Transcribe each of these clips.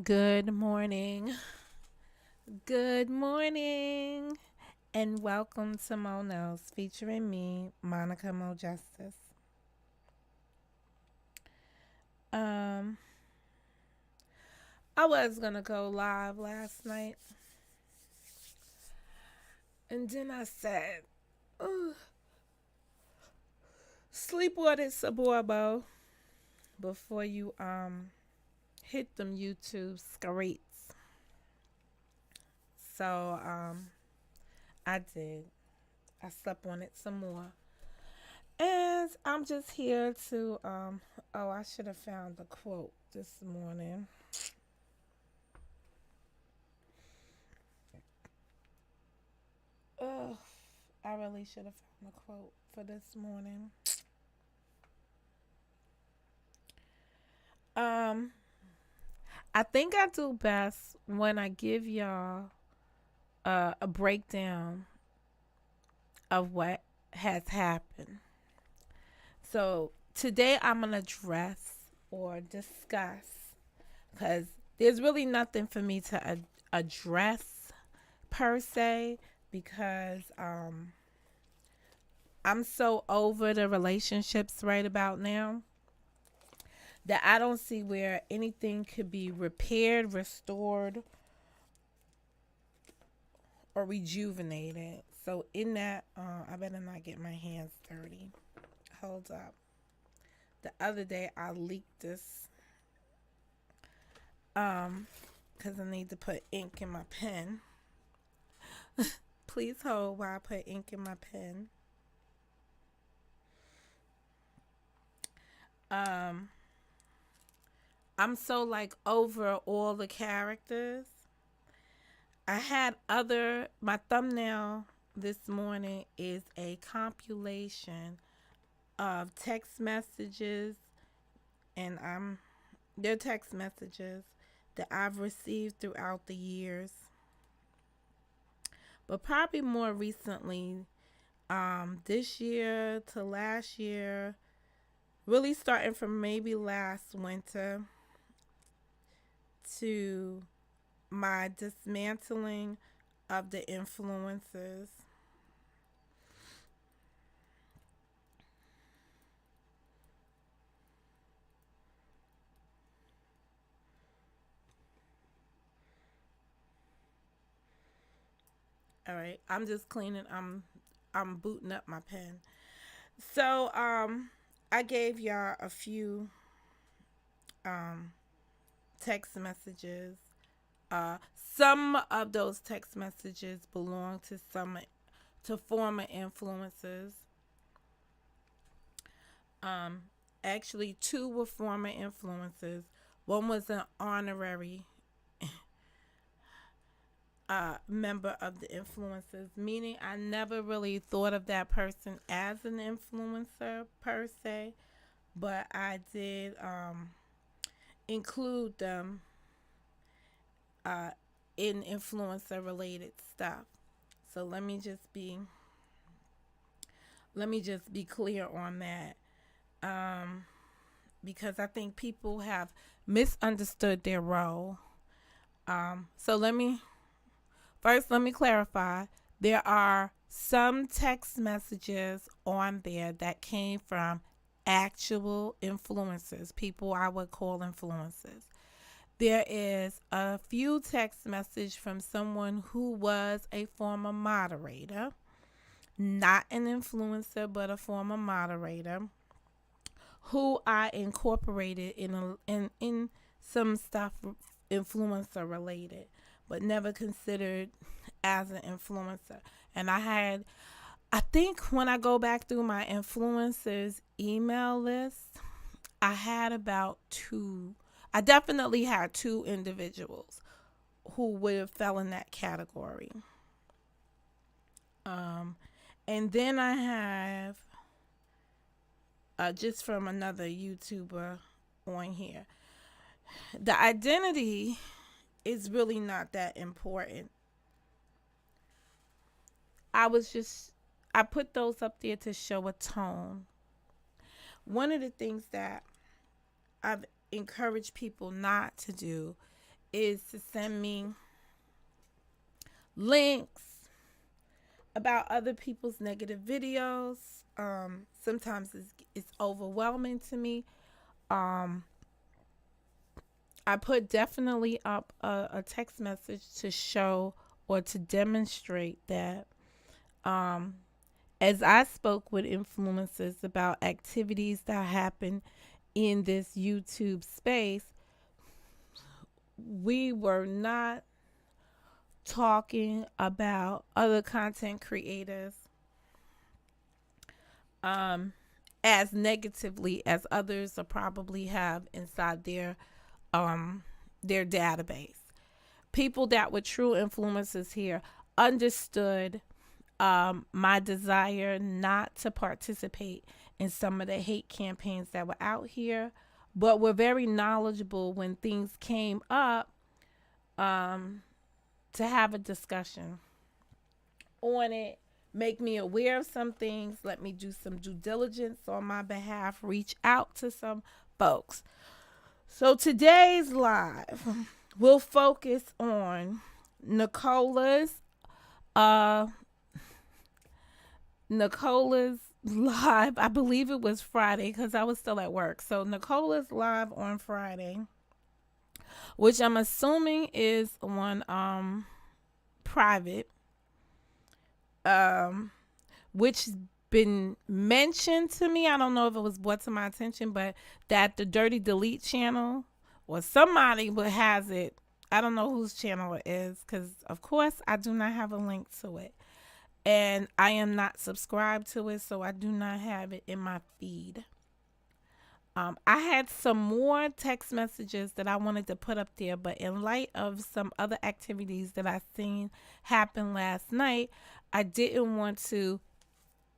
Good morning. Good morning. And welcome to Monos featuring me, Monica Mo Justice. Um, I was gonna go live last night, and then I said, "Ugh, sleep what is saborbo before you hit them YouTube screens." So I did. I slept on it some more. And I'm just here to oh, I should have found the quote this morning. Oh, I really should have found the quote for this morning. Um I think I do best when I give y'all a breakdown of what has happened. So today I'm gonna address or discuss because there's really nothing for me to address per se because I'm so over the relationships right about now that I don't see where anything could be repaired, restored, or rejuvenated. So in that, I better not get my hands dirty. Hold up. The other day I leaked this because I need to put ink in my pen. Please hold while I put ink in my pen. Um, I'm so like over all the characters. I had my thumbnail this morning is a compilation of text messages and they're text messages that I've received throughout the years. But probably more recently, this year to last year, really starting from maybe last winter to my dismantling of the influences. All right, I'm just cleaning. I'm booting up my pen. So I gave y'all a few um text messages. Some of those text messages belong to former influencers. Um, Actually, two were former influencers. One was an honorary member of the influencers, meaning I never really thought of that person as an influencer per se, but I did include them uh, in influencer related stuff. So let me just be clear on that, um, because I think people have misunderstood their role. So let me clarify. There are some text messages on there that came from actual influencers, people I would call influencers. There is a few text messages from someone who was a former moderator, not an influencer, but a former moderator, who I incorporated in some stuff influencer related, but never considered as an influencer. And I think when I go back through my influencers email list, I had about two. I definitely had two individuals who would have fell in that category. Um, and then I have just from another YouTuber on here. The identity is really not that important. I was just I put those up there to show a tone. One of the things that I've encouraged people not to do is to send me links about other people's negative videos. Sometimes it's overwhelming to me. Um, I put definitely up a text message to show or to demonstrate that as I spoke with influencers about activities that happen in this YouTube space, we were not talking about other content creators as negatively as others are probably have inside their database. People that were true influencers here understood my desire not to participate in some of the hate campaigns that were out here, but were very knowledgeable when things came up to have a discussion on it, make me aware of some things, let me do some due diligence on my behalf, reach out to some folks. So today's live will focus on Nicola's uh Nicola's live. I believe it was Friday because I was still at work. So Nicola's live on Friday, which I'm assuming is on private, which been mentioned to me. I don't know if it was brought to my attention, but that the Dirty Delete channel or somebody has it. I don't know whose channel it is because, of course, I do not have a link to it. And I am not subscribed to it, so I do not have it in my feed. I had some more text messages that I wanted to put up there, but in light of some other activities that I seen happen last night, I didn't want to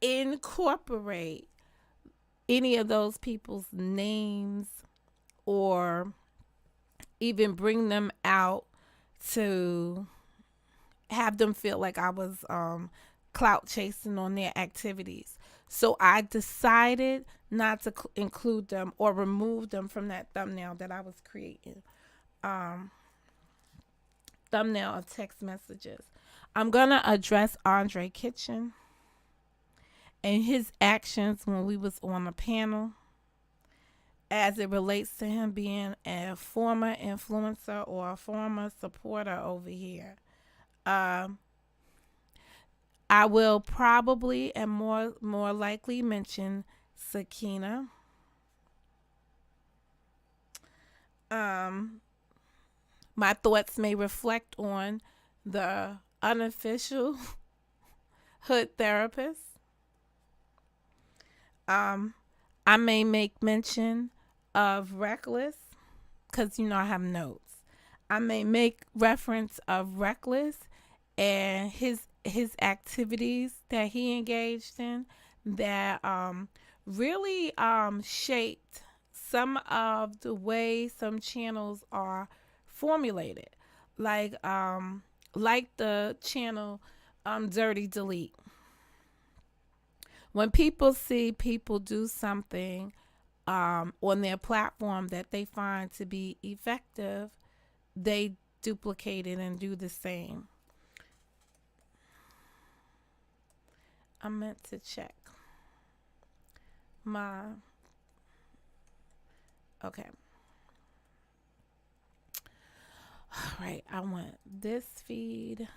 incorporate any of those people's names or even bring them out to have them feel like I was clout chasing on their activities. So I decided not to include them or remove them from that thumbnail that I was creating. Thumbnail of text messages. I'm going to address Andre Kitchen and his actions when we was on a panel as it relates to him being a former influencer or a former supporter over here. I will probably and more likely mention Sakina. My thoughts may reflect on the unofficial hood therapist. I may make mention of Reckless because I have notes. I may make reference of Reckless and his activities that he engaged in that really shaped some of the way some channels are formulated, like the channel Dirty Delete. When people see people do something on their platform that they find to be effective, they duplicate it and do the same. I meant to check my, okay. All right, I want this feed.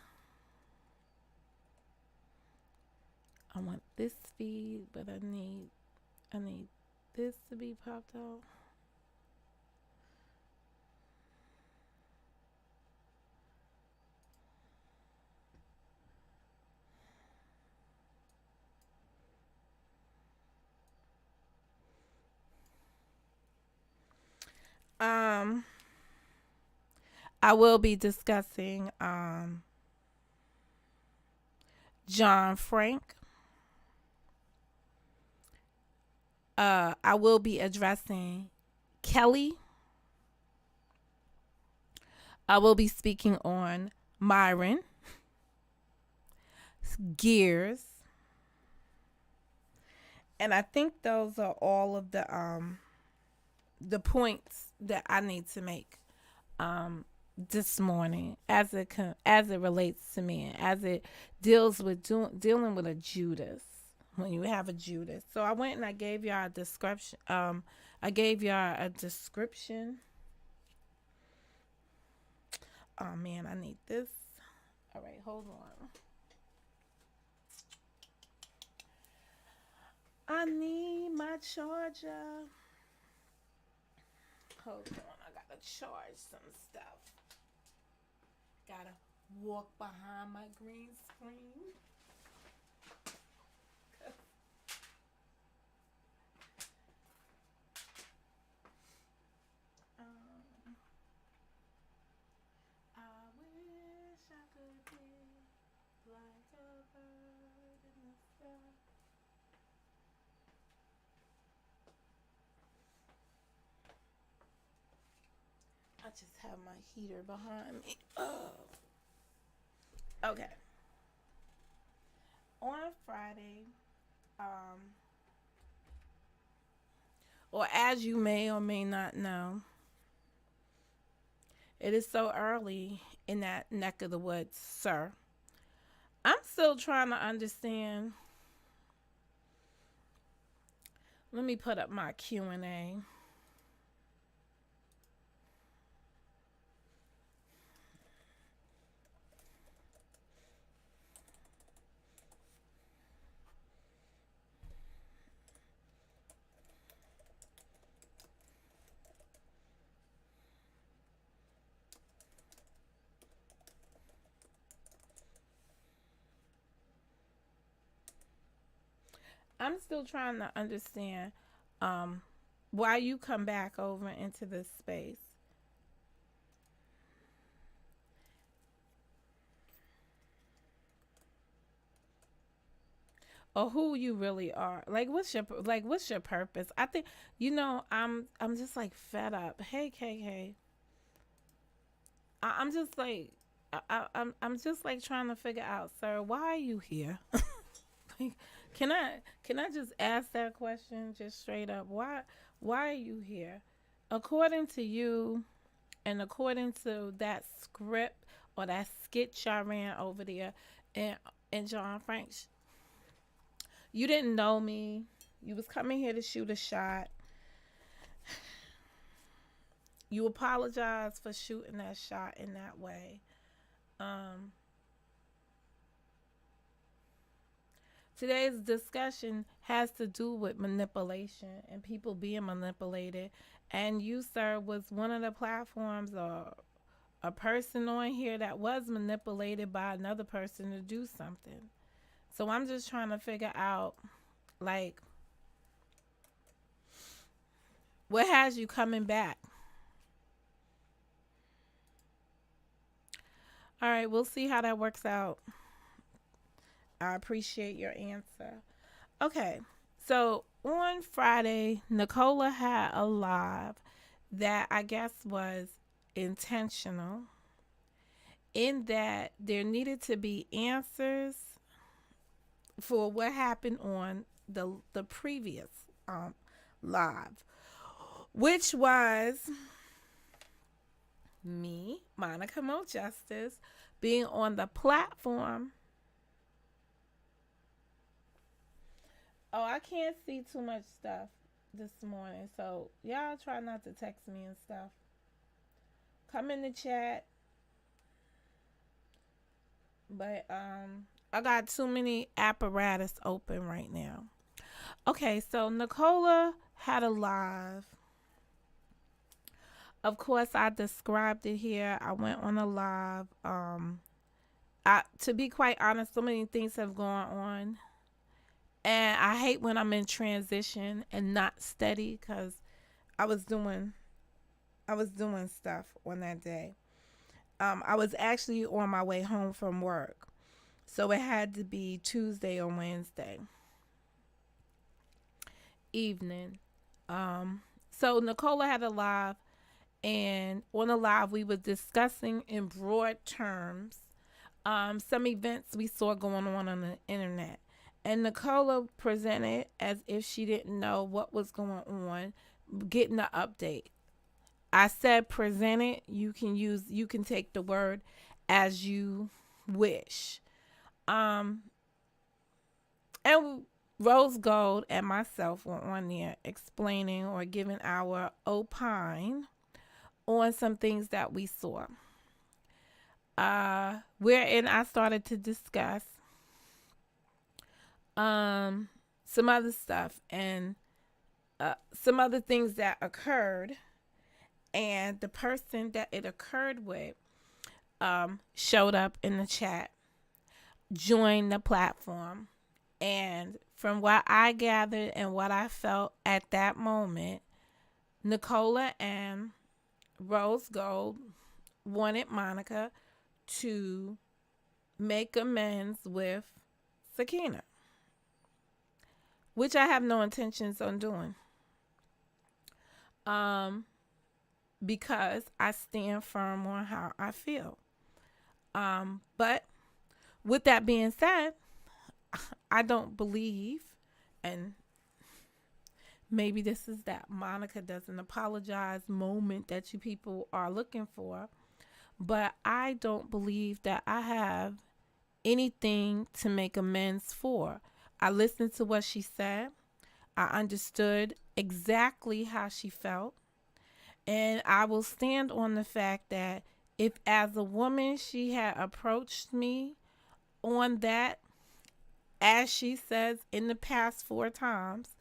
I want this feed, but I need this to be popped out. I will be discussing John Frank. I will be addressing Kelly. I will be speaking on Myron, Gears, and I think those are all of the points that I need to make. this morning as it relates to men, as it deals with dealing with a Judas. When you have a Judas, so I went and I gave y'all a description. I gave y'all a description. Oh man, I need this. All right, hold on. I need my charger. Hold on, I gotta charge some stuff. Gotta walk behind my green screen. Um, I wish I could be like a bird in the sky. I just have my heater behind me. Oh. Okay. On Friday, um, or as you may or may not know, it is so early in that neck of the woods, sir. I'm still trying to understand. Let me put up my Q&A. I'm still trying to understand why you come back over into this space. Or who you really are. What's your purpose? I think I'm just like fed up. Hey KK. I'm just like I'm just like trying to figure out, sir, why are you here? Like, can I just ask that question just straight up? Why are you here? According to you and according to that script or that sketch I ran over there in John Frank's, you didn't know me. You was coming here to shoot a shot. You apologize for shooting that shot in that way. Um, Today's discussion has to do with manipulation and people being manipulated. And you, sir, was one of the platforms or a person on here that was manipulated by another person to do something. So I'm just trying to figure out, like, what has you coming back? All right, we'll see how that works out. I appreciate your answer. Okay, so on Friday, Nicola had a live that I guess was intentional in that there needed to be answers for what happened on the previous live, which was me, Monica Mo Justice, being on the platform. Oh, I can't see too much stuff this morning, so y'all try not to text me and stuff. Come in the chat, but I got too many apparatus open right now. Okay, so Nicola had a live. Of course, I described it here. I went on a live. To be quite honest, so many things have gone on, and I hate when I'm in transition and not steady because I was doing stuff on that day. I was actually on my way home from work, so it had to be Tuesday or Wednesday evening. So Nicola had a live, and on the live we were discussing in broad terms some events we saw going on the internet. And Nicola presented as if she didn't know what was going on, getting the update. I said present it. You can take the word as you wish. Um, and Rose Gold and myself were on there explaining or giving our opine on some things that we saw. Wherein I started to discuss some other stuff and some other things that occurred, and the person that it occurred with showed up in the chat, joined the platform, and from what I gathered and what I felt at that moment, Nicola and Rose Gold wanted Monica to make amends with Sakina, which I have no intentions on doing. Because I stand firm on how I feel. But with that being said, I don't believe, and maybe this is that Monica doesn't apologize moment that you people are looking for, but I don't believe that I have anything to make amends for. I listened to what she said. I understood exactly how she felt. And I will stand on the fact that if as a woman she had approached me on that, as she says in the past 4 times,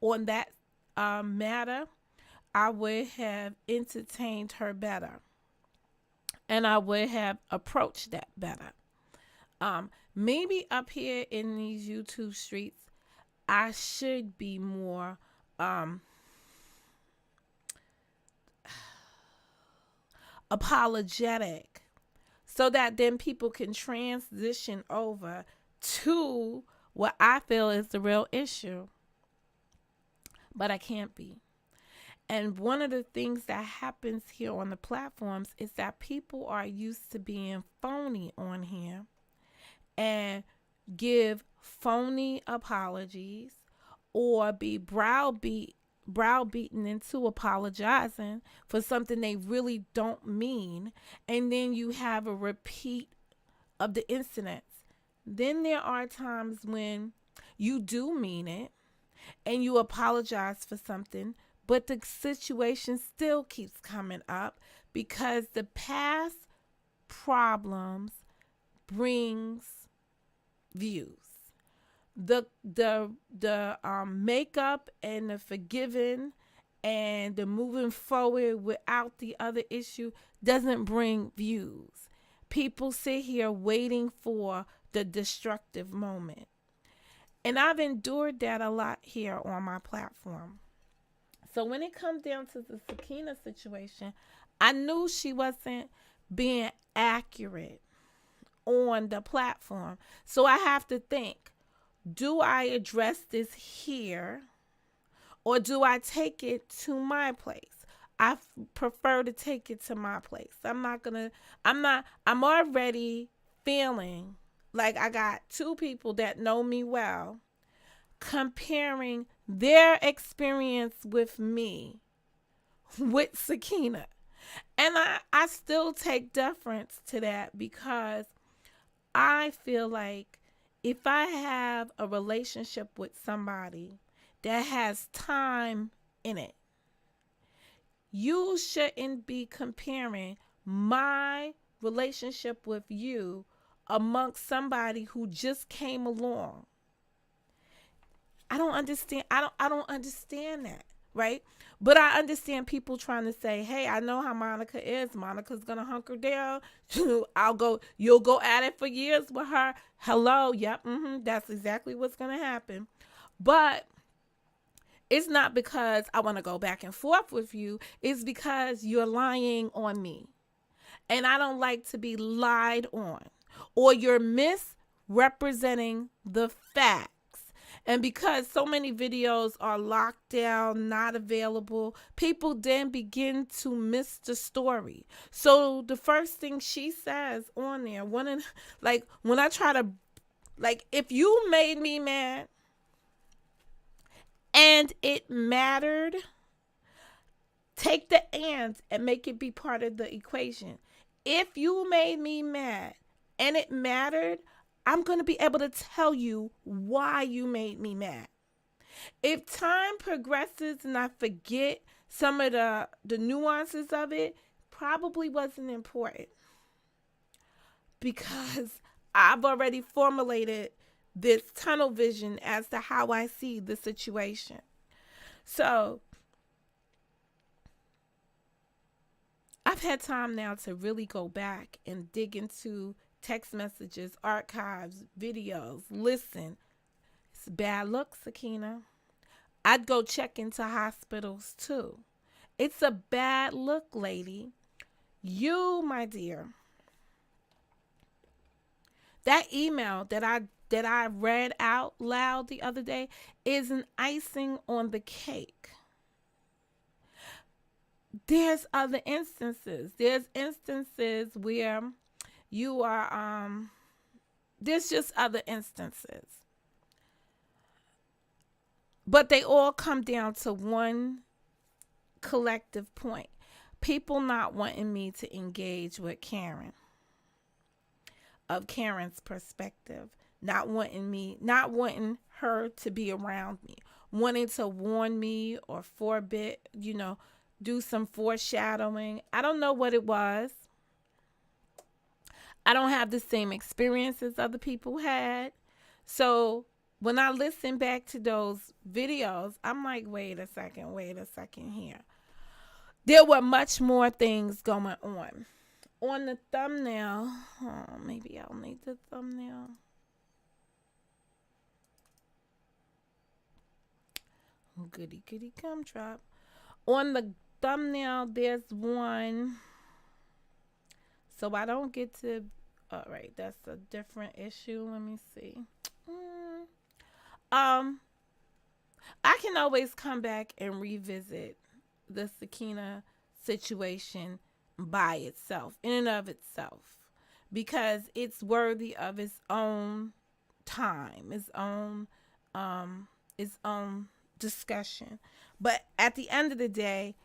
on that matter, I would have entertained her better. And I would have approached that better. Maybe up here in these YouTube streets, I should be more apologetic, so that then people can transition over to what I feel is the real issue. But I can't be. And one of the things that happens here on the platforms is that people are used to being phony on here and give phony apologies or be browbeaten into apologizing for something they really don't mean, and then you have a repeat of the incidents. Then there are times when you do mean it and you apologize for something, but the situation still keeps coming up because the past problems brings views. The makeup and the forgiving and the moving forward without the other issue doesn't bring views. People sit here waiting for the destructive moment. And I've endured that a lot here on my platform. So when it comes down to the Sakina situation, I knew she wasn't being accurate on the platform. So I have to think, do I address this here or do I take it to my place? I prefer to take it to my place. I'm already feeling like I got 2 people that know me well comparing their experience with me with Sakina. And I still take deference to that because I feel like if I have a relationship with somebody that has time in it, you shouldn't be comparing my relationship with you amongst somebody who just came along. I don't understand. I don't understand that, right? But I understand people trying to say, "Hey, I know how Monica is. Monica's gonna hunker down. You'll go at it for years with her. Hello, yep, that's exactly what's gonna happen." But it's not because I want to go back and forth with you. It's because you're lying on me, and I don't like to be lied on, or you're misrepresenting the facts. And because so many videos are locked down, not available, people then begin to miss the story. So the first thing she says on there, when I try to, if you made me mad and it mattered, Take the and make it be part of the equation. If you made me mad and it mattered, I'm going to be able to tell you why you made me mad. If time progresses and I forget some of the nuances of it, probably wasn't important, because I've already formulated this tunnel vision as to how I see the situation. So I've had time now to really go back and dig into text messages, archives, videos, listen. It's a bad look, Sakina. I'd go check into hospitals too. It's a bad look, lady. You, my dear, that email that I read out loud the other day is an icing on the cake. There's other instances. There's instances where you are there's just other instances. But they all come down to one collective point. People not wanting me to engage with Karen, of Karen's perspective, not wanting her to be around me, wanting to warn me or forbid, do some foreshadowing. I don't know what it was. I don't have the same experiences other people had. So when I listen back to those videos, I'm like, wait a second here. There were much more things going on. On the thumbnail, maybe I'll need the thumbnail. Goody gumdrop. On the thumbnail, there's one. So I don't get to, all right, that's a different issue. Let me see. I can always come back and revisit the Sakina situation by itself, in and of itself, because it's worthy of its own time, its own discussion. But at the end of the day,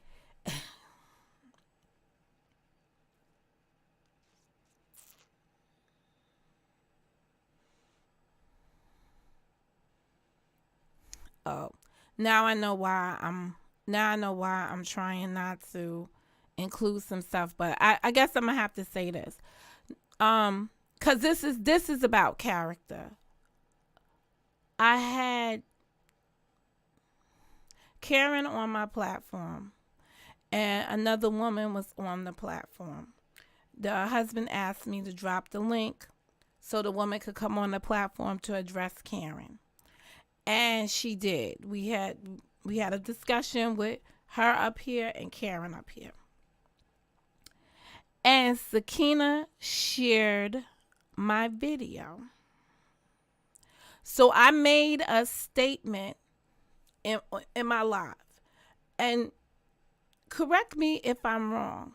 now I know why I'm trying not to include some stuff, but I guess I'm gonna have to say this. Cause this is about character. I had Karen on my platform and another woman was on the platform. The husband asked me to drop the link so the woman could come on the platform to address Karen. And she did. We had a discussion with her up here and Karen up here. And Sakina shared my video. So I made a statement in my live. And correct me if I'm wrong,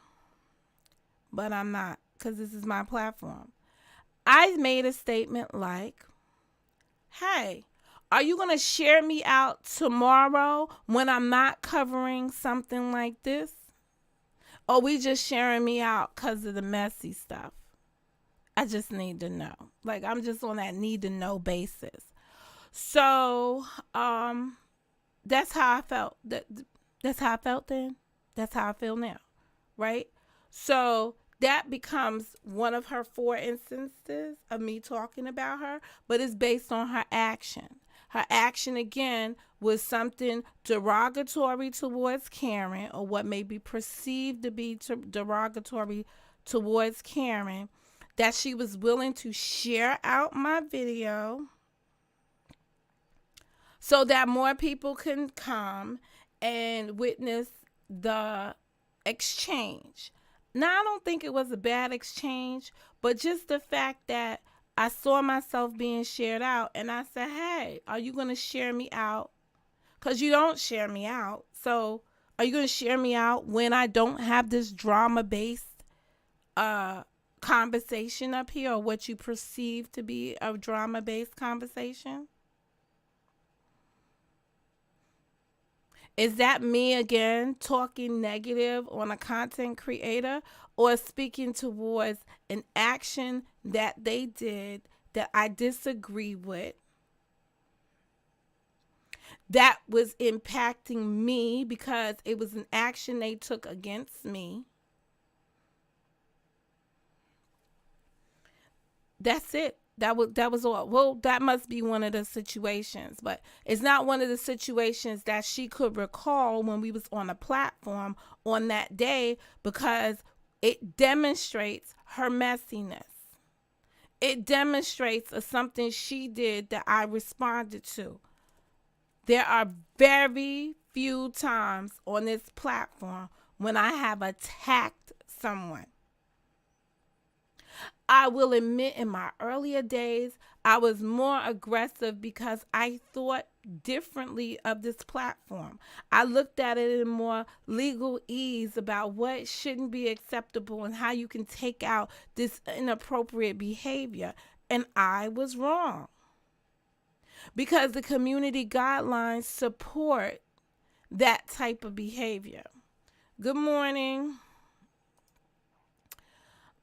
but I'm not, because this is my platform. I made a statement like, hey, are you going to share me out tomorrow when I'm not covering something like this? Or we just sharing me out because of the messy stuff? I just need to know. Like, I'm just on that need to know basis. So, that's how I felt. That's how I felt then. That's how I feel now. Right? So that becomes one of her 4 instances of me talking about her, but it's based on her action. Her action, again, was something derogatory towards Karen, or what may be perceived to be derogatory towards Karen, that she was willing to share out my video so that more people can come and witness the exchange. Now, I don't think it was a bad exchange, but just the fact that I saw myself being shared out, and I said, hey, are you going to share me out? Because you don't share me out. So are you going to share me out when I don't have this drama-based conversation up here, or what you perceive to be a drama-based conversation? Is that me again talking negative on a content creator, or speaking towards an action that they did that I disagree with, that was impacting me because it was an action they took against me? That's it. That was all. Well, that must be one of the situations, but it's not one of the situations that she could recall when we was on a platform on that day, because it demonstrates her messiness. It demonstrates something she did that I responded to. There are very few times on this platform when I have attacked someone. I will admit, in my earlier days, I was more aggressive because I thought differently of this platform. I looked at it in more legal ease about what shouldn't be acceptable and how you can take out this inappropriate behavior. And I was wrong, because the community guidelines support that type of behavior. Good morning.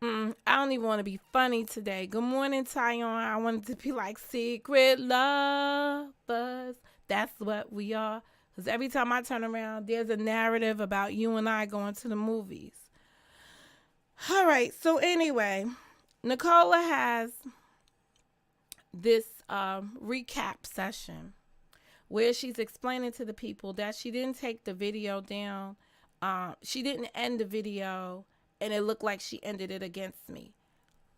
I don't even want to be funny today. Good morning, Tyon. I wanted to be like secret lovers. That's what we are. Because every time I turn around, there's a narrative about you and I going to the movies. All right. So anyway, Nicola has this recap session where she's explaining to the people that she didn't take the video down. She didn't end the video, and it looked like she ended it against me.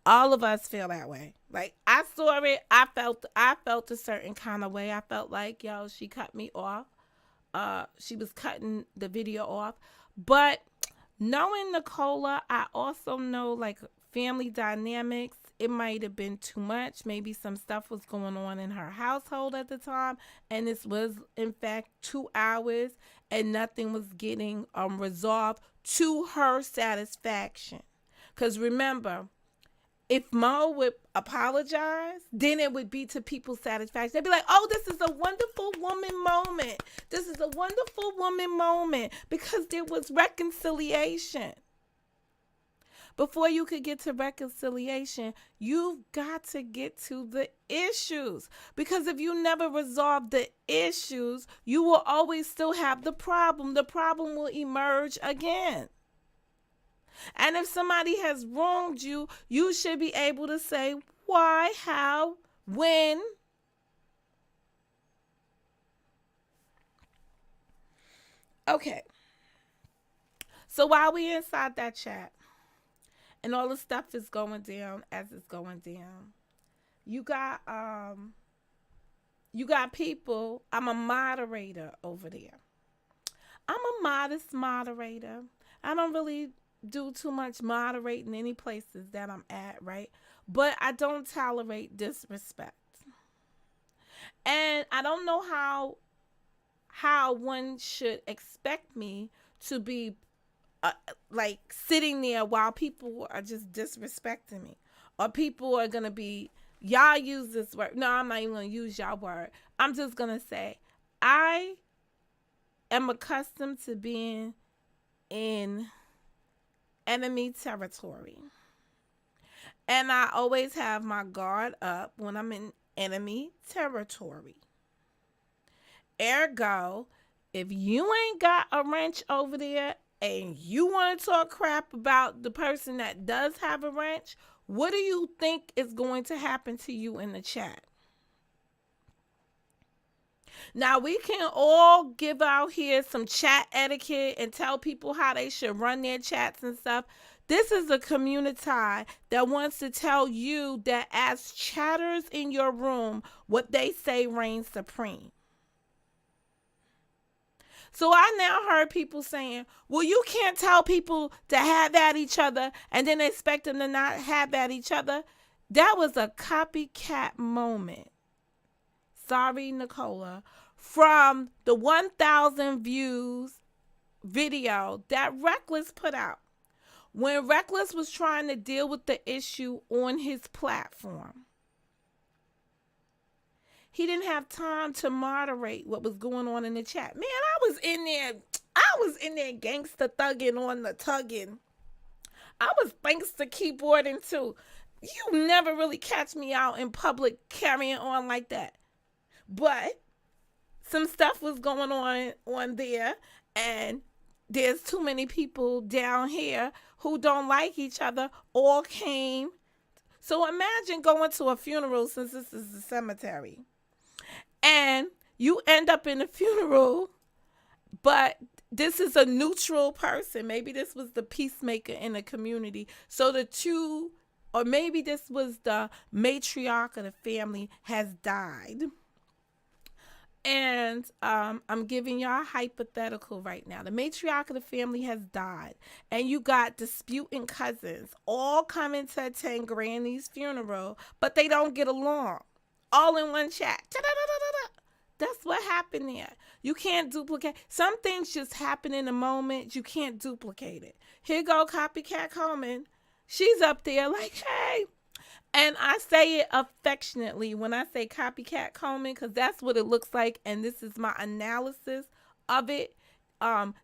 All of us feel that way. Like, I saw it, I felt a certain kind of way. I felt like, yo, she cut me off. She was cutting the video off. But knowing Nicola, I also know, like, family dynamics. It might have been too much. Maybe some stuff was going on in her household at the time, and this was, in fact, 2 hours, and nothing was getting resolved to her satisfaction. Because remember, if Mo would apologize, then it would be to people's satisfaction. They'd be like, oh, this is a wonderful woman moment. This is a wonderful woman moment, because there was reconciliation. Before you could get to reconciliation, you've got to get to the issues. Because if you never resolve the issues, you will always still have the problem. The problem will emerge again. And if somebody has wronged you, you should be able to say why, how, when. Okay. So while we inside that chat, and all the stuff is going down as it's going down, you got people. I'm a moderator over there. I'm a modest moderator. I don't really do too much moderating any places that I'm at, right? But I don't tolerate disrespect. And I don't know how one should expect me to be like sitting there while people are just disrespecting me, or people are gonna be, y'all use this word. No, I'm not even gonna use y'all word. I'm just gonna say I am accustomed to being in enemy territory, and I always have my guard up when I'm in enemy territory. Ergo, if you ain't got a wrench over there and you want to talk crap about the person that does have a wrench, what do you think is going to happen to you in the chat? Now, we can all give out here some chat etiquette and tell people how they should run their chats and stuff. This is a community that wants to tell you that as chatters in your room, what they say reigns supreme. So I now heard people saying, well, you can't tell people to have at each other and then expect them to not have at each other. That was a copycat moment. Sorry, Nicola. From the 1,000 views video that Reckless put out. When Reckless was trying to deal with the issue on his platform, He didn't have time to moderate what was going on in the chat. Man, I was in there gangster thugging on the tugging. I was gangster keyboarding too. You never really catch me out in public carrying on like that. But some stuff was going on there, and there's too many people down here who don't like each other, all came. So imagine going to a funeral, since this is a cemetery, and you end up in a funeral, but this is a neutral person. Maybe this was the peacemaker in the community. So the two, or maybe this was the matriarch of the family, has died. And I'm giving y'all a hypothetical right now. The matriarch of the family has died, and you got disputing cousins all coming to attend Granny's funeral, but they don't get along. All in one chat. That's what happened there. You can't duplicate. Some things just happen in a moment. You can't duplicate it. Here go Copycat Coleman. She's up there like, hey. And I say it affectionately when I say Copycat Coleman, because that's what it looks like. And this is my analysis of it.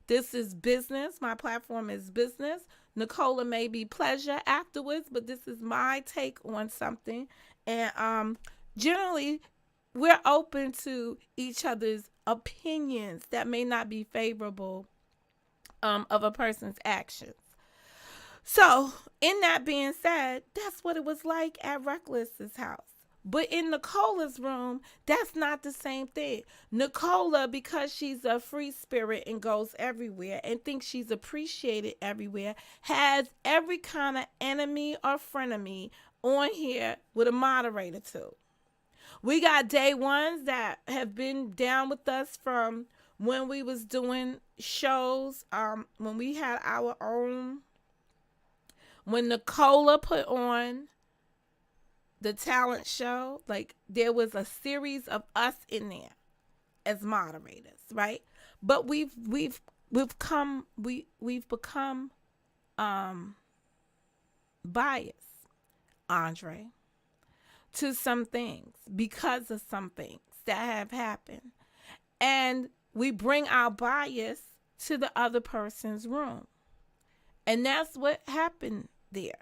This is business. My platform is business. Nicola may be pleasure afterwards, but this is my take on something. And generally, we're open to each other's opinions that may not be favorable of a person's actions. So, in that being said, that's what it was like at Reckless's house. But in Nicola's room, that's not the same thing. Nicola, because she's a free spirit and goes everywhere and thinks she's appreciated everywhere, has every kind of enemy or frenemy on here with a moderator too. We got day ones that have been down with us from when we was doing shows, when we had our own. When Nicola put on the talent show, like there was a series of us in there as moderators, right? But we've become biased, Andre, to some things because of some things that have happened. And we bring our bias to the other person's room. And that's what happened there.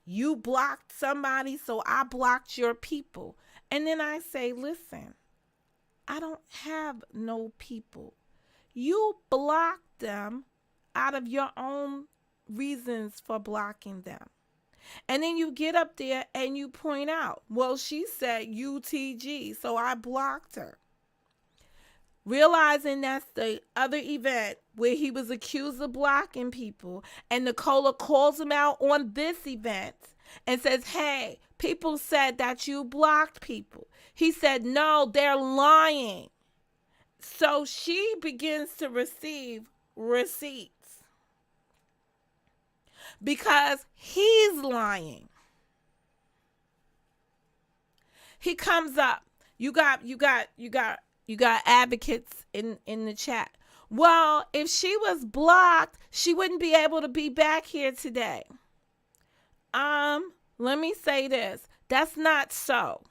You blocked somebody, so I blocked your people. And then I say, listen, I don't have no people. You blocked them out of your own reasons for blocking them. And then you get up there and you point out, well, she said UTG, so I blocked her. Realizing that's the other event where he was accused of blocking people, and Nicola calls him out on this event and says, hey, people said that you blocked people. He said, no, they're lying. So she begins to receive receipts because he's lying. He comes up. You got advocates in the chat. Well, if she was blocked, she wouldn't be able to be back here today. Let me say this. That's not so.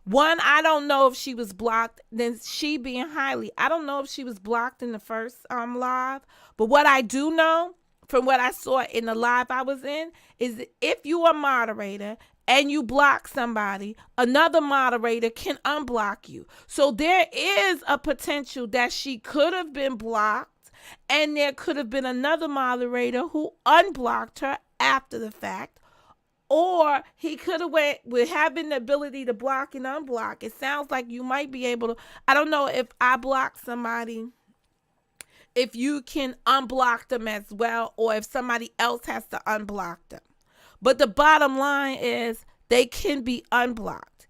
One, I don't know if she was blocked. Then she being highly, I don't know if she was blocked in the first live. But what I do know from what I saw in the live I was in is if you are a moderator and you block somebody, another moderator can unblock you. So there is a potential that she could have been blocked, and there could have been another moderator who unblocked her after the fact, or he could have went with having the ability to block and unblock. It sounds like you might be able to. I don't know if I block somebody, if you can unblock them as well, or if somebody else has to unblock them. But the bottom line is they can be unblocked.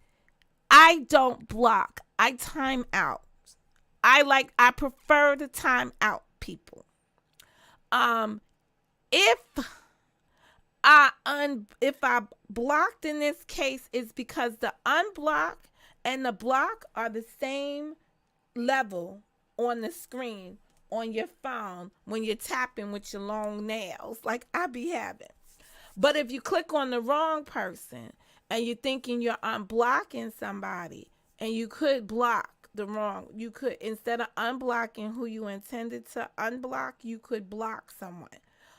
I don't block. I time out. I prefer to time out people. If I blocked in this case, it's because the unblock and the block are the same level on the screen on your phone when you're tapping with your long nails like I be having. But if you click on the wrong person and you're thinking you're unblocking somebody, And you could block the wrong. You could, instead of unblocking who you intended to unblock, you could block someone.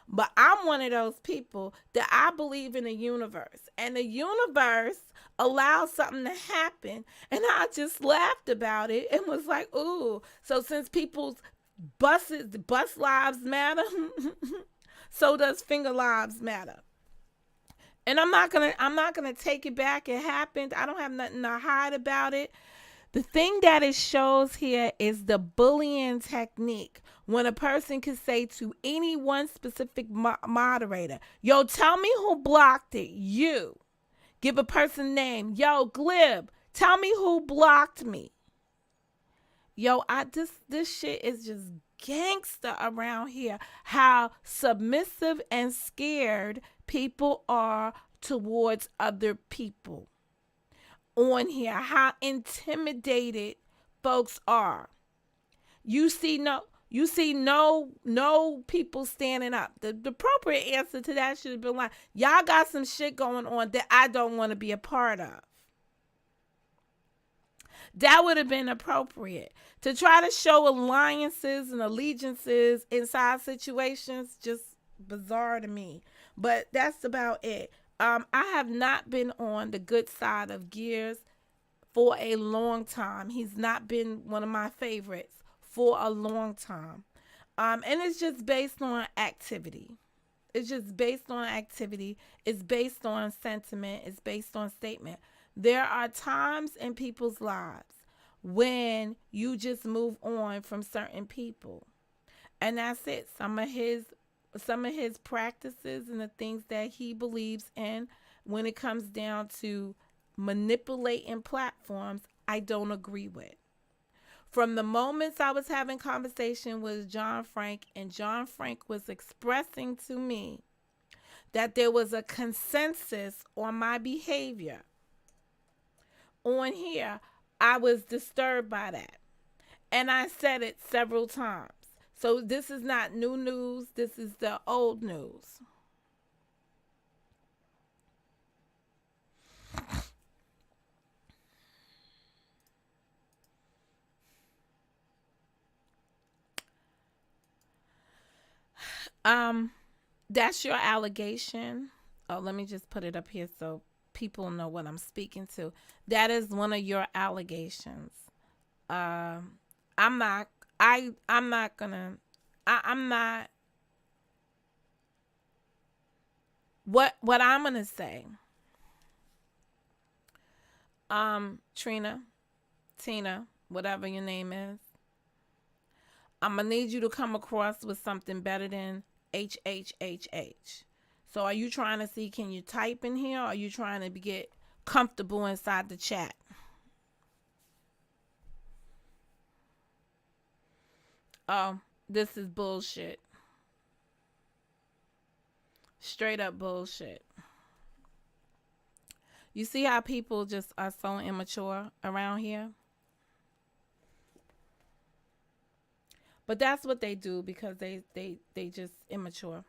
But I'm one of those people that I believe in the universe. And the universe allowed something to happen. And I just laughed about it and was like, ooh. So since people's bus lives matter, so does finger lives matter. And I'm not gonna take it back. It happened. I don't have nothing to hide about it. The thing that it shows here is the bullying technique. When a person can say to any one specific moderator, yo, tell me who blocked it. You. Give a person name. Yo, Glib, tell me who blocked me. Yo, this shit is just gangster around here. How submissive and scared people are towards other people on here, how intimidated folks are. You see no people standing up. The appropriate answer to that should have been like, y'all got some shit going on that I don't want to be a part of. That would have been appropriate. To try to show alliances and allegiances inside situations, just bizarre to me. But that's about it. I have not been on the good side of Gears for a long time. He's not been one of my favorites for a long time. And it's just based on activity. It's just based on activity. It's based on sentiment. It's based on statement. There are times in people's lives when you just move on from certain people. And that's it. Some of his practices and the things that he believes in when it comes down to manipulating platforms, I don't agree with. From the moments I was having conversation with John Frank, and John Frank was expressing to me that there was a consensus on my behavior on here, I was disturbed by that. And I said it several times. So this is not new news. This is the old news. Um, that's your allegation. Oh, let me just put it up here so people know what I'm speaking to. That is one of your allegations. Um, I'm not. I'm not gonna. I'm not. What I'm gonna say. Trina, Tina, whatever your name is. I'm gonna need you to come across with something better than HHHH. So are you trying to see, can you type in here, or are you trying to get comfortable inside the chat? Oh, this is bullshit. Straight up bullshit. You see how people just are so immature around here? But that's what they do because they just immature.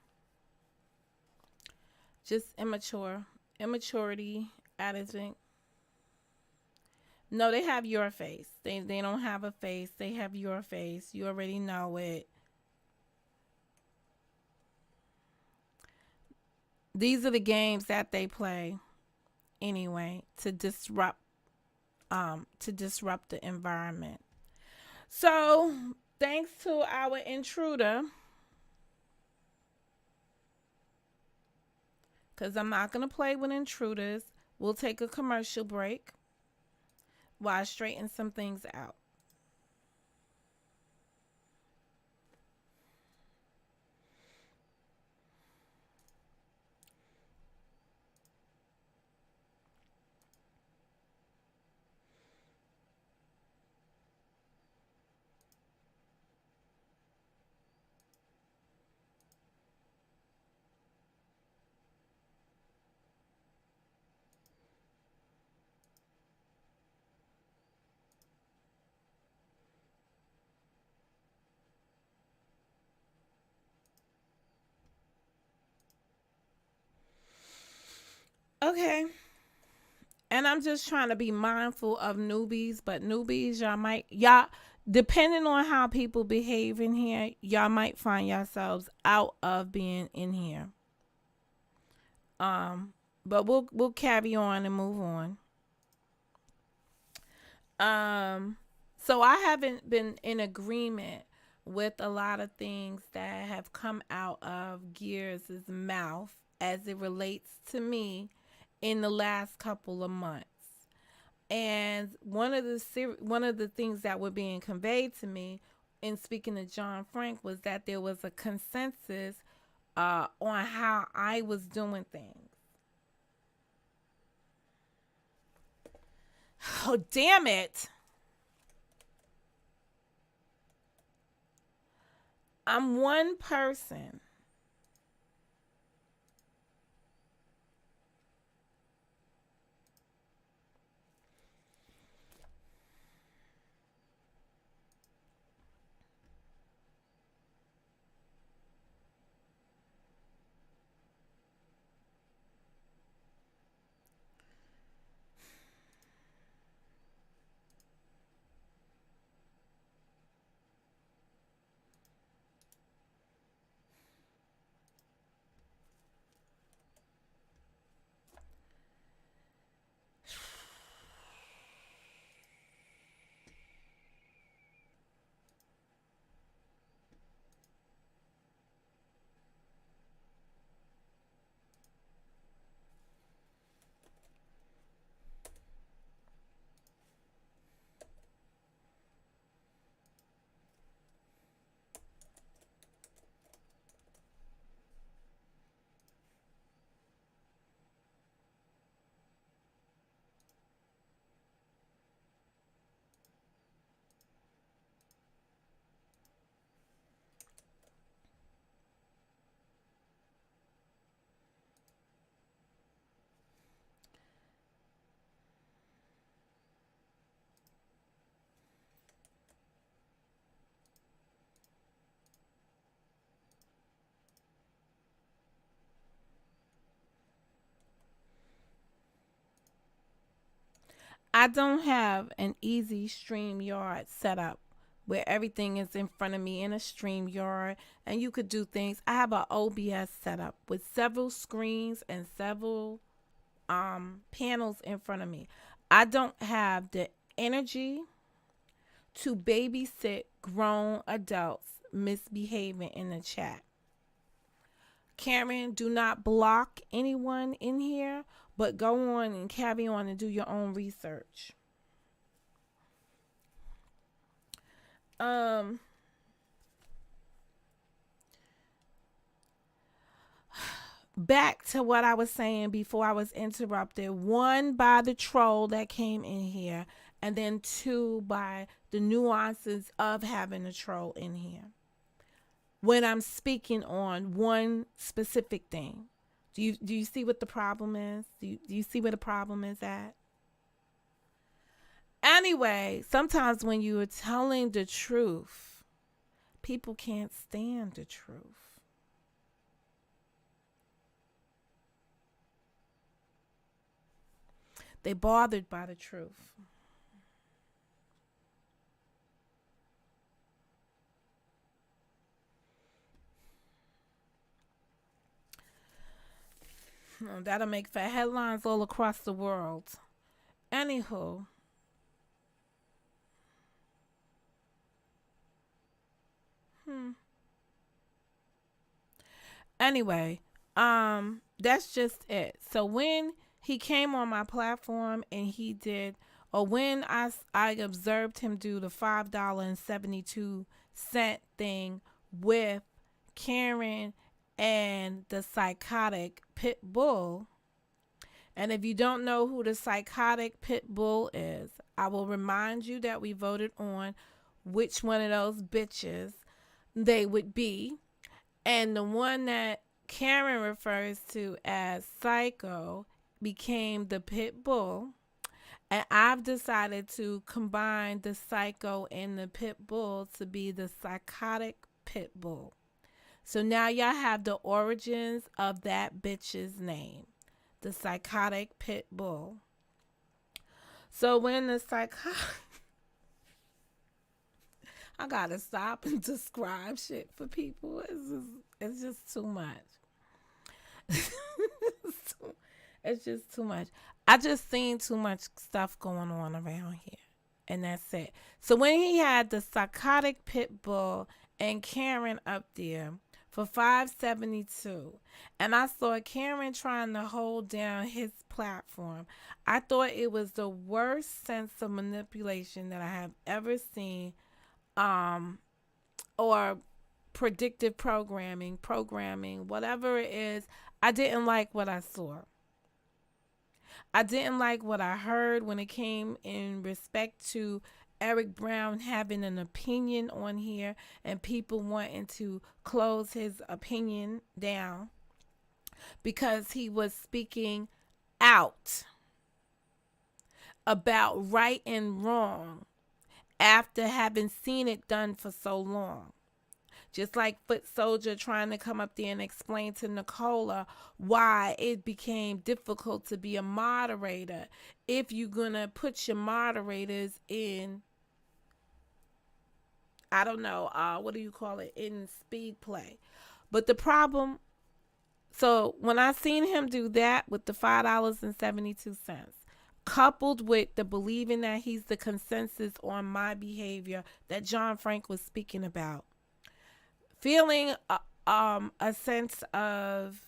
Just immature. Immaturity, attitude. No, they have your face. They don't have a face. They have your face. You already know it. These are the games that they play anyway to disrupt the environment. So, thanks to our intruder, because I'm not going to play with intruders, we'll take a commercial break while I straighten some things out. Okay. And I'm just trying to be mindful of newbies, but newbies, y'all, depending on how people behave in here, y'all might find yourselves out of being in here. But we'll carry on and move on. So I haven't been in agreement with a lot of things that have come out of Gears' mouth as it relates to me in the last couple of months. And one of the things that were being conveyed to me in speaking to John Frank was that there was a consensus on how I was doing things. Oh, damn it. I'm one person. I don't have an easy stream yard set up where everything is in front of me in a stream yard and you could do things. I have an OBS setup with several screens and several panels in front of me. I don't have the energy to babysit grown adults misbehaving in the chat. Karen, do not block anyone in here, but go on and carry on and do your own research. Back to what I was saying before I was interrupted. One, by the troll that came in here, and then two, by the nuances of having a troll in here. When I'm speaking on one specific thing, do you see what the problem is? Do you see where the problem is at? Anyway, sometimes when you are telling the truth, people can't stand the truth. They bothered by the truth. That'll make for headlines all across the world. Anywho. Anyway, that's just it. So when he came on my platform and he did, or when I observed him do the $5.72 thing with Karen and the psychotic pit bull. And if you don't know who the psychotic pit bull is, I will remind you that we voted on which one of those bitches they would be. And the one that Karen refers to as psycho became the pit bull. And I've decided to combine the psycho and the pit bull to be the psychotic pit bull. So now y'all have the origins of that bitch's name, the psychotic pit bull. So when the I gotta stop and describe shit for people. It's just too much. It's just too much. I just seen too much stuff going on around here. And that's it. So when he had the psychotic pit bull and Karen up there for 572, and I saw Karen trying to hold down his platform, I thought it was the worst sense of manipulation that I have ever seen, or predictive programming, whatever it is. I didn't like what I saw. I didn't like what I heard when it came in respect to Eric Brown having an opinion on here and people wanting to close his opinion down because he was speaking out about right and wrong after having seen it done for so long. Just like Foot Soldier trying to come up there and explain to Nicola why it became difficult to be a moderator if you're going to put your moderators in, I don't know, what do you call it, in speed play. But the problem, so when I seen him do that with the $5.72, coupled with the believing that he's the consensus on my behavior that John Frank was speaking about, feeling a sense of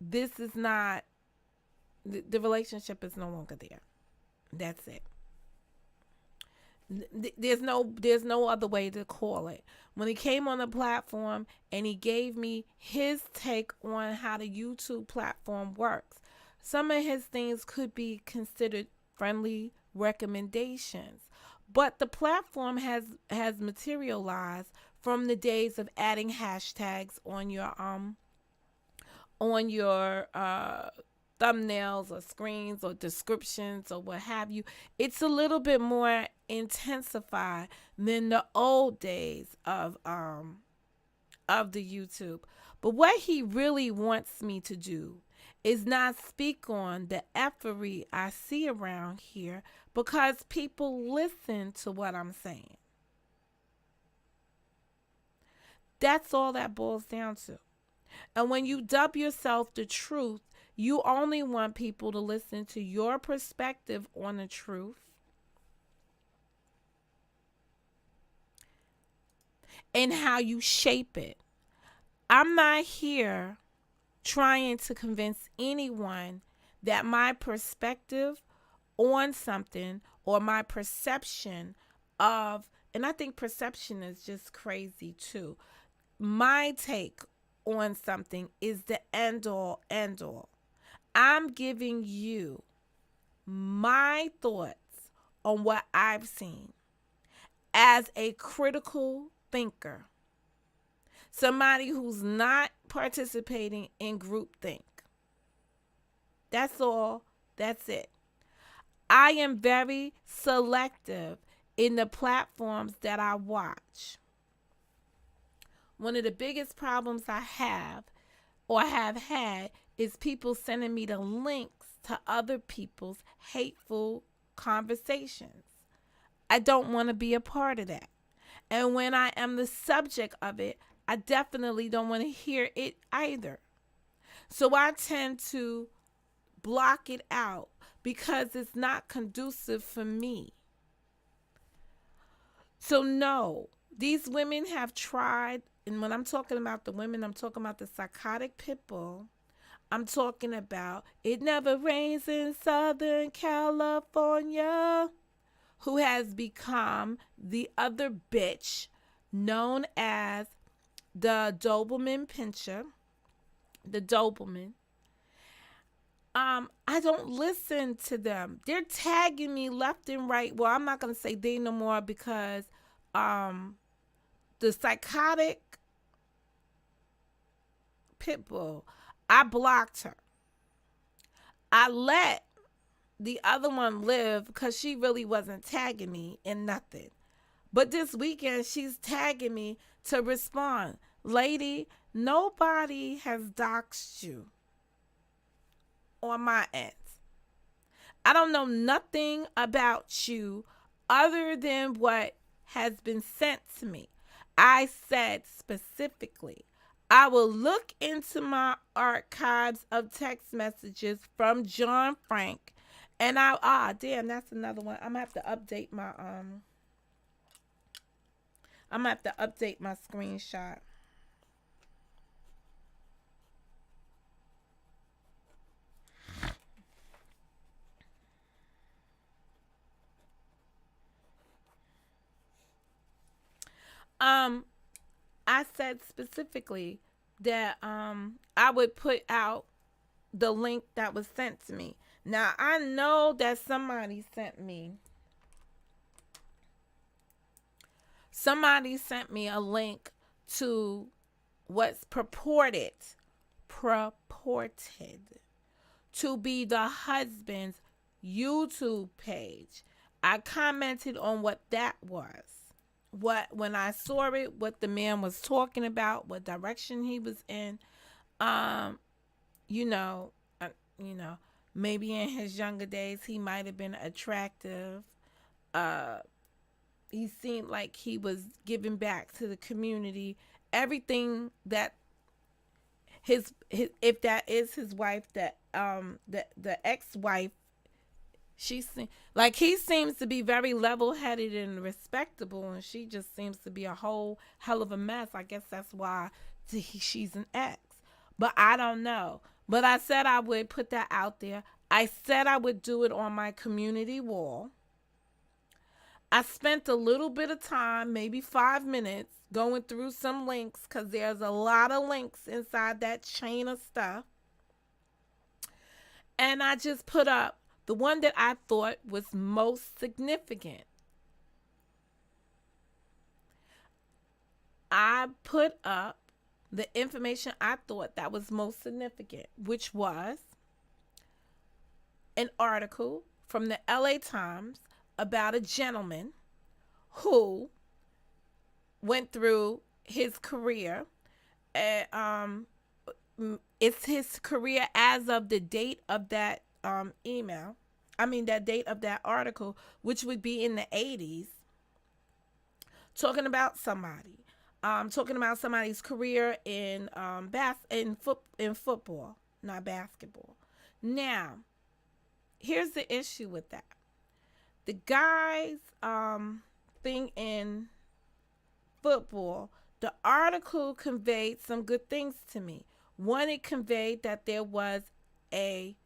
this is not, the relationship is no longer there. That's it. There's no other way to call it. When he came on the platform and he gave me his take on how the YouTube platform works, some of his things could be considered friendly recommendations. But the platform has materialized from the days of adding hashtags on your thumbnails or screens or descriptions or what have you. It's a little bit more intensified than the old days of the YouTube. But what he really wants me to do is not speak on the effery I see around here because people listen to what I'm saying. That's all that boils down to. And when you dub yourself the truth, you only want people to listen to your perspective on the truth and how you shape it. I'm not here trying to convince anyone that my perspective on something or my perception of, and I think perception is just crazy too. My take on something is the end all. I'm giving you my thoughts on what I've seen as a critical thinker. Somebody who's not participating in groupthink. That's all. That's it. I am very selective in the platforms that I watch. One of the biggest problems I have or have had is people sending me the links to other people's hateful conversations. I don't want to be a part of that. And when I am the subject of it, I definitely don't want to hear it either. So I tend to block it out because it's not conducive for me. So no, these women have tried, and when I'm talking about the women, I'm talking about the psychotic pit bull. I'm talking about It Never Rains in Southern California, who has become the other bitch known as the Doberman Pinscher, the Doberman. I don't listen to them. They're tagging me left and right. Well, I'm not gonna say they no more because the psychotic pit bull, I blocked her. I let the other one live because she really wasn't tagging me in nothing. But this weekend, she's tagging me to respond. Lady, nobody has doxed you on my end. I don't know nothing about you other than what has been sent to me. I said specifically, I will look into my archives of text messages from John Frank, and damn, that's another one. I'm gonna have to update my I'm gonna have to update my screenshot. Um, I said specifically that I would put out the link that was sent to me. Now I know that somebody sent me a link to what's purported to be the husband's YouTube page. I commented on what that was. When I saw it, what the man was talking about, what direction he was in. Um, you know, uh, you know, maybe in his younger days he might have been attractive. Uh, he seemed like he was giving back to the community. Everything that his if that is his wife, that the ex-wife, like he seems to be very level-headed and respectable, and she just seems to be a whole hell of a mess. I guess that's why she's an ex, but I don't know. But I said I would put that out there. I said I would do it on my community wall. I spent a little bit of time, maybe 5 minutes, going through some links, because there's a lot of links inside that chain of stuff. And I just put up the one that I thought was most significant. I put up the information I thought that was most significant, which was an article from the LA Times about a gentleman who went through his career. And, it's his career as of the date of that email. I mean, that date of that article, which would be in the 80s, talking about somebody. Talking about somebody's career in in football, not basketball. Now, here's the issue with that. The guy's thing in football, the article conveyed some good things to me. One, it conveyed that there was a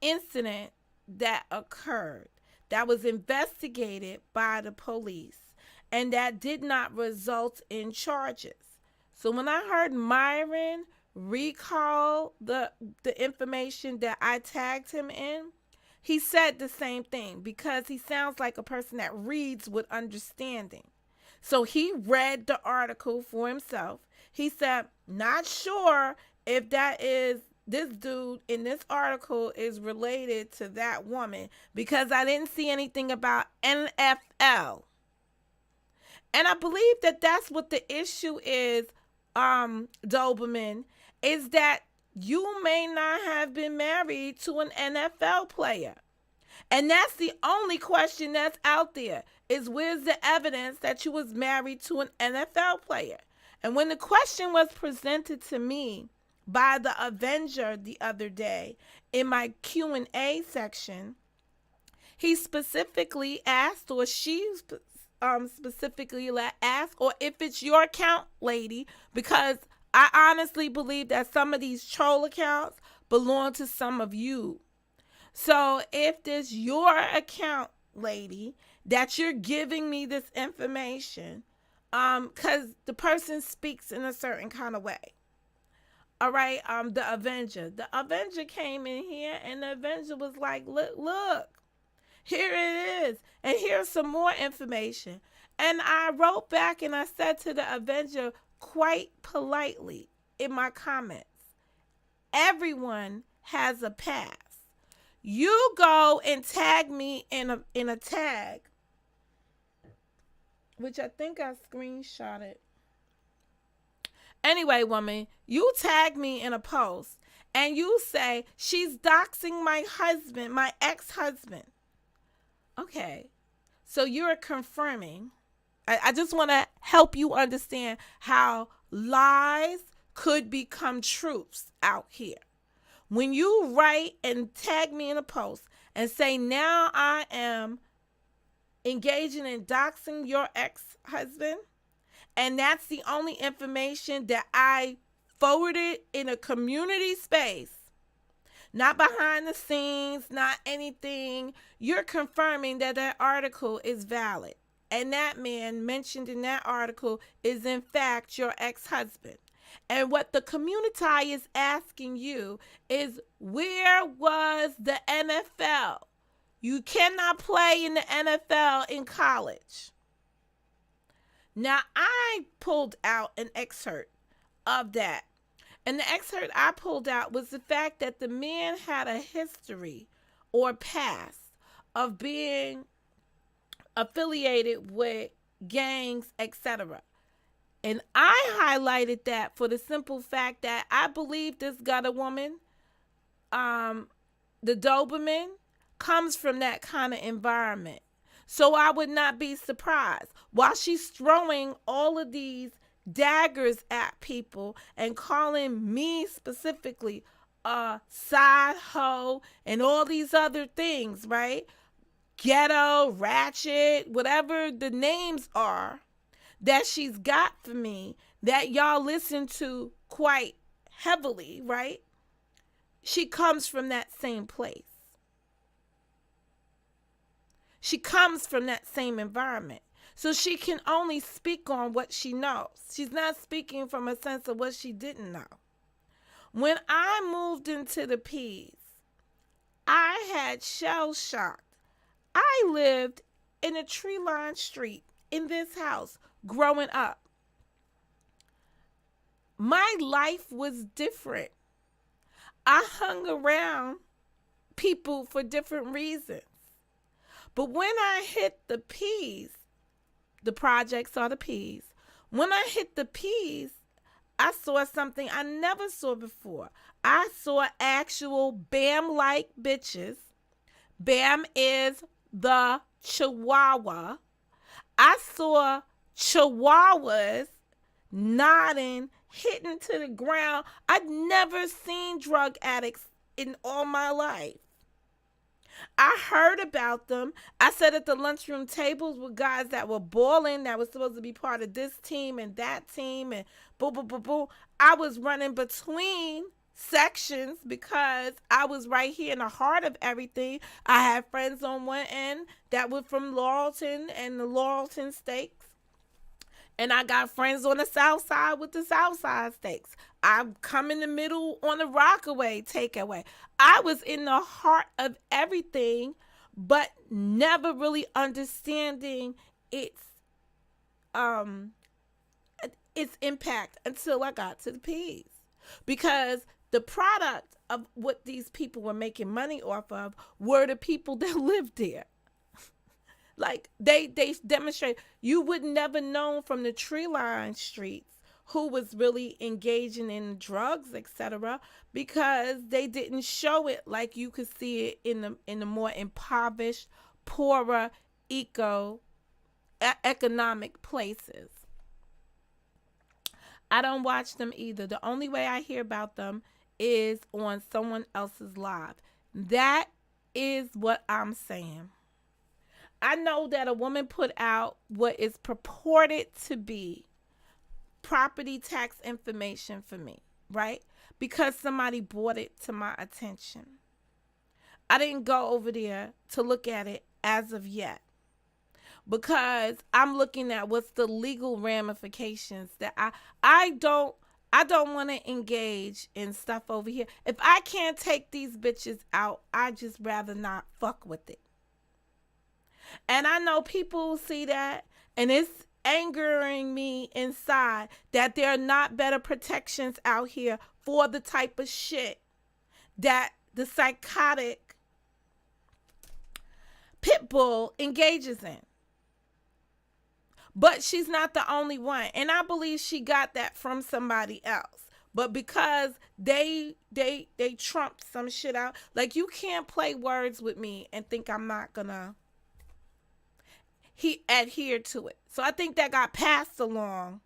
incident that occurred that was investigated by the police and that did not result in charges. So when I heard Myron recall the information that I tagged him in, he said the same thing, because he sounds like a person that reads with understanding. So he read the article for himself. He said, not sure if that is this dude in this article is related to that woman, because I didn't see anything about NFL. And I believe that that's what the issue is, Doberman, is that you may not have been married to an NFL player. And that's the only question that's out there, is where's the evidence that you was married to an NFL player? And when the question was presented to me by the Avenger the other day in my Q&A section, he specifically asked, or she specifically asked, or if it's your account, lady, because I honestly believe that some of these troll accounts belong to some of you. So if this your account, lady, that you're giving me this information, because the person speaks in a certain kind of way. All right, the Avenger came in here, and the Avenger was like, look, here it is, and here's some more information. And I wrote back and I said to the Avenger quite politely in my comments, everyone has a past. You go and tag me in a tag, which I think I screenshotted. Anyway, woman, you tag me in a post, and you say, she's doxing my husband, my ex-husband. Okay, so you're confirming. I just want to help you understand how lies could become truths out here. When you write and tag me in a post and say, now I am engaging in doxing your ex-husband, and that's the only information that I forwarded in a community space, not behind the scenes, not anything, you're confirming that that article is valid. And that man mentioned in that article is in fact your ex-husband. And what the community is asking you is, where was the NFL? You cannot play in the NFL in college. Now, I pulled out an excerpt of that. And the excerpt I pulled out was the fact that the man had a history or past of being affiliated with gangs, etc. And I highlighted that for the simple fact that I believe this gutter woman, the Doberman, comes from that kind of environment. So I would not be surprised. While she's throwing all of these daggers at people and calling me specifically a side hoe and all these other things, right? Ghetto, ratchet, whatever the names are that she's got for me that y'all listen to quite heavily, right? She comes from that same place. She comes from that same environment. So she can only speak on what she knows. She's not speaking from a sense of what she didn't know. When I moved into the P's, I had shell shocked. I lived in a tree-lined street in this house growing up. My life was different. I hung around people for different reasons. But when I hit the P's, the projects are the P's. When I hit the P's, I saw something I never saw before. I saw actual Bam-like bitches. Bam is the Chihuahua. I saw Chihuahuas nodding, hitting to the ground. I'd never seen drug addicts in all my life. I heard about them. I sat at the lunchroom tables with guys that were balling, that was supposed to be part of this team and that team, and boom, boom, boom, boom. I was running between sections because I was right here in the heart of everything. I had friends on one end that were from Laurelton and the Laurelton Steaks. And I got friends on the south side with the south side steaks. I come in the middle on the Rockaway takeaway. I was in the heart of everything, but never really understanding its impact until I got to the P's. Because the product of what these people were making money off of were the people that lived there. Like they demonstrate, you would never know from the tree-lined streets who was really engaging in drugs, etc., because they didn't show it like you could see it in the more impoverished, poorer economic places. I don't watch them either. The only way I hear about them is on someone else's live. That is what I'm saying. I know that a woman put out what is purported to be property tax information for me, right? Because somebody brought it to my attention. I didn't go over there to look at it as of yet, because I'm looking at what's the legal ramifications that I don't want to engage in stuff over here. If I can't take these bitches out, I just rather not fuck with it. And I know people see that, and it's angering me inside that there are not better protections out here for the type of shit that the psychotic pit bull engages in. But she's not the only one. And I believe she got that from somebody else. But because they trumped some shit out, like you can't play words with me and think I'm not gonna adhere to it. So I think that got passed along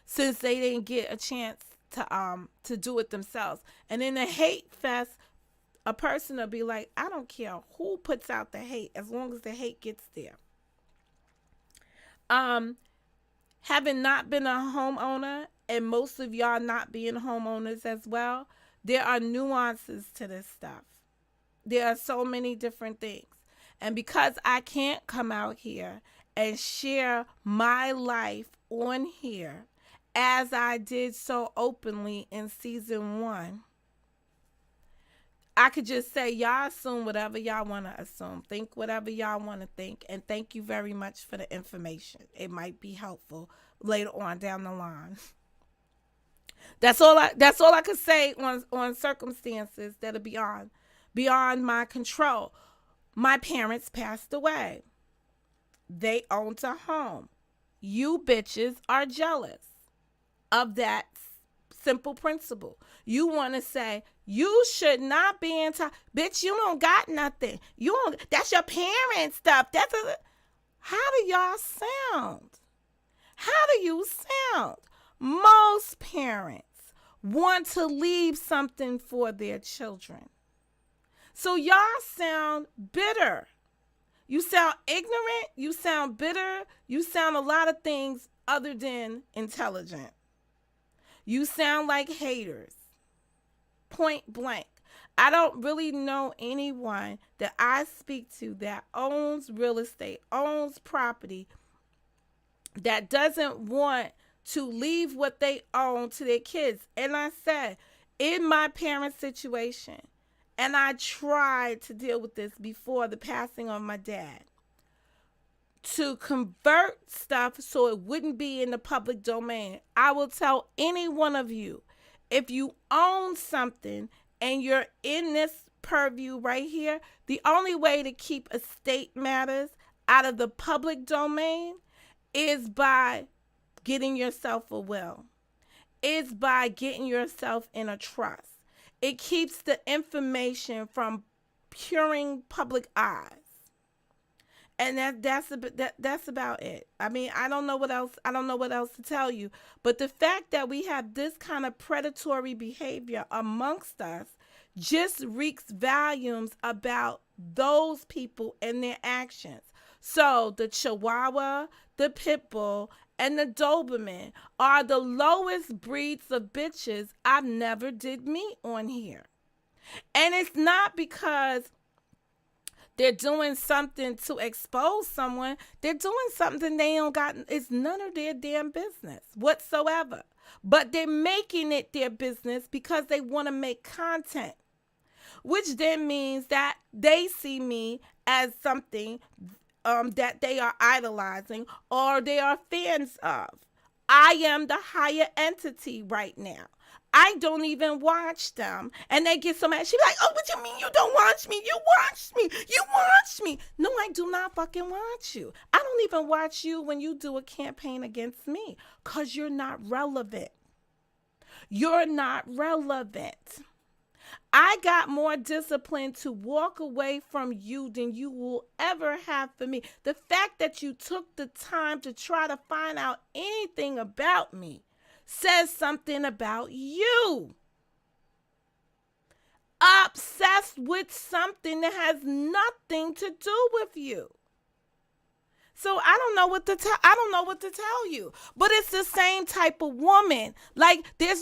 since they didn't get a chance to do it themselves. And in the hate fest, a person will be like, I don't care who puts out the hate as long as the hate gets there. Having not been a homeowner, and most of y'all not being homeowners as well, there are nuances to this stuff. There are so many different things. And because I can't come out here and share my life on here as I did so openly in season 1, I could just say, y'all assume whatever y'all want to assume. Think whatever y'all want to think. And thank you very much for the information. It might be helpful later on down the line. That's all I could say on circumstances that are beyond my control. My parents passed away. They owned a home. You bitches are jealous of that simple principle. You want to say, you should not be bitch, you don't got nothing. That's your parents' stuff. How do y'all sound? How do you sound? Most parents want to leave something for their children. So y'all sound bitter. You sound ignorant. You sound bitter. You sound a lot of things other than intelligent. You sound like haters. Point blank. I don't really know anyone that I speak to that owns real estate, owns property, that doesn't want to leave what they own to their kids. And I said, in my parents' situation, and I tried to deal with this before the passing of my dad, to convert stuff so it wouldn't be in the public domain. I will tell any one of you, if you own something and you're in this purview right here, the only way to keep estate matters out of the public domain is by getting yourself a will. Is by getting yourself in a trust. It keeps the information from puring public eyes. And that's about it. I mean, I don't know what else to tell you. But the fact that we have this kind of predatory behavior amongst us just reeks volumes about those people and their actions. So the Chihuahua, the Pit Bull, and the Doberman are the lowest breeds of bitches I've never did meet on here. And it's not because they're doing something to expose someone. They're doing something they don't got. It's none of their damn business whatsoever. But they're making it their business because they want to make content, which then means that they see me as something that they are idolizing or they are fans of. I am the higher entity right now. I don't even watch them. And they get so mad. She be like, oh, what you mean you don't watch me? You watch me. You watch me. No, I do not fucking watch you. I don't even watch you when you do a campaign against me because you're not relevant. You're not relevant. I got more discipline to walk away from you than you will ever have for me. The fact that you took the time to try to find out anything about me says something about you. Obsessed with something that has nothing to do with you. So I don't know what to tell you. But it's the same type of woman. Like you're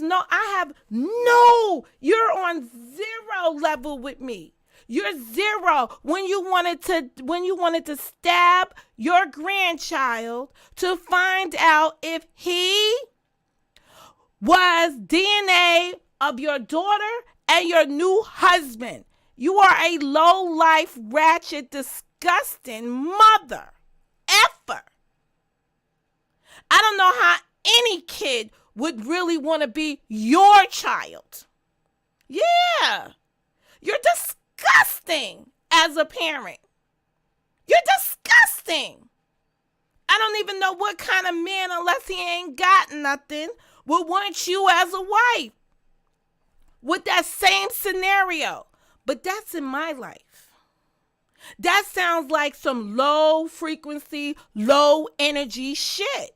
on zero level with me. You're zero when you wanted to stab your grandchild to find out if he was DNA of your daughter and your new husband. You are a low-life, ratchet, disgusting mother effer. I don't know how any kid would really want to be your child. Yeah. You're disgusting as a parent. You're disgusting. I don't even know what kind of man, unless he ain't got nothing, would want you as a wife. with that same scenario. But that's in my life. That sounds like some low frequency, low energy shit.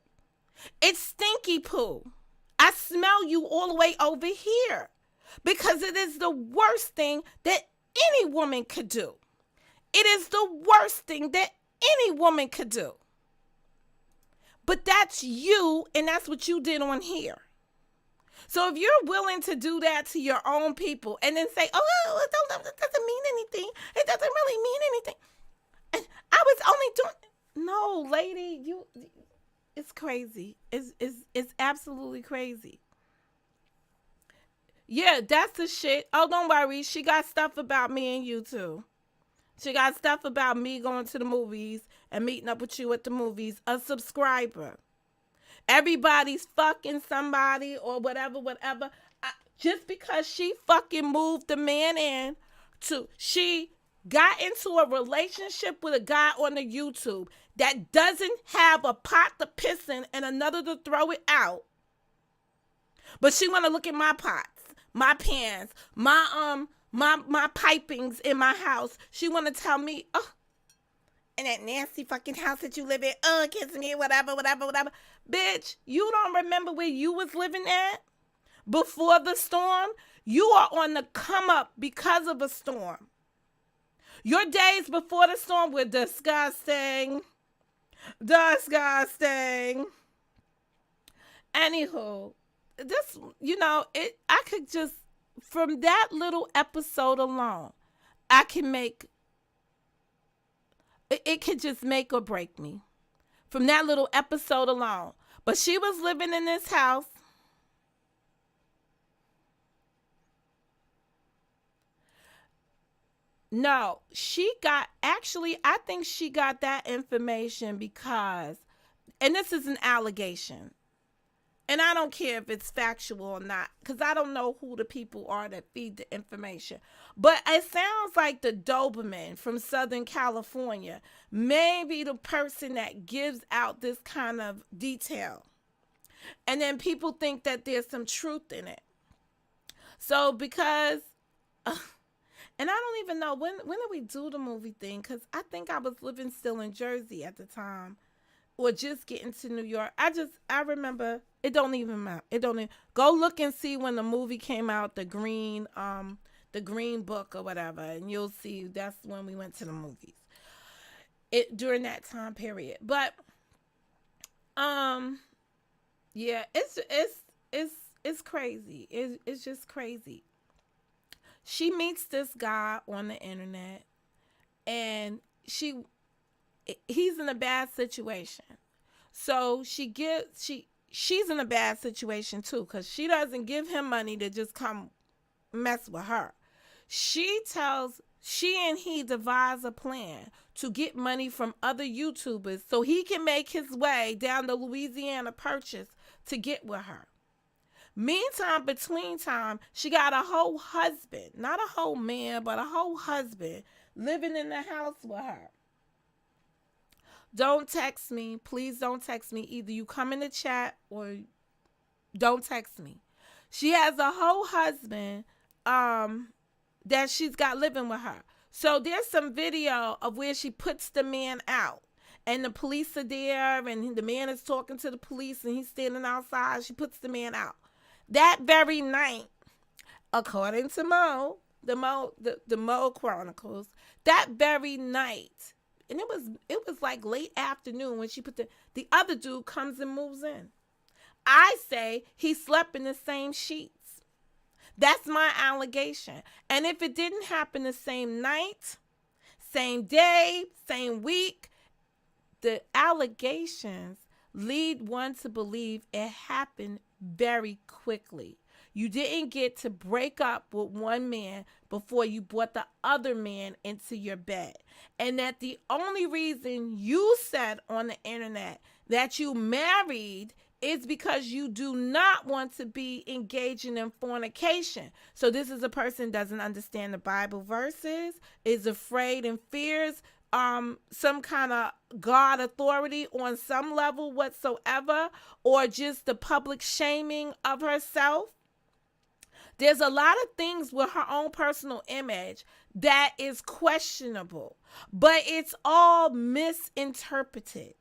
It's stinky poo. I smell you all the way over here because it is the worst thing that any woman could do. It is the worst thing that any woman could do. But that's you, and that's what you did on here. So if you're willing to do that to your own people and then say, oh, it doesn't mean anything. It doesn't really mean anything. And I was only doing... No, lady, it's crazy. It's absolutely crazy. Yeah, that's the shit. Oh, don't worry. She got stuff about me and you too. She got stuff about me going to the movies and meeting up with you at the movies. A subscriber. Everybody's fucking somebody or whatever. Just because she fucking moved the man in she got into a relationship with a guy on the YouTube that doesn't have a pot to piss in and another to throw it out. But she want to look at my pots, my pans, my pipings in my house. She want to tell me, oh, in that nasty fucking house that you live in, kiss me, whatever. Bitch, you don't remember where you was living at before the storm? You are on the come up because of a storm. Your days before the storm were disgusting. Anywho, this, I could just, from that little episode alone, I can make, it could just make or break me. From that little episode alone. But she was living in this house. No, I think she got that information because, and this is an allegation, and I don't care if it's factual or not, because I don't know who the people are that feed the information. But it sounds like the Doberman from Southern California may be the person that gives out this kind of detail. And then people think that there's some truth in it. So because, and I don't even know, when did we do the movie thing? Because I think I was living still in Jersey at the time. Or just getting to New York. I remember, it don't even matter. Go look and see when the movie came out, the Green Book or whatever, and you'll see that's when we went to the movies. During that time period. But yeah, it's crazy. It's just crazy. She meets this guy on the internet, and he's in a bad situation. So she's in a bad situation too, because she doesn't give him money to just come mess with her. She and he devise a plan to get money from other YouTubers so he can make his way down to Louisiana Purchase to get with her. Meantime, between time, she got a whole husband, not a whole man, but a whole husband living in the house with her. Don't text me. Please don't text me. Either you come in the chat or don't text me. She has a whole husband that she's got living with her. So there's some video of where she puts the man out. And the police are there, and the man is talking to the police, and he's standing outside. She puts the man out. That very night, according to the Mo Chronicles, that very night, and it was like late afternoon when she put the other dude comes and moves in. I say he slept in the same sheets. That's my allegation. And if it didn't happen the same night, same day, same week, the allegations lead one to believe it happened very quickly. You didn't get to break up with one man before you brought the other man into your bed. And that the only reason you said on the internet that you married is because you do not want to be engaging in fornication. So this is a person doesn't understand the Bible verses, is afraid and fears some kind of God authority on some level whatsoever, or just the public shaming of herself. There's a lot of things with her own personal image that is questionable, but it's all misinterpreted.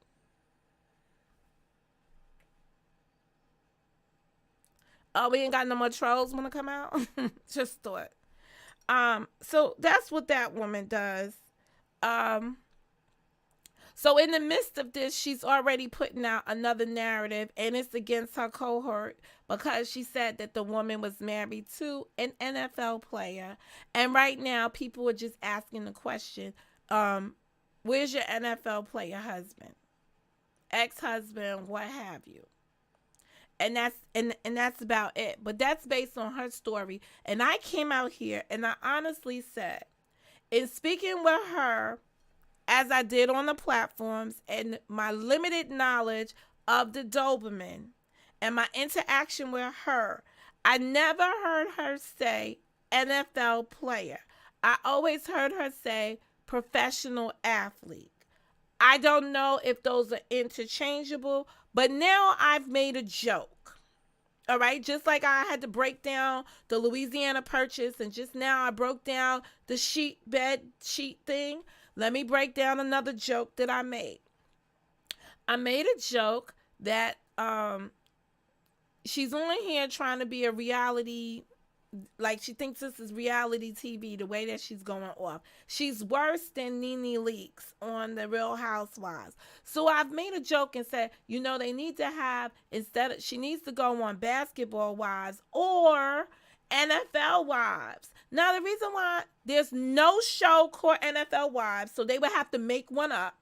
Oh, we ain't got no more trolls want to come out. Just thought. So that's what that woman does. Um, so in the midst of this, she's already putting out another narrative, and it's against her cohort because she said that the woman was married to an NFL player. And right now, people are just asking the question, where's your NFL player husband, ex-husband, what have you? And that's about it. But that's based on her story. And I came out here and I honestly said, in speaking with her, as I did on the platforms, and my limited knowledge of the Doberman and my interaction with her, I never heard her say NFL player. I always heard her say professional athlete. I don't know if those are interchangeable, but now I've made a joke. All right, just like I had to break down the Louisiana Purchase, and just now I broke down the bed sheet thing. Let me break down another joke that I made. I made a joke that she's only here trying to be a reality, like she thinks this is reality TV, the way that she's going off. She's worse than Nene Leakes on The Real Housewives. So I've made a joke and said, they need to have, she needs to go on Basketball Wives or NFL Wives. Now, the reason why there's no show called NFL Wives, so they would have to make one up.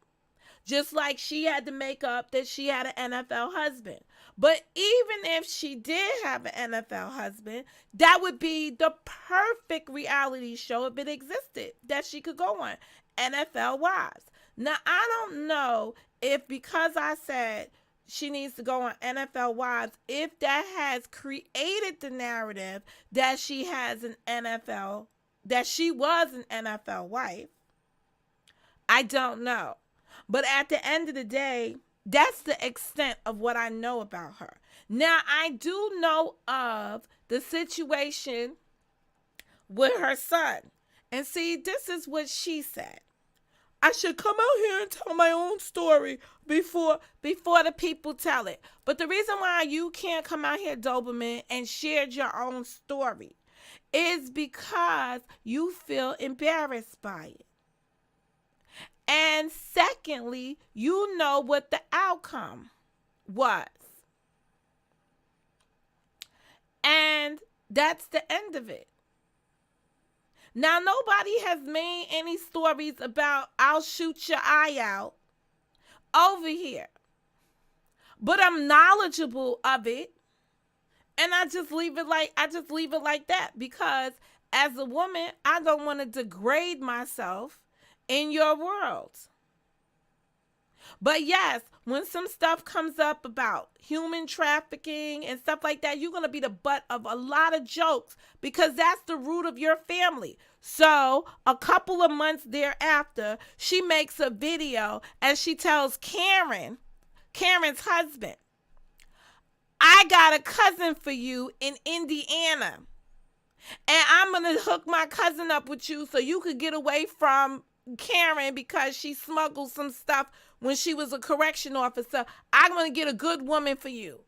Just like she had to make up that she had an NFL husband. But even if she did have an NFL husband, that would be the perfect reality show if it existed that she could go on. NFL Wives. Now, I don't know if, because I said she needs to go on NFL Wives, if that has created the narrative that she has that she was an NFL wife. I don't know. But at the end of the day, that's the extent of what I know about her. Now, I do know of the situation with her son. And see, this is what she said. I should come out here and tell my own story before the people tell it. But the reason why you can't come out here, Doberman, and share your own story is because you feel embarrassed by it. And secondly, you know what the outcome was. And that's the end of it. Now, nobody has made any stories about I'll shoot your eye out over here. But I'm knowledgeable of it. And I just leave it like that, because as a woman, I don't want to degrade myself in your world. But yes, when some stuff comes up about human trafficking and stuff like that, you're going to be the butt of a lot of jokes, because that's the root of your family. So a couple of months thereafter, she makes a video and she tells Karen's husband, I got a cousin for you in Indiana, and I'm going to hook my cousin up with you so you could get away from Karen because she smuggled some stuff when she was a correction officer. I'm going to get a good woman for you.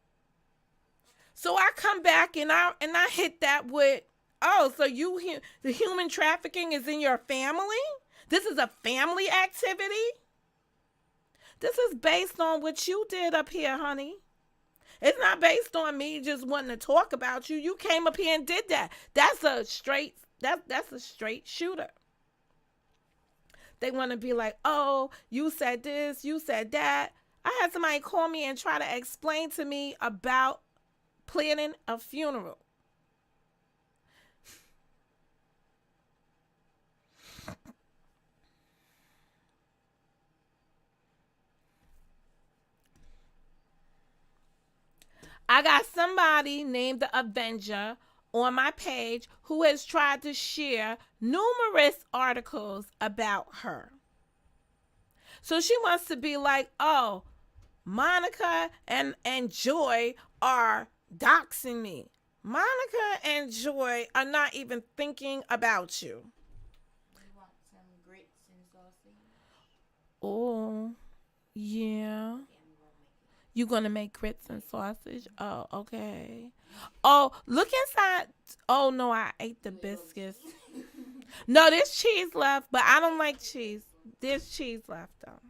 So I come back and I hit that with, oh, so the human trafficking is in your family? This is a family activity? This is based on what you did up here, honey. It's not based on me just wanting to talk about you. You came up here and did that. That's a straight shooter. They want to be like, oh, you said this, you said that. I had somebody call me and try to explain to me about planning a funeral. I got somebody named the Avenger on my page who has tried to share numerous articles about her. So she wants to be like, oh, Monica and Joy are doxing me. Monica and Joy are not even thinking about you. You want some grits and sausage? Oh, yeah. Yeah, I'm gonna make it. You gonna make grits and sausage? Oh, okay. Oh, look inside. Oh no, I ate the Little biscuits. cheese. No, there's cheese left, but I don't like cheese. There's cheese left though.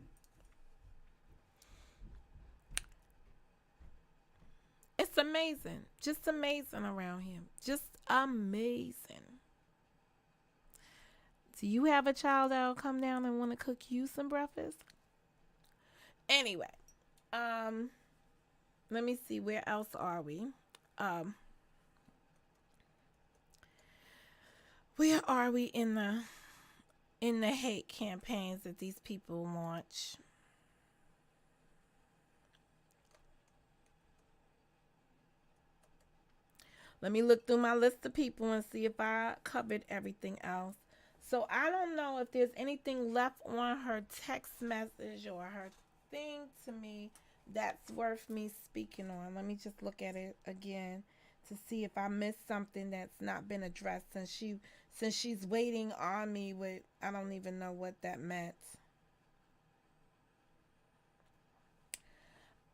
It's amazing. Just amazing around here. Just amazing. Do you have a child that'll come down and want to cook you some breakfast? Anyway, um, let me see. Where else are we? Um, where are we in the hate campaigns that these people launch? Let me look through my list of people and see if I covered everything else. So I don't know if there's anything left on her text message or her thing to me that's worth me speaking on. Let me just look at it again to see if I missed something that's not been addressed since she's waiting on me with I don't even know what that meant.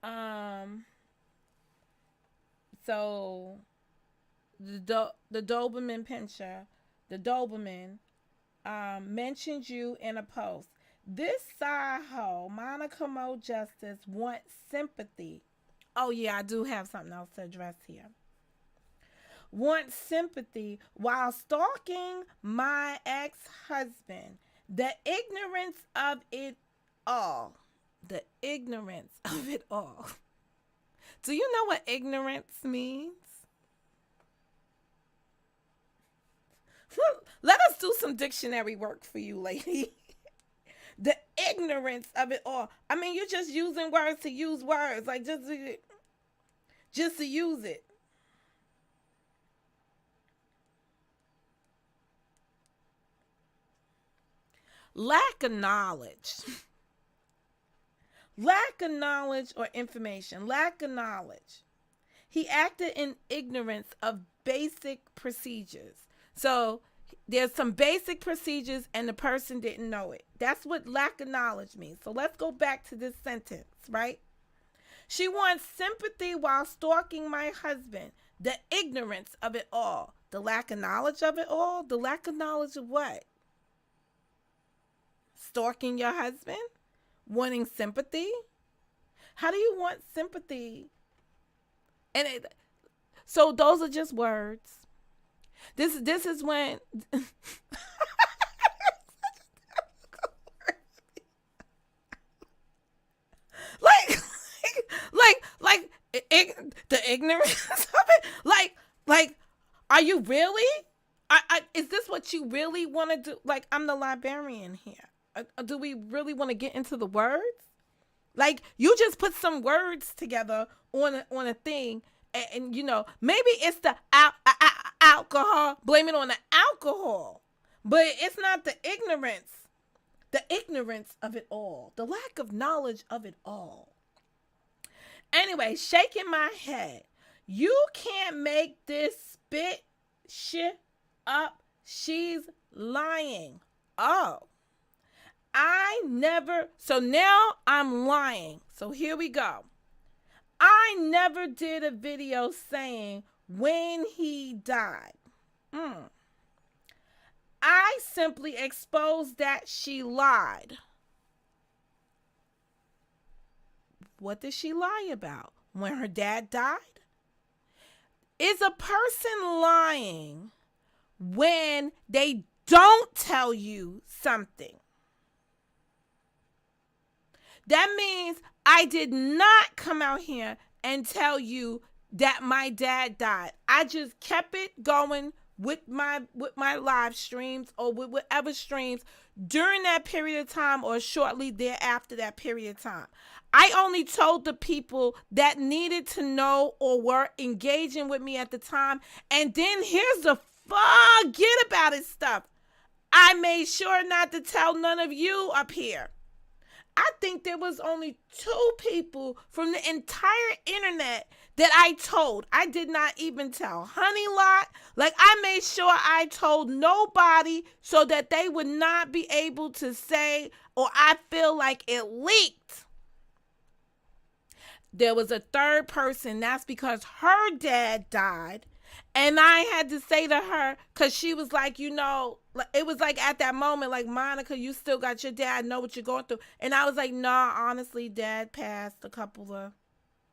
Um so the Doberman pincher, the Doberman mentioned you in a post. This side hoe, Monica Mo Justice, wants sympathy. Oh, yeah, I do have something else to address here. Wants sympathy while stalking my ex husband. The ignorance of it all. The ignorance of it all. Do you know what ignorance means? Let us do some dictionary work for you, lady. The ignorance of it all. I mean, you're just using words to use words, like just to use it. Lack of knowledge. Lack of knowledge or information. Lack of knowledge. He acted in ignorance of basic procedures. So there's some basic procedures and the person didn't know it. That's what lack of knowledge means. So let's go back to this sentence, right? She wants sympathy while stalking my husband. The ignorance of it all. The lack of knowledge of it all. The lack of knowledge of what? Stalking your husband? Wanting sympathy? How do you want sympathy? And so those are just words. This is when like like the ignorance of it. Like, are you really? Is this what you really want to do? Like, I'm the librarian here. Do we really want to get into the words? Like, you just put some words together on a thing, and you know maybe it's the alcohol. Blame it on the alcohol, but it's not the ignorance. The ignorance of it all. The lack of knowledge of it all. Anyway, shaking my head. You can't make this spit shit up. She's lying. Oh. I never. So now I'm lying. So here we go. I never did a video saying when he died. I simply exposed that she lied. What did she lie about? When her dad died? Is a person lying when they don't tell you something? That means I did not come out here and tell you that my dad died. I just kept it going with my live streams or with whatever streams during that period of time or shortly thereafter that period of time. I only told the people that needed to know or were engaging with me at the time. And then here's the forget about it stuff. I made sure not to tell none of you up here. I think there was only 2 people from the entire internet that I told. I did not even tell Honey Lot. Like, I made sure I told nobody so that they would not be able to say, or I feel like it leaked. There was a 3rd person. That's because her dad died. And I had to say to her, because she was like, it was like at that moment, like, Monica, you still got your dad. I know what you're going through. And I was like, nah, honestly, dad passed a couple of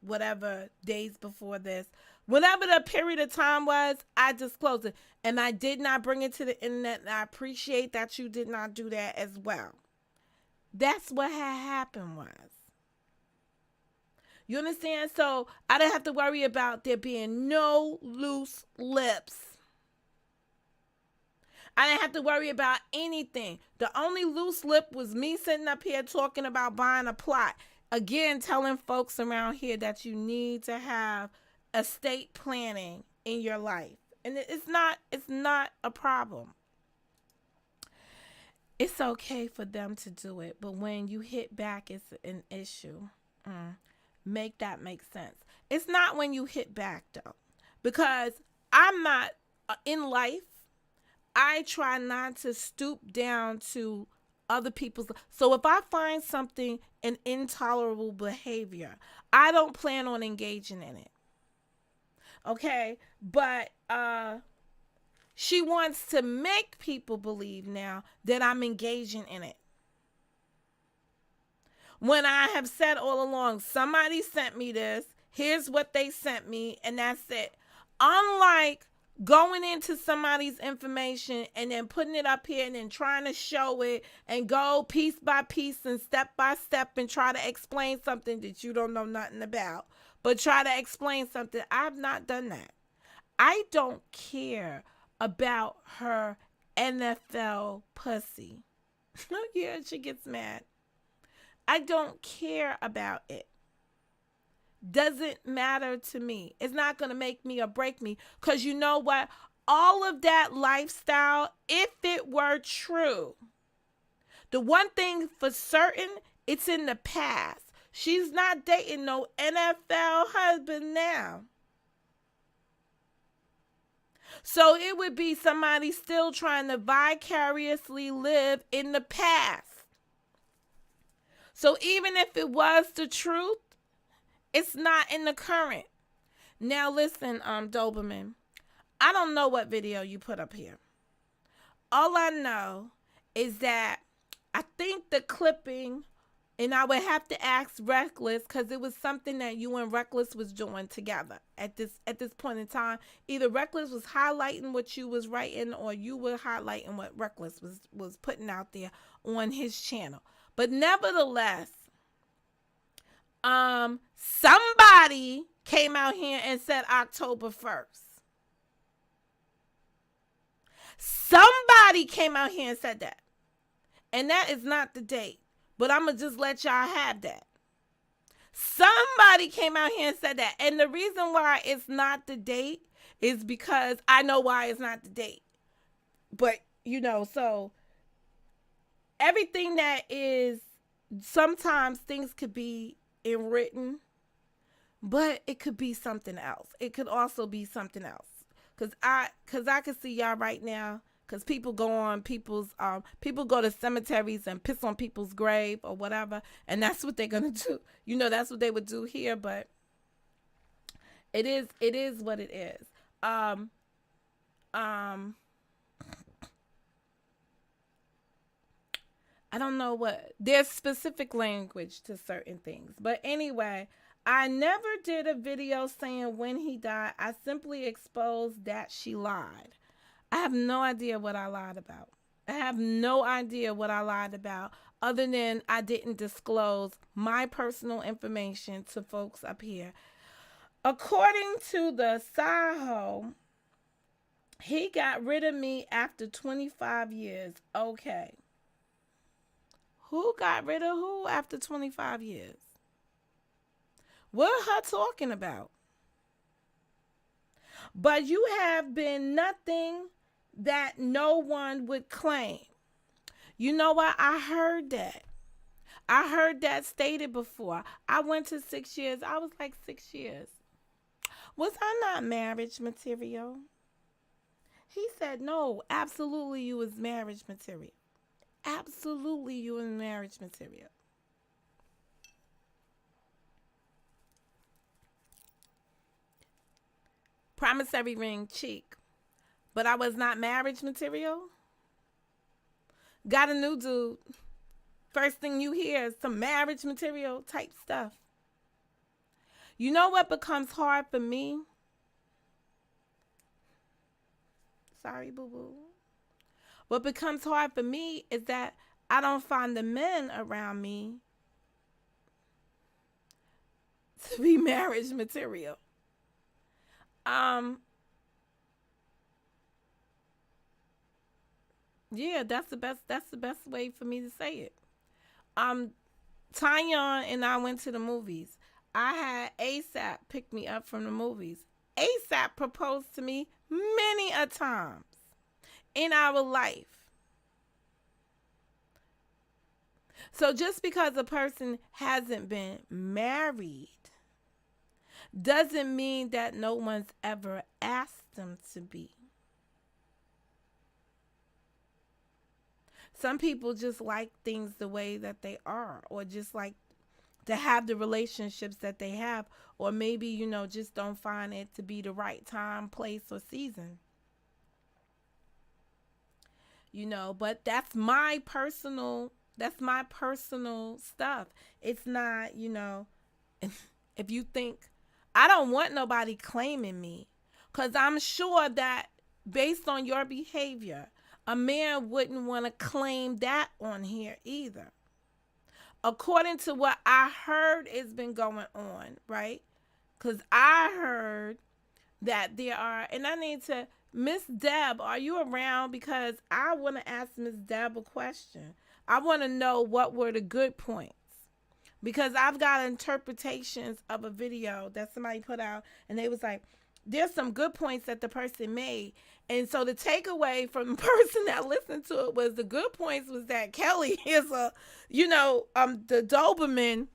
whatever days before this. Whatever the period of time was, I disclosed it. And I did not bring it to the internet. And I appreciate that you did not do that as well. That's what had happened was. You understand? So I didn't have to worry about there being no loose lips. I didn't have to worry about anything. The only loose lip was me sitting up here talking about buying a plot. Again, telling folks around here that you need to have estate planning in your life. And it's not a problem. It's okay for them to do it, but when you hit back, it's an issue. Make that make sense. It's not when you hit back, though, because I'm not in life. I try not to stoop down to other people's. So if I find something an intolerable behavior, I don't plan on engaging in it. Okay, but she wants to make people believe now that I'm engaging in it. When I have said all along, somebody sent me this, here's what they sent me, and that's it. Unlike going into somebody's information and then putting it up here and then trying to show it and go piece by piece and step by step and try to explain something that you don't know nothing about, but try to explain something. I've not done that. I don't care about her NFL pussy. Yeah, she gets mad. I don't care about it. Doesn't matter to me. It's not going to make me or break me. Because you know what? All of that lifestyle, if it were true, the one thing for certain, it's in the past. She's not dating no NFL husband now. So it would be somebody still trying to vicariously live in the past. So even if it was the truth, it's not in the current. Now listen, Doberman, I don't know what video you put up here. All I know is that I think the clipping, and I would have to ask Reckless, because it was something that you and Reckless was doing together at this point in time. Either Reckless was highlighting what you was writing, or you were highlighting what Reckless was putting out there on his channel. But nevertheless, somebody came out here and said October 1st. Somebody came out here and said that. And that is not the date. But I'm going to just let y'all have that. Somebody came out here and said that. And the reason why it's not the date is because I know why it's not the date. But, so everything that is, sometimes things could be in written, but it could be something else. It could also be something else. Cause I could see y'all right now. Cause people go on people's people go to cemeteries and piss on people's grave or whatever, and that's what they're gonna do. That's what they would do here. But it is what it is. I don't know what, there's specific language to certain things. But anyway, I never did a video saying when he died. I simply exposed that she lied. I have no idea what I lied about. I have no idea what I lied about, other than I didn't disclose my personal information to folks up here. According to the Saho, he got rid of me after 25 years. Okay. Who got rid of who after 25 years? What are her talking about? But you have been nothing that no one would claim. You know what? I heard that. I heard that stated before. I went to 6 years. I was like, 6 years. Was I not marriage material? He said, no, absolutely you was marriage material. Absolutely you was marriage material. Promissory ring, cheek. But I was not marriage material? Got a new dude. First thing you hear is some marriage material type stuff. You know what becomes hard for me? Sorry, boo boo. What becomes hard for me is that I don't find the men around me to be marriage material. Yeah, that's the best way for me to say it. Tanya and I went to the movies. I had ASAP pick me up from the movies. ASAP proposed to me many a times in our life. So just because a person hasn't been married doesn't mean that no one's ever asked them to be. Some people just like things the way that they are, or just like to have the relationships that they have, or maybe, just don't find it to be the right time, place, or season. But that's my personal stuff. It's not, if you think, I don't want nobody claiming me, because I'm sure that based on your behavior, a man wouldn't want to claim that on here either. According to what I heard has been going on, right? Because I heard that there are, and I need to, Miss Deb, are you around? Because I want to ask Miss Deb a question. I want to know what were the good points. Because I've got interpretations of a video that somebody put out, and they was like, there's some good points that the person made. And so the takeaway from the person that listened to it was the good points was that Kelly is the Doberman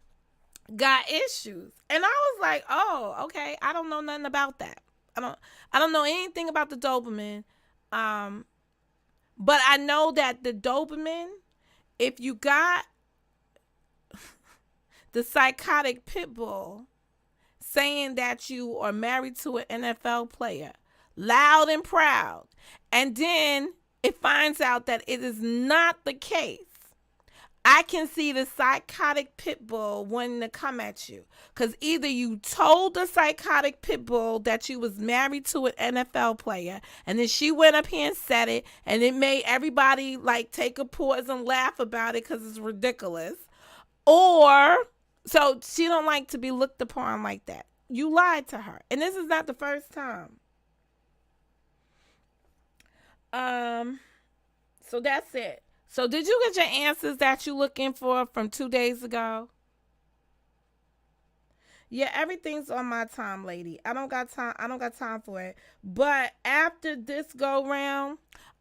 got issues. And I was like, oh, okay. I don't know nothing about that. I don't know anything about the Doberman. But I know that the Doberman, if you got the psychotic pit bull saying that you are married to an NFL player, loud and proud, and then it finds out that it is not the case, I can see the psychotic pit bull wanting to come at you. Because either you told the psychotic pit bull that you was married to an NFL player, and then she went up here and said it, and it made everybody like take a pause and laugh about it because it's ridiculous. Or, so she don't like to be looked upon like that. You lied to her. And this is not the first time. So that's it. So did you get your answers that you looking for from 2 days ago? Yeah, everything's on my time, lady. I don't got time for it. But after this go round,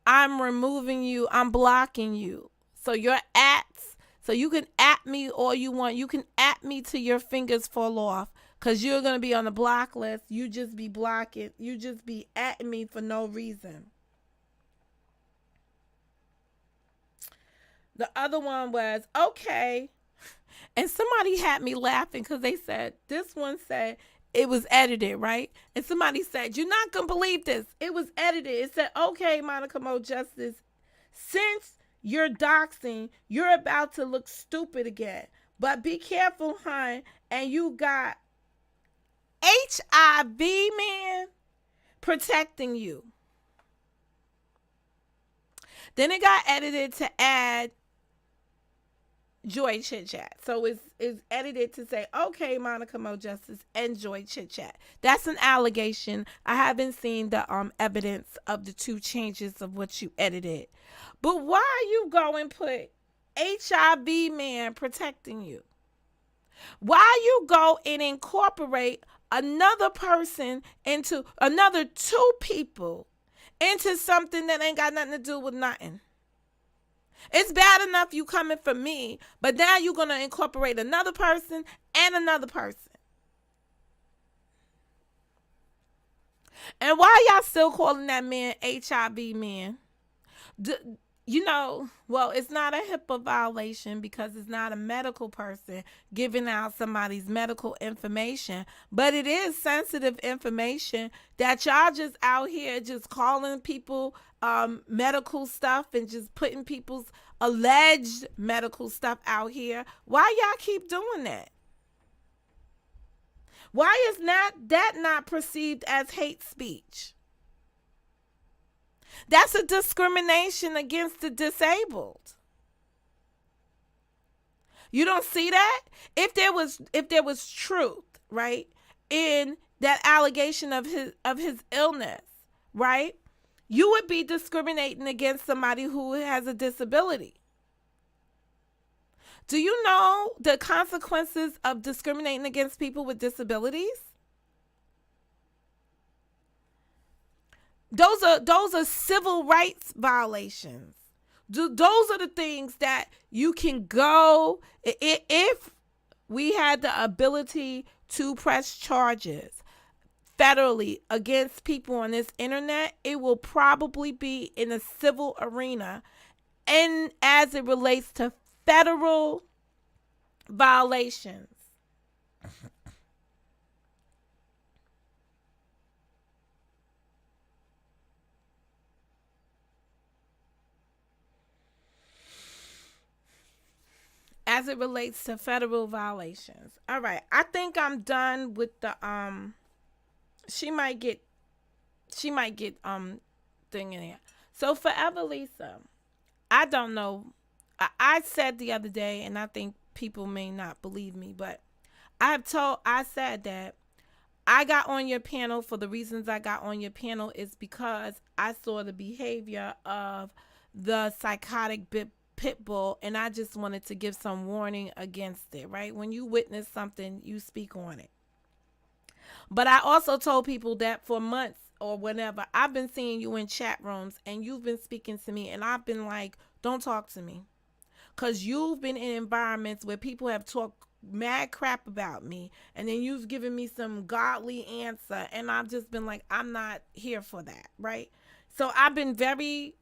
I'm removing you. I'm blocking you. So your ats, so you can at me all you want. You can at me till your fingers fall off. Because you're going to be on the block list. You just be blocking. You just be at me for no reason. The other one was, okay. And somebody had me laughing because they said, this one said it was edited, right? And somebody said, you're not going to believe this. It was edited. It said, okay, Monica Mo Justice, since you're doxing, you're about to look stupid again. But be careful, hon. And you got HIV, man, protecting you. Then it got edited to add Joy Chit Chat. So it's edited to say, okay, Monica Mo Justice, and Joy Chit Chat. That's an allegation. I haven't seen the evidence of the two changes of what you edited. But why you go and put HIV man protecting you? Why you go and incorporate another person into another two people into something that ain't got nothing to do with nothing? It's bad enough you coming for me, but now you're going to incorporate another person and another person. And why y'all still calling that man HIV man? D- well, it's not a HIPAA violation because it's not a medical person giving out somebody's medical information, but it is sensitive information that y'all just out here just calling people medical stuff and just putting people's alleged medical stuff out here. Why y'all keep doing that? Why is not perceived as hate speech? That's a discrimination against the disabled. You don't see that? If there was truth, right, in that allegation of his illness, right? You would be discriminating against somebody who has a disability. Do you know the consequences of discriminating against people with disabilities? Those are civil rights violations. Those are the things that you can go if we had the ability to press charges federally against people on this internet, it will probably be in a civil arena and as it relates to federal violations. As it relates to federal violations. All right. I think I'm done with the she might get thing in there. So Forever Lisa, I don't know. I said the other day, and I think people may not believe me, but I said that I got on your panel for the reasons I got on your panel is because I saw the behavior of the psychotic pit bull, and I just wanted to give some warning against it, right? When you witness something, you speak on it. But I also told people that for months or whenever, I've been seeing you in chat rooms and you've been speaking to me, and I've been like, don't talk to me. Because you've been in environments where people have talked mad crap about me, and then you've given me some godly answer, and I've just been like, I'm not here for that, right? So I've been very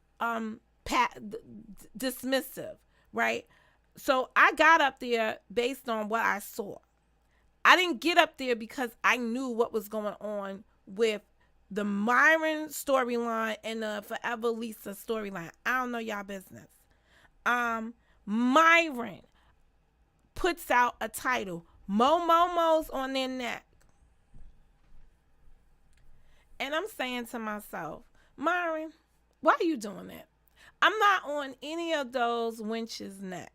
dismissive, right? So I got up there based on what I saw. I didn't get up there because I knew what was going on with the Myron storyline and the Forever Lisa storyline. I don't know y'all business. Myron puts out a title, Momos on their neck. And I'm saying to myself, Myron, why are you doing that? I'm not on any of those wenches' necks.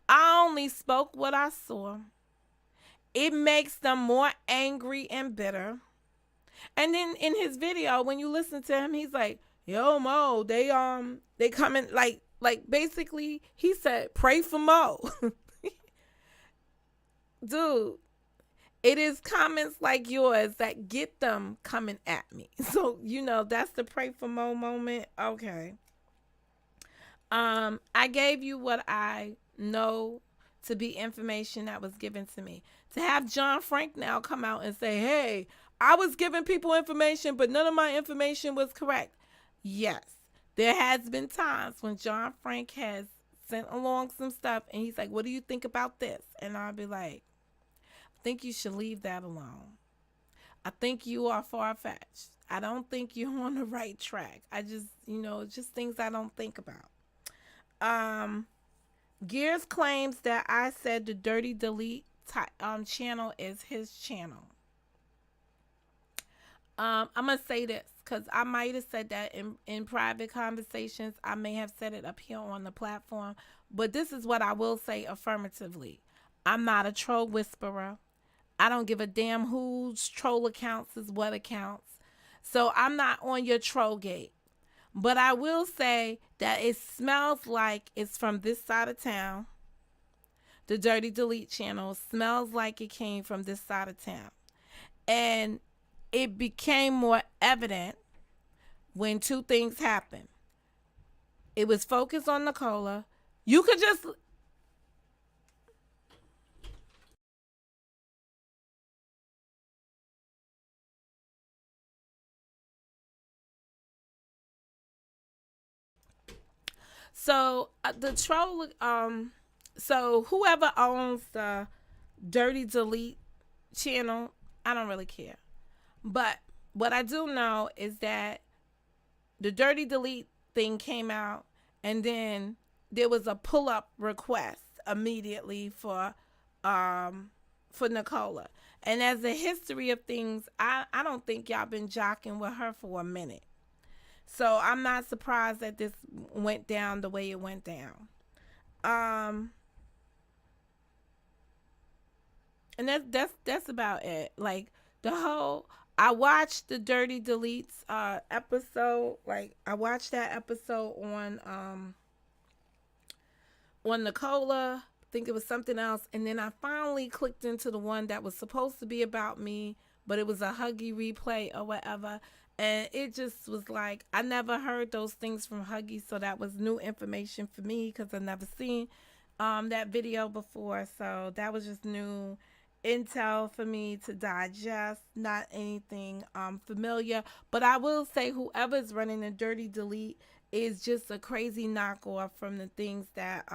I only spoke what I saw. It makes them more angry and bitter. And then in his video, when you listen to him, he's like, "Yo, Mo, they coming like basically he said, pray for Mo." Dude, it is comments like yours that get them coming at me. So, that's the pray for Mo moment. Okay. I gave you what I know to be information that was given to me. To have John Frank now come out and say, hey, I was giving people information, but none of my information was correct. Yes, there has been times when John Frank has sent along some stuff and he's like, what do you think about this? And I'll be like, I think you should leave that alone. I think you are far-fetched. I don't think you're on the right track. I just, just things I don't think about. Gears claims that I said the Dirty Delete channel is his channel. I'm going to say this because I might have said that in private conversations. I may have said it up here on the platform. But this is what I will say affirmatively. I'm not a troll whisperer. I don't give a damn whose troll accounts is what accounts. So I'm not on your troll gate. But I will say that it smells like it's from this side of town. The Dirty Delete channel smells like it came from this side of town. And it became more evident when two things happened. It was focused on Nicola. You could just so the troll. So whoever owns the Dirty Delete channel, I don't really care. But what I do know is that the Dirty Delete thing came out, and then there was a pull up request immediately for Nicola. And as a history of things, I don't think y'all been jocking with her for a minute. So I'm not surprised that this went down the way it went down. Um and that's about it. Like the whole I watched the Dirty Deletes episode. Like I watched that episode on Nicola. I think it was something else, and then I finally clicked into the one that was supposed to be about me, but it was a Huggy replay or whatever. And it just was like I never heard those things from Huggy, so that was new information for me because I never seen that video before. So that was just new intel for me to digest, not anything familiar. But I will say whoever's running the Dirty Delete is just a crazy knockoff from the things that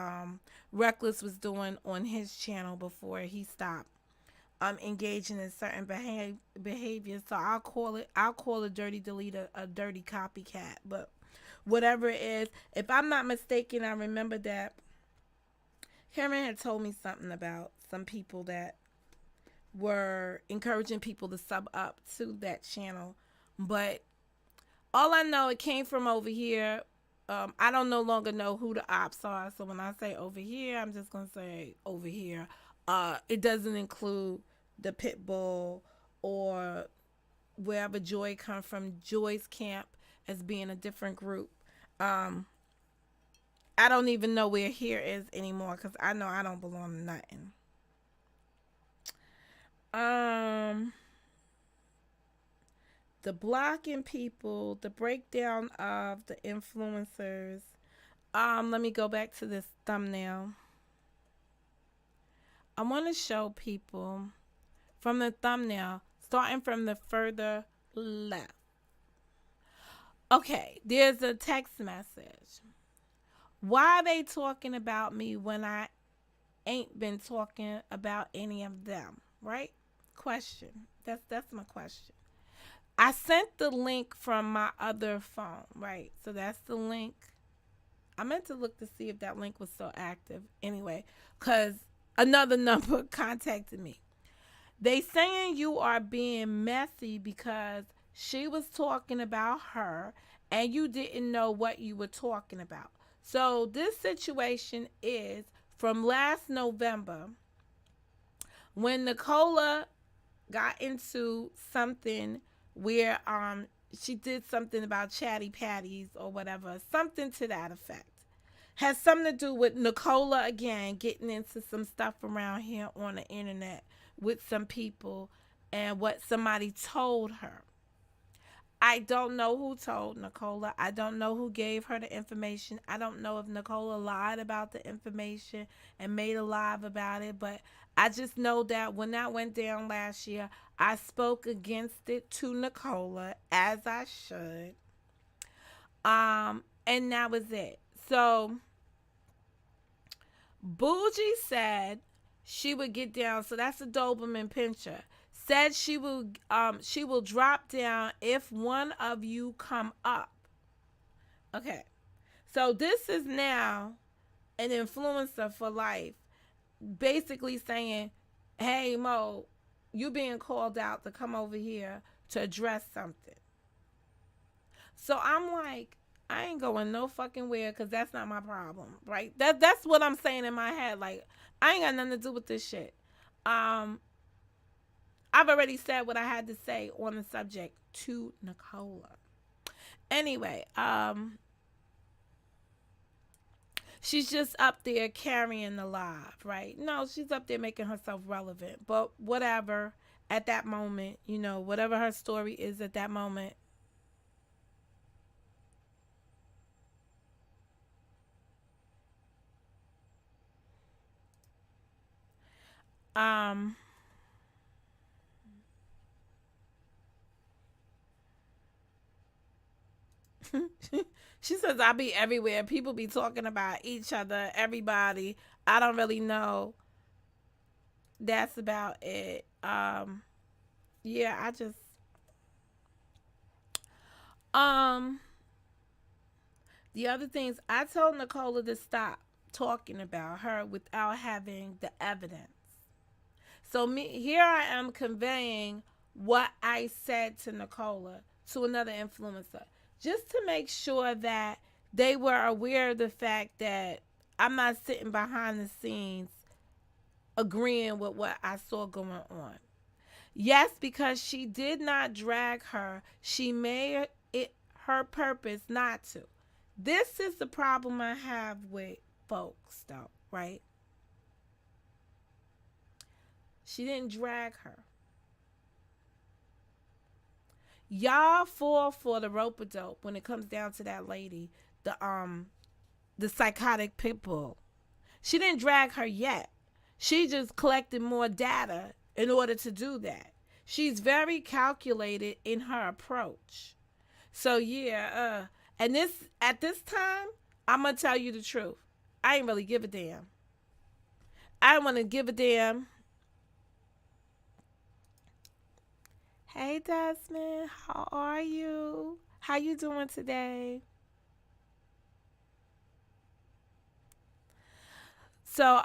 Reckless was doing on his channel before he stopped engaging in certain behavior. So I'll call a Dirty Delete a dirty copycat. But whatever it is, if I'm not mistaken, I remember that Cameron had told me something about some people that were encouraging people to sub up to that channel. But all I know, it came from over here. I don't no longer know who the ops are. So when I say over here, I'm just going to say over here. It doesn't include the Pitbull or wherever Joy come from, Joy's camp as being a different group. Um, I don't even know where here is anymore because I know I don't belong to nothing. Um, the blocking people, the breakdown of the influencers. Let me go back to this thumbnail. I want to show people from the thumbnail, starting from the further left. Okay, there's a text message. Why are they talking about me when I ain't been talking about any of them? Right? Question. That's my question. I sent the link from my other phone, right? So that's the link. I meant to look to see if that link was still active. Anyway, because another number contacted me. They saying you are being messy because she was talking about her and you didn't know what you were talking about. So this situation is from last November when Nicola got into something where she did something about chatty patties or whatever, something to that effect. Has something to do with Nicola again getting into some stuff around here on the internet with some people and what somebody told her. I don't know who told Nicola. I don't know who gave her the information. I don't know if Nicola lied about the information and made a live about it, but I just know that when that went down last year, I spoke against it to Nicola as I should. And that was it. So Bougie said she would get down. So that's a Doberman pincher. Said she will drop down if one of you come up. Okay. So this is now an influencer for life, basically saying, "Hey Mo, you being called out to come over here to address something." So I'm like, I ain't going no fucking where because that's not my problem, right? That's what I'm saying in my head. Like, I ain't got nothing to do with this shit. Um, I've already said what I had to say on the subject to Nicola. Anyway, she's just up there carrying the live, right? No, she's up there making herself relevant. But whatever, at that moment, whatever her story is at that moment, Um, she says I be everywhere. People be talking about each other, everybody. I don't really know. That's about it. Yeah, I just um the other things I told Nicola to stop talking about her without having the evidence. So me here I am conveying what I said to Nicola to another influencer just to make sure that they were aware of the fact that I'm not sitting behind the scenes agreeing with what I saw going on. Yes, because she did not drag her, she made it her purpose not to. This is the problem I have with folks, though, right? She didn't drag her. Y'all fall for the rope a dope when it comes down to that lady, the psychotic pit bull. She didn't drag her yet. She just collected more data in order to do that. She's very calculated in her approach. So yeah, and this at this time, I'm gonna tell you the truth. I ain't really give a damn. I don't want to give a damn. Hey Desmond, how are you? How you doing today? So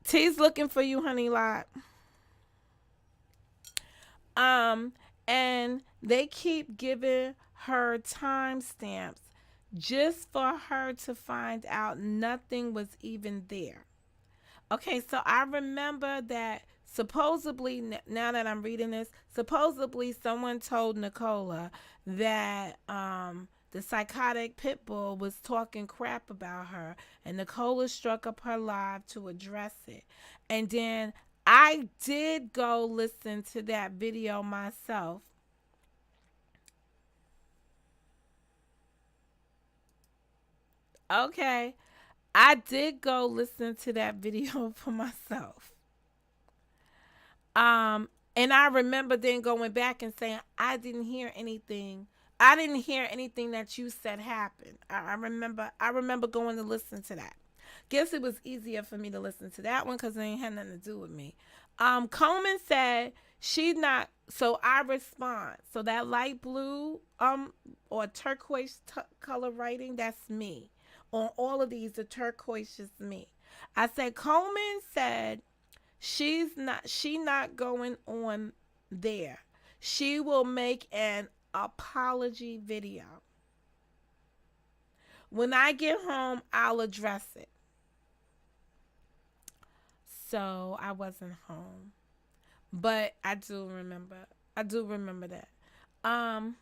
T's looking for you, honey lot. Um, and they keep giving her timestamps just for her to find out nothing was even there. Okay, so I remember that supposedly, now that I'm reading this, supposedly someone told Nicola that the psychotic pit bull was talking crap about her, and Nicola struck up her live to address it. And then I did go listen to that video myself. Okay, I did go listen to that video for myself. And I remember then going back and saying, I didn't hear anything. I didn't hear anything that you said happened. I remember going to listen to that. Guess it was easier for me to listen to that one because it ain't had nothing to do with me. Coleman said she not so I respond. So that light blue or turquoise color writing, that's me. On all of these, the turquoise is me. I said Coleman said she not going on there. She will make an apology video. When I get home, I'll address it. So I wasn't home. But I do remember. I do remember that. Um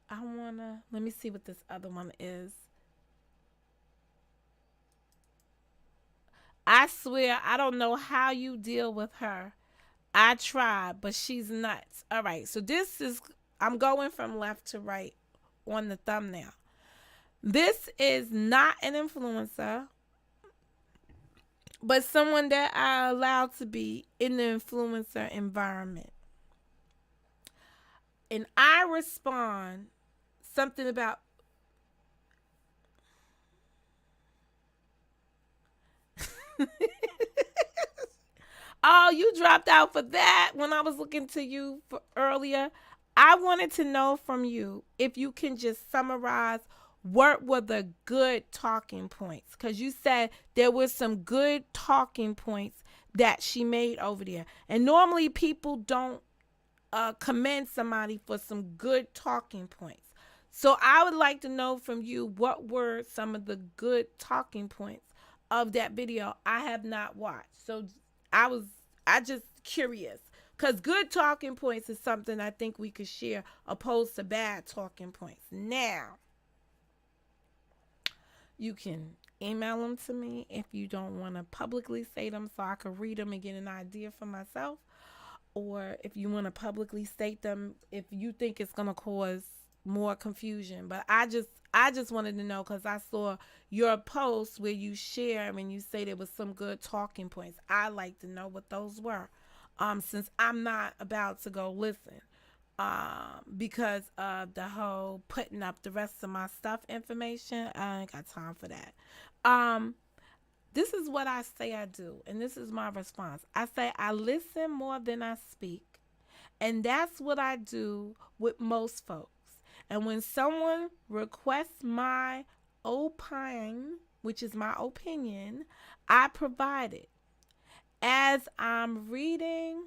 I wanna let me see what this other one is. I swear I don't know how you deal with her. I tried, but she's nuts. All right, so this is I'm going from left to right on the thumbnail. This is not an influencer, but someone that I allowed to be in the influencer environment. And I respond something about oh, you dropped out for that when I was looking to you for earlier. I wanted to know from you if you can just summarize what were the good talking points, because you said there were some good talking points that she made over there. And normally people don't commend somebody for some good talking points. So I would like to know from you what were some of the good talking points of that video I have not watched. So I was I just curious because good talking points is something I think we could share opposed to bad talking points. Now you can email them to me if you don't want to publicly say them so I can read them and get an idea for myself, or if you want to publicly state them if you think it's going to cause more confusion. But I just wanted to know because I saw your post where you share and you say there was some good talking points. I like to know what those were. Since I'm not about to go listen. Because of the whole putting up the rest of my stuff information. I ain't got time for that. Um, this is what I say I do, and this is my response. I say I listen more than I speak. And that's what I do with most folks. And when someone requests my opine, which is my opinion, I provide it. As I'm reading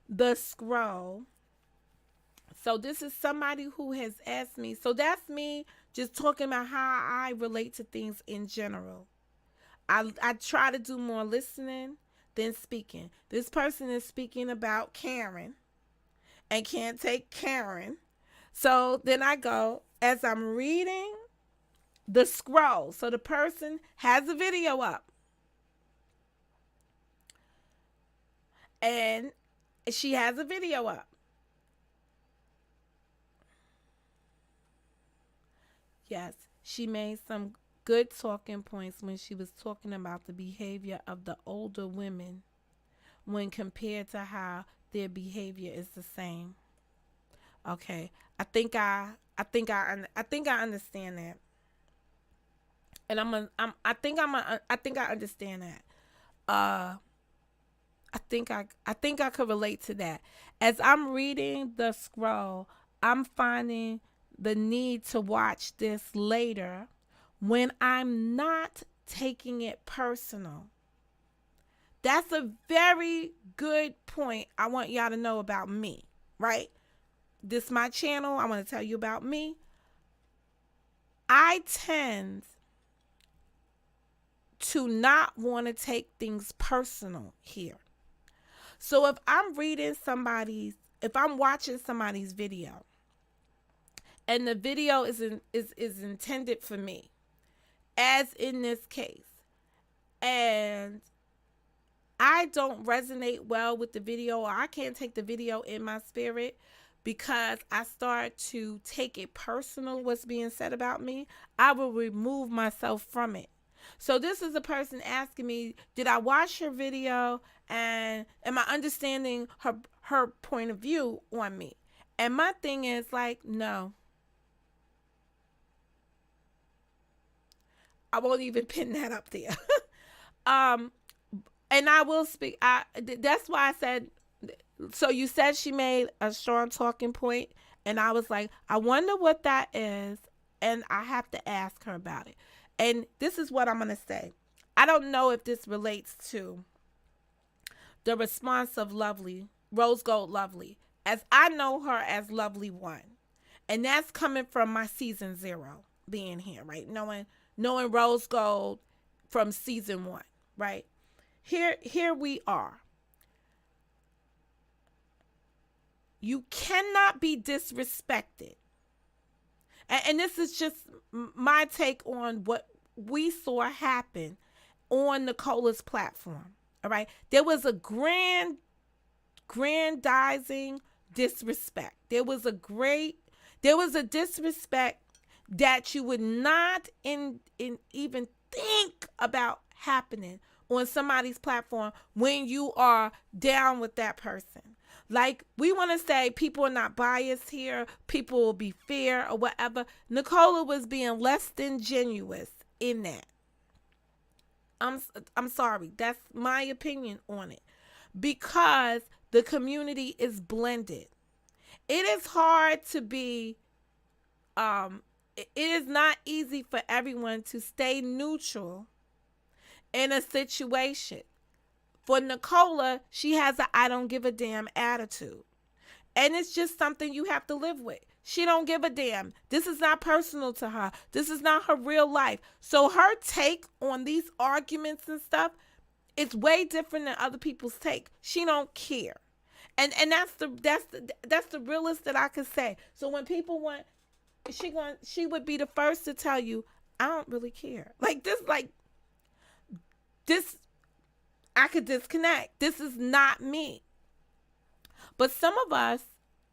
the scroll, so this is somebody who has asked me. So that's me just talking about how I relate to things in general. I try to do more listening than speaking. This person is speaking about Karen and can't take Karen. So then I go, as I'm reading the scroll. So the person has a video up and she has a video up. Yes, she made some good talking points when she was talking about the behavior of the older women when compared to how their behavior is the same. Okay, I think I understand that, and I think I understand that. Uh, I think I could relate to that. As I'm reading the scroll, I'm finding the need to watch this later when I'm not taking it personal. That's a very good point I want y'all to know about me, right? This is my channel. I want to tell you about me. I tend to not want to take things personal here. So if I'm watching somebody's video and the video is intended for me, as in this case, and I don't resonate well with the video, or I can't take the video in my spirit because I start to take it personal what's being said about me, I will remove myself from it. So this is a person asking me, did I watch her video and am I understanding her point of view on me? And my thing is like, no. I won't even pin that up there. um and I will speak. That's why I said. So you said she made a strong talking point, and I was like, I wonder what that is, and I have to ask her about it. And this is what I'm gonna say. I don't know if this relates to the response of Lovely, Rose Gold Lovely, as I know her as Lovely One, and that's coming from my season 0 being here, right? Knowing Rose Gold from season 1, right? Here we are. You cannot be disrespected. And this is just my take on what we saw happen on Nicola's platform. All right. There was a grandizing disrespect. There was a disrespect that you would not even think about happening on somebody's platform when you are down with that person. Like, we want to say people are not biased here, people will be fair or whatever. Nicola was being less than genuine in that. I'm sorry. That's my opinion on it. Because the community is blended. It is hard to be it is not easy for everyone to stay neutral in a situation. For Nicola, she has a I don't give a damn attitude. And it's just something you have to live with. She don't give a damn. This is not personal to her. This is not her real life. So her take on these arguments and stuff is way different than other people's take. She don't care. And that's the realest that I could say. So when people want she would be the first to tell you, I don't really care. Like this I could disconnect. This is not me. But some of us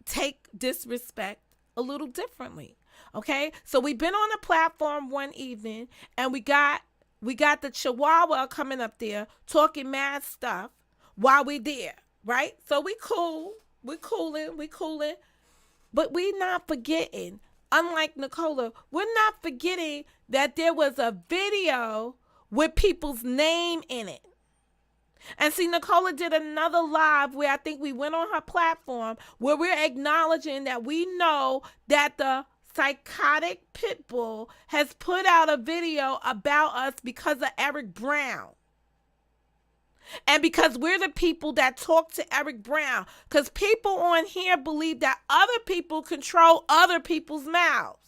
take disrespect a little differently. Okay, so we've been on a platform one evening, and we got the Chihuahua coming up there talking mad stuff while we there, right? So we cool, we cooling, but we not forgetting. Unlike Nicola, we're not forgetting that there was a video with people's name in it. And see, Nicola did another live where I think we went on her platform where we're acknowledging that we know that the psychotic pit bull has put out a video about us because of Eric Brown. And because we're the people that talk to Eric Brown. Because people on here believe that other people control other people's mouths.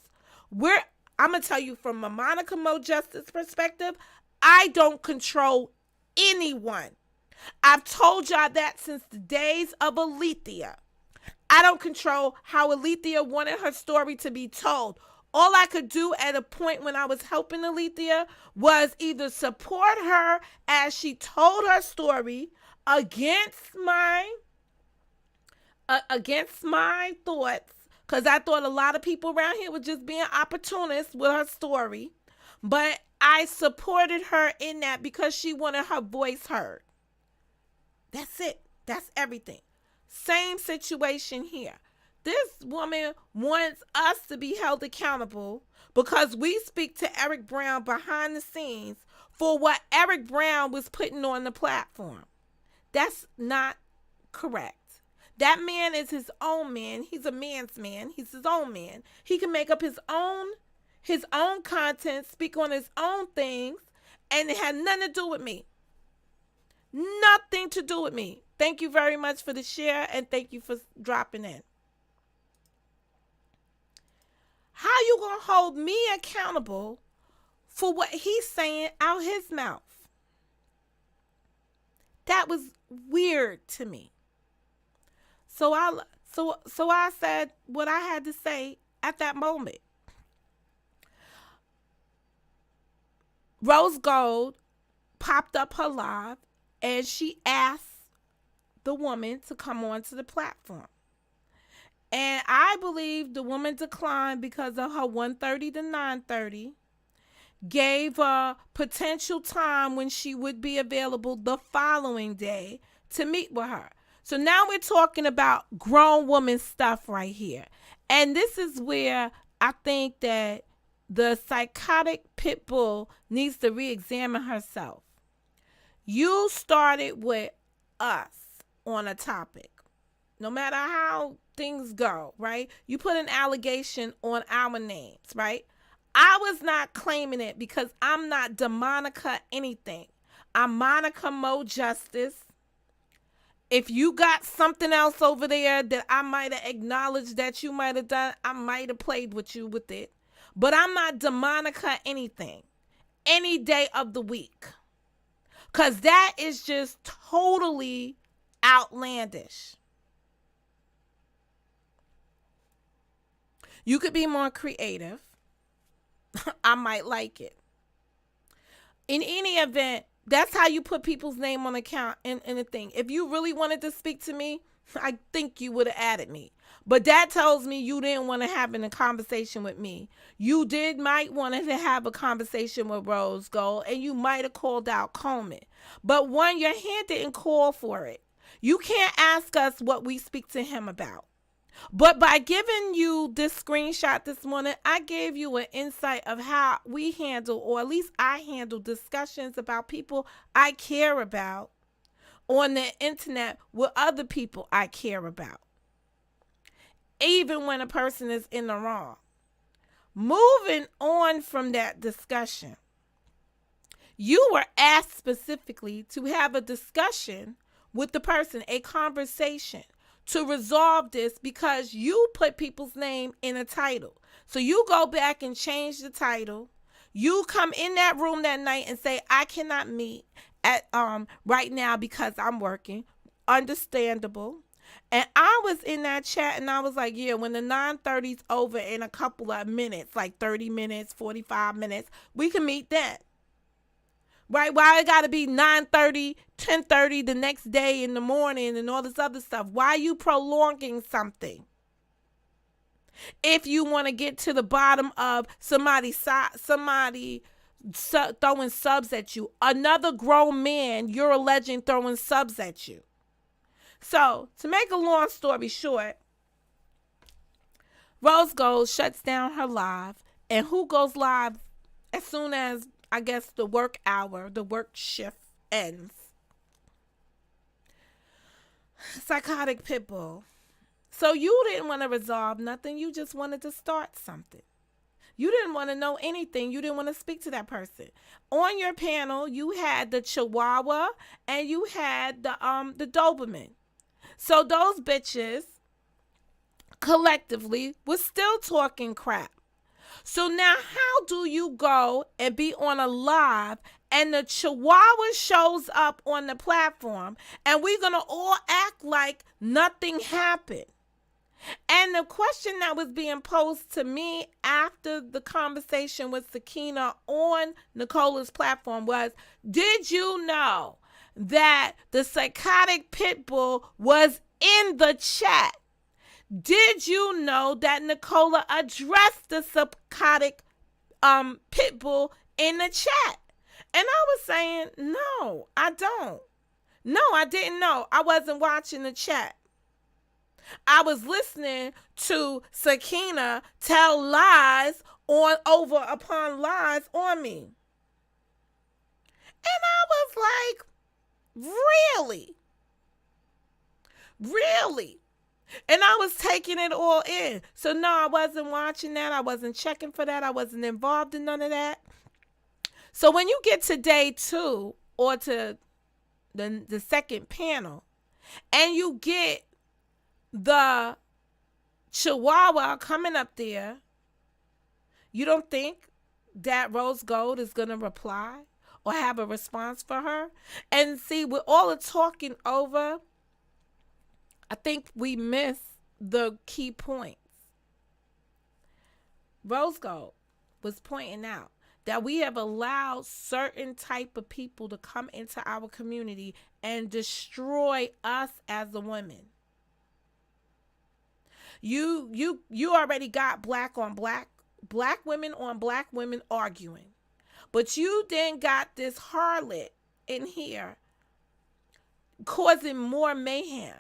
I'm going to tell you from a Monica Mo Justice perspective, I don't control anyone. I've told y'all that since the days of Alethea. I don't control how Alethea wanted her story to be told. All I could do at a point when I was helping Alethea was either support her as she told her story against my thoughts, because I thought a lot of people around here were just being opportunists with her story. But I supported her in that because she wanted her voice heard. That's it. That's everything. Same situation here. This woman wants us to be held accountable because we speak to Eric Brown behind the scenes for what Eric Brown was putting on the platform. That's not correct. That man is his own man. He's a man's man. He's his own man. He can make up his own content, speak on his own things, and it had nothing to do with me. Nothing to do with me. Thank you very much for the share, and thank you for dropping in. How you gonna hold me accountable for what he's saying out his mouth? That was weird to me. So I said what I had to say at that moment. Rose Gold popped up her live and she asked the woman to come onto the platform. And I believe the woman declined because of her 1:30 to 9:30. Gave a potential time when she would be available the following day to meet with her. So now we're talking about grown woman stuff right here. And this is where I think that the psychotic pit bull needs to re-examine herself. You started with us on a topic. No matter how things go, right? You put an allegation on our names, right? I was not claiming it because I'm not Demonica anything. I'm Monica Mo Justice. If you got something else over there that I might have acknowledged that you might have done, I might have played with you with it. But I'm not Demonica anything. Any day of the week. Because that is just totally outlandish. You could be more creative. I might like it. In any event, that's how you put people's name on account in a thing. If you really wanted to speak to me, I think you would have added me. But that tells me you didn't want to have a conversation with me. You might want to have a conversation with Rose Gold, and you might have called out Coleman. But one, your hand didn't call for it. You can't ask us what we speak to him about. But by giving you this screenshot this morning, I gave you an insight of how we handle, or at least I handle, discussions about people I care about on the internet with other people I care about. Even when a person is in the wrong. Moving on from that discussion, you were asked specifically to have a discussion with the person, a conversation, to resolve this because you put people's name in a title. So you go back and change the title. You come in that room that night and say, I cannot meet at right now because I'm working. Understandable. And I was in that chat and I was like, yeah, when the 9:30's over in a couple of minutes, like 30 minutes, 45 minutes, we can meet then. Right? Why it got to be 9:30, 10:30 the next day in the morning and all this other stuff? Why are you prolonging something? If you want to get to the bottom of somebody throwing subs at you, another grown man you're alleging throwing subs at you. So, to make a long story short, Rose Gold shuts down her live. And who goes live as soon as, I guess, the work shift ends? Psychotic Pitbull. So you didn't want to resolve nothing. You just wanted to start something. You didn't want to know anything. You didn't want to speak to that person. On your panel, you had the Chihuahua and you had the Doberman. So those bitches collectively was still talking crap. So now how do you go and be on a live and the Chihuahua shows up on the platform and we're going to all act like nothing happened? And the question that was being posed to me after the conversation with Sakina on Nicola's platform was, did you know that the psychotic pitbull was in the chat? Did you know that Nicola addressed the psychotic pitbull in the chat? And I was saying, no, I don't. No, I didn't know. I wasn't watching the chat. I was listening to Sakina tell lies over upon lies on me. And I was like, really? Really? And I was taking it all in. So no, I wasn't watching that. I wasn't checking for that. I wasn't involved in none of that. So when you get to day 2 or to the second panel and you get the Chihuahua coming up there, you don't think that Rose Gold is going to reply or have a response for her? And see, with all the talking over, I think we miss the key points. Rose Gold was pointing out that we have allowed certain type of people to come into our community and destroy us as a women. You already got black women on black women arguing. But you then got this harlot in here causing more mayhem.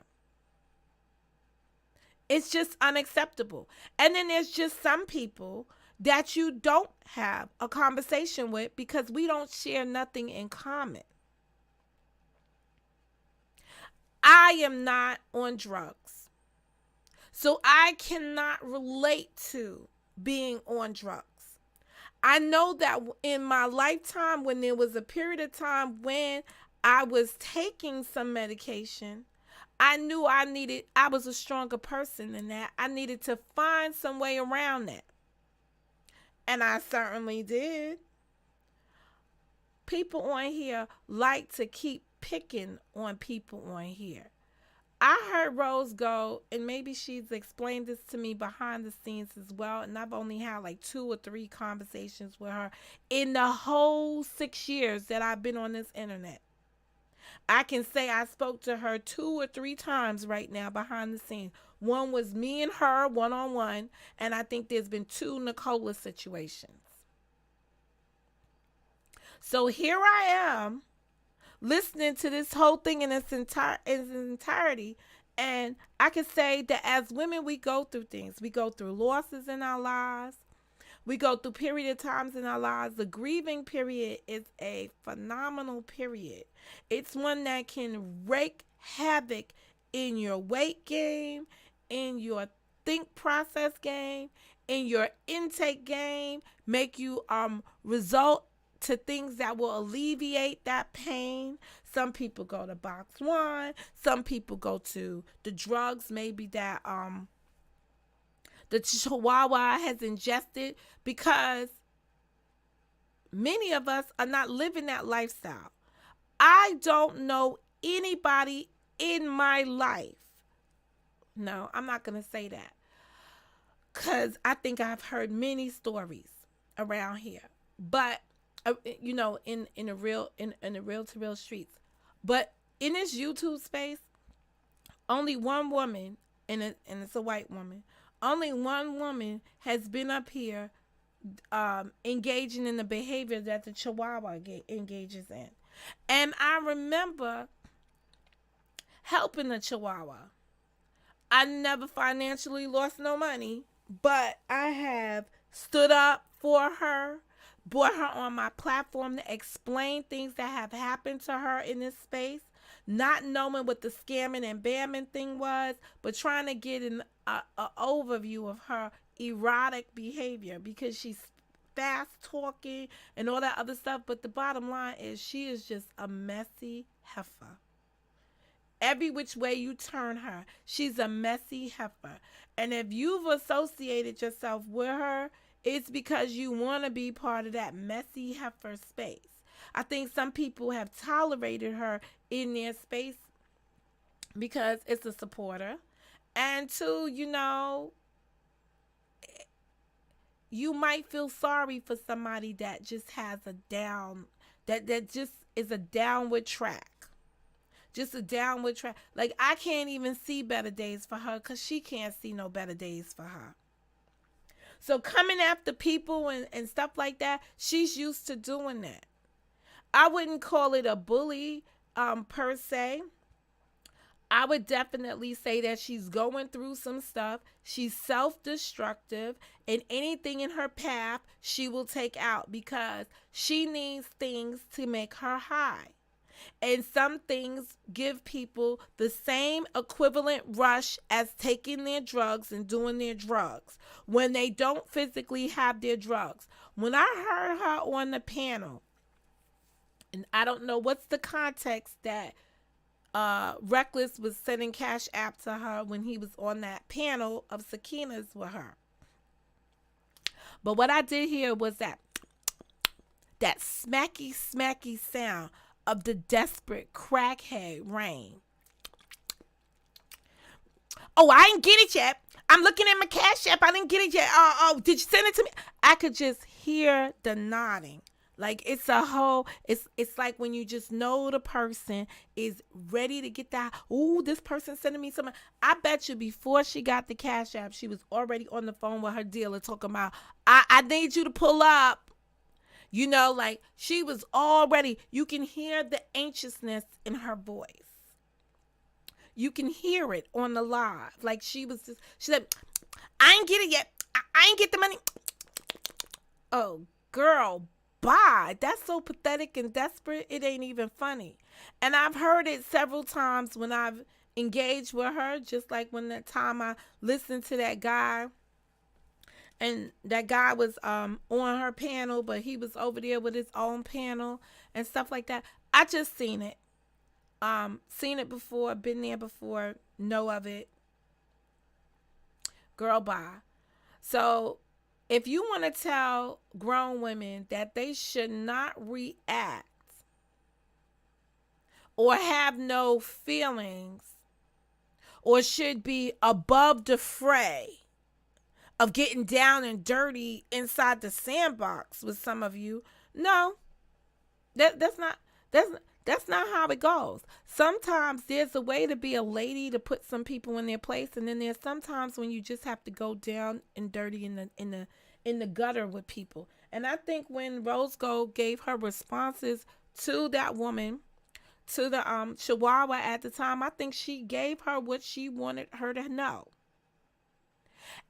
It's just unacceptable. And then there's just some people that you don't have a conversation with because we don't share nothing in common. I am not on drugs. So I cannot relate to being on drugs. I know that in my lifetime, when there was a period of time when I was taking some medication, I knew I was a stronger person than that. I needed to find some way around that. And I certainly did. People on here like to keep picking on people on here. I heard Rose go, and maybe she's explained this to me behind the scenes as well, and I've only had like 2 or 3 conversations with her in the whole 6 years that I've been on this internet. I can say I spoke to her 2 or 3 times right now behind the scenes. One was me and her one-on-one, and I think there's been 2 Nicola situations. So here I am listening to this whole thing in its entirety, and I can say that as women, we go through things. We go through losses in our lives. We go through period of times in our lives. The grieving period is a phenomenal period. It's one that can wreak havoc in your weight game, in your think process game, in your intake game, make you result to things that will alleviate that pain. Some people go to box 1. Some people go to the drugs, maybe that the Chihuahua has ingested, because many of us are not living that lifestyle. I don't know anybody in my life. No, I'm not going to say that, because I think I've heard many stories around here. But in the real to real streets. But in this YouTube space, only one woman, and it's a white woman, Only one woman has been up here engaging in the behavior that the Chihuahua engages in. And I remember helping the Chihuahua. I never financially lost no money, but I have stood up for her, brought her on my platform to explain things that have happened to her in this space, not knowing what the scamming and bamming thing was, but trying to get a overview of her erotic behavior because she's fast talking and all that other stuff. But the bottom line is she is just a messy heifer. Every which way you turn her, she's a messy heifer. And if you've associated yourself with her, it's because you want to be part of that messy heifer space. I think some people have tolerated her in their space because it's a supporter. And two, you might feel sorry for somebody that just has a down, that just is a downward track. Just a downward track. Like, I can't even see better days for her because she can't see no better days for her. So coming after people and stuff like that, she's used to doing that. I wouldn't call it a bully per se. I would definitely say that she's going through some stuff. She's self-destructive, and anything in her path she will take out because she needs things to make her high. And some things give people the same equivalent rush as taking their drugs and doing their drugs when they don't physically have their drugs. When I heard her on the panel, and I don't know what's the context that Reckless was sending Cash App to her when he was on that panel of Sakina's with her. But what I did hear was that smacky smacky sound of the desperate crackhead rain. Oh, I didn't get it yet. I'm looking at my Cash App. I didn't get it yet. Oh, did you send it to me? I could just hear the nodding. Like, it's a whole, it's like when you just know the person is ready to get that. Ooh, this person sending me something. I bet you before she got the Cash App, she was already on the phone with her dealer talking about, I need you to pull up. Like, she was already, you can hear the anxiousness in her voice. You can hear it on the live. Like, she said, I ain't get it yet. I ain't get the money. Oh, girl, bye. That's so pathetic and desperate. It ain't even funny. And I've heard it several times when I've engaged with her, just like when that time I listened to that guy. And that guy was on her panel, but he was over there with his own panel and stuff like that. I just seen it. Seen it before, been there before, know of it. Girl, bye. So if you want to tell grown women that they should not react or have no feelings or should be above the fray of getting down and dirty inside the sandbox with some of you, no, that's not how it goes. Sometimes there's a way to be a lady to put some people in their place, and then there's sometimes when you just have to go down and dirty in the gutter with people. And I think when Rose Gold gave her responses to that woman, to the Chihuahua at the time, I think she gave her what she wanted her to know.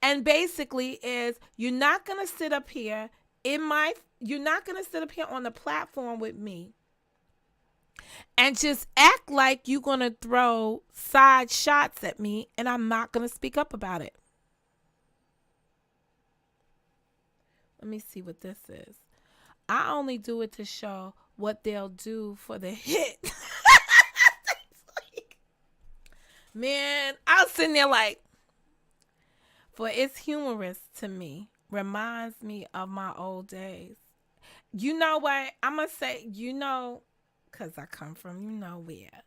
And basically is, you're not going to sit up here on the platform with me and just act like you're going to throw side shots at me and I'm not going to speak up about it. Let me see what this is. I only do it to show what they'll do for the hit. Man, I was sitting there like, for it's humorous to me. Reminds me of my old days. You know what? I'm going to say, because I come from where.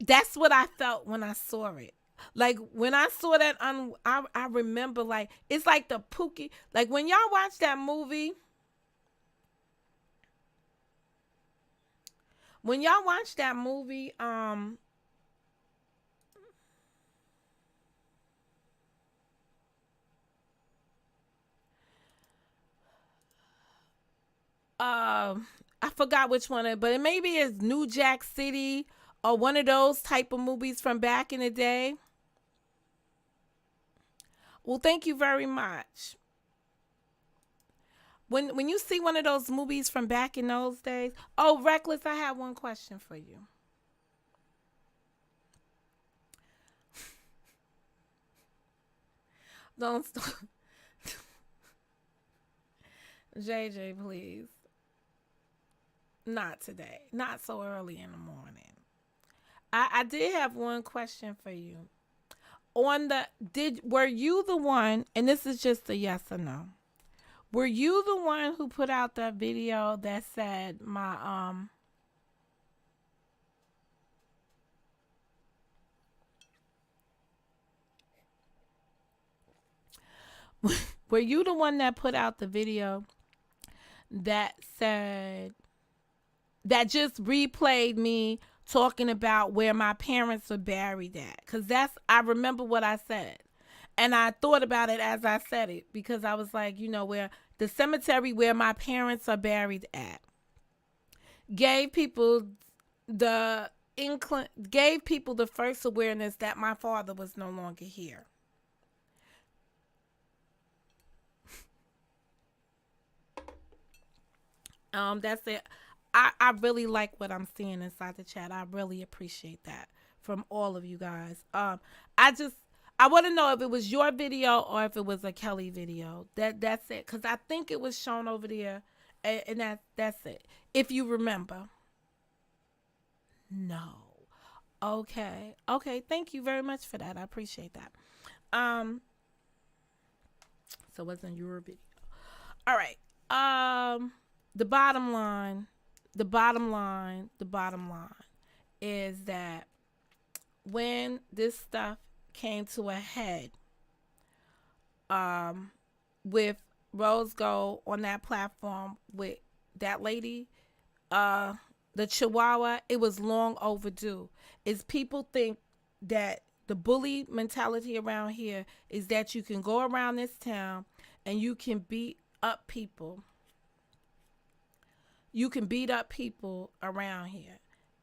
That's what I felt when I saw it. Like, when I saw that, I remember, like, it's like the Pookie. Like, when y'all watch that movie, movie, I forgot which one, but it maybe is New Jack City or one of those type of movies from back in the day. Well, thank you very much. When you see one of those movies from back in those days, oh, Reckless, I have one question for you. Don't stop. JJ, please. Not today. Not so early in the morning. I did have one question for you. On the did were you the one, and this is just a yes or no. Were you the one who put out that video that said my were you the one that put out the video that said that just replayed me talking about where my parents were buried at? Because I remember what I said. And I thought about it as I said it because I was like, where the cemetery where my parents are buried at gave people the gave people the first awareness that my father was no longer here. That's it. I really like what I'm seeing inside the chat. I really appreciate that from all of you guys. I want to know if it was your video or if it was a Kelly video. That's it. Cause I think it was shown over there, and that's it. If you remember. No. Okay. Okay. Thank you very much for that. I appreciate that. Um. So it wasn't your video. All right. The bottom line. The bottom line is that when this stuff came to a head, with Rose Gold on that platform with that lady, the Chihuahua, it was long overdue. Is people think that the bully mentality around here is that you can go around this town and you can beat up people. You can beat up people around here.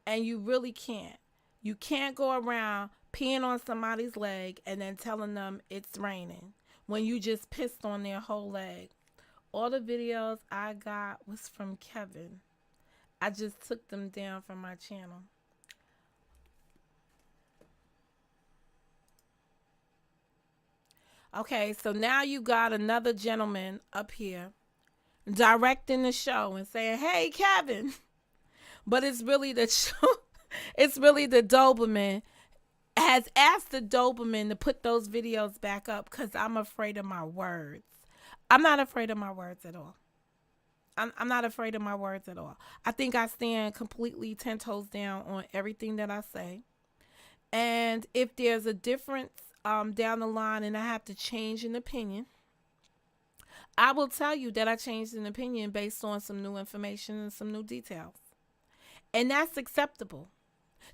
And you really can't. You can't go around peeing on somebody's leg and then telling them it's raining when you just pissed on their whole leg. All the videos I got was from Kevin. I just took them down from my channel. Okay, so now you got another gentleman up here directing the show and saying, "Hey, Kevin," but it's really the show. It's really the Doberman has asked the Doberman to put those videos back up because I'm afraid of my words. I'm not afraid of my words at all. I'm not afraid of my words at all. I think I stand completely 10 toes down on everything that I say. And if there's a difference down the line and I have to change an opinion, I will tell you that I changed an opinion based on some new information and some new details. And that's acceptable.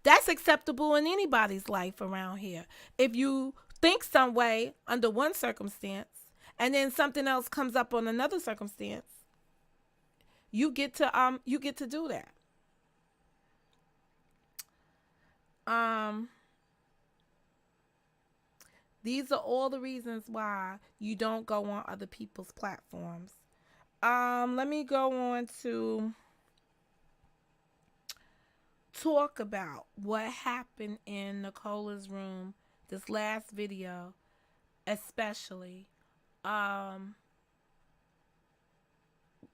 That's acceptable in anybody's life around here. If you think some way under one circumstance and then something else comes up on another circumstance, you get to do that. These are all the reasons why you don't go on other people's platforms. Let me go on to talk about what happened in Nicola's room, this last video, especially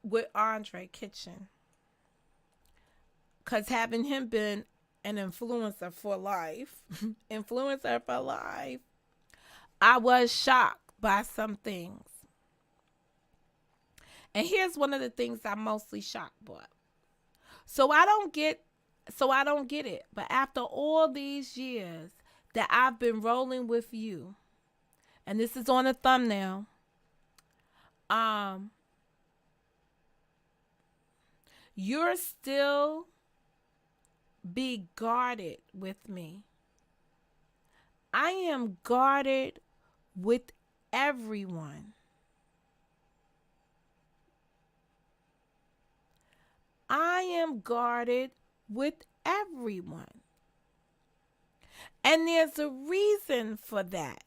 with Andre Kitchen. Because having him been an influencer for life, I was shocked by some things. And here's one of the things I'm mostly shocked by. So I don't get it. But after all these years that I've been rolling with you, and this is on the thumbnail, you're still be guarded with me. I am guarded with everyone. I am guarded with everyone. And there's a reason for that.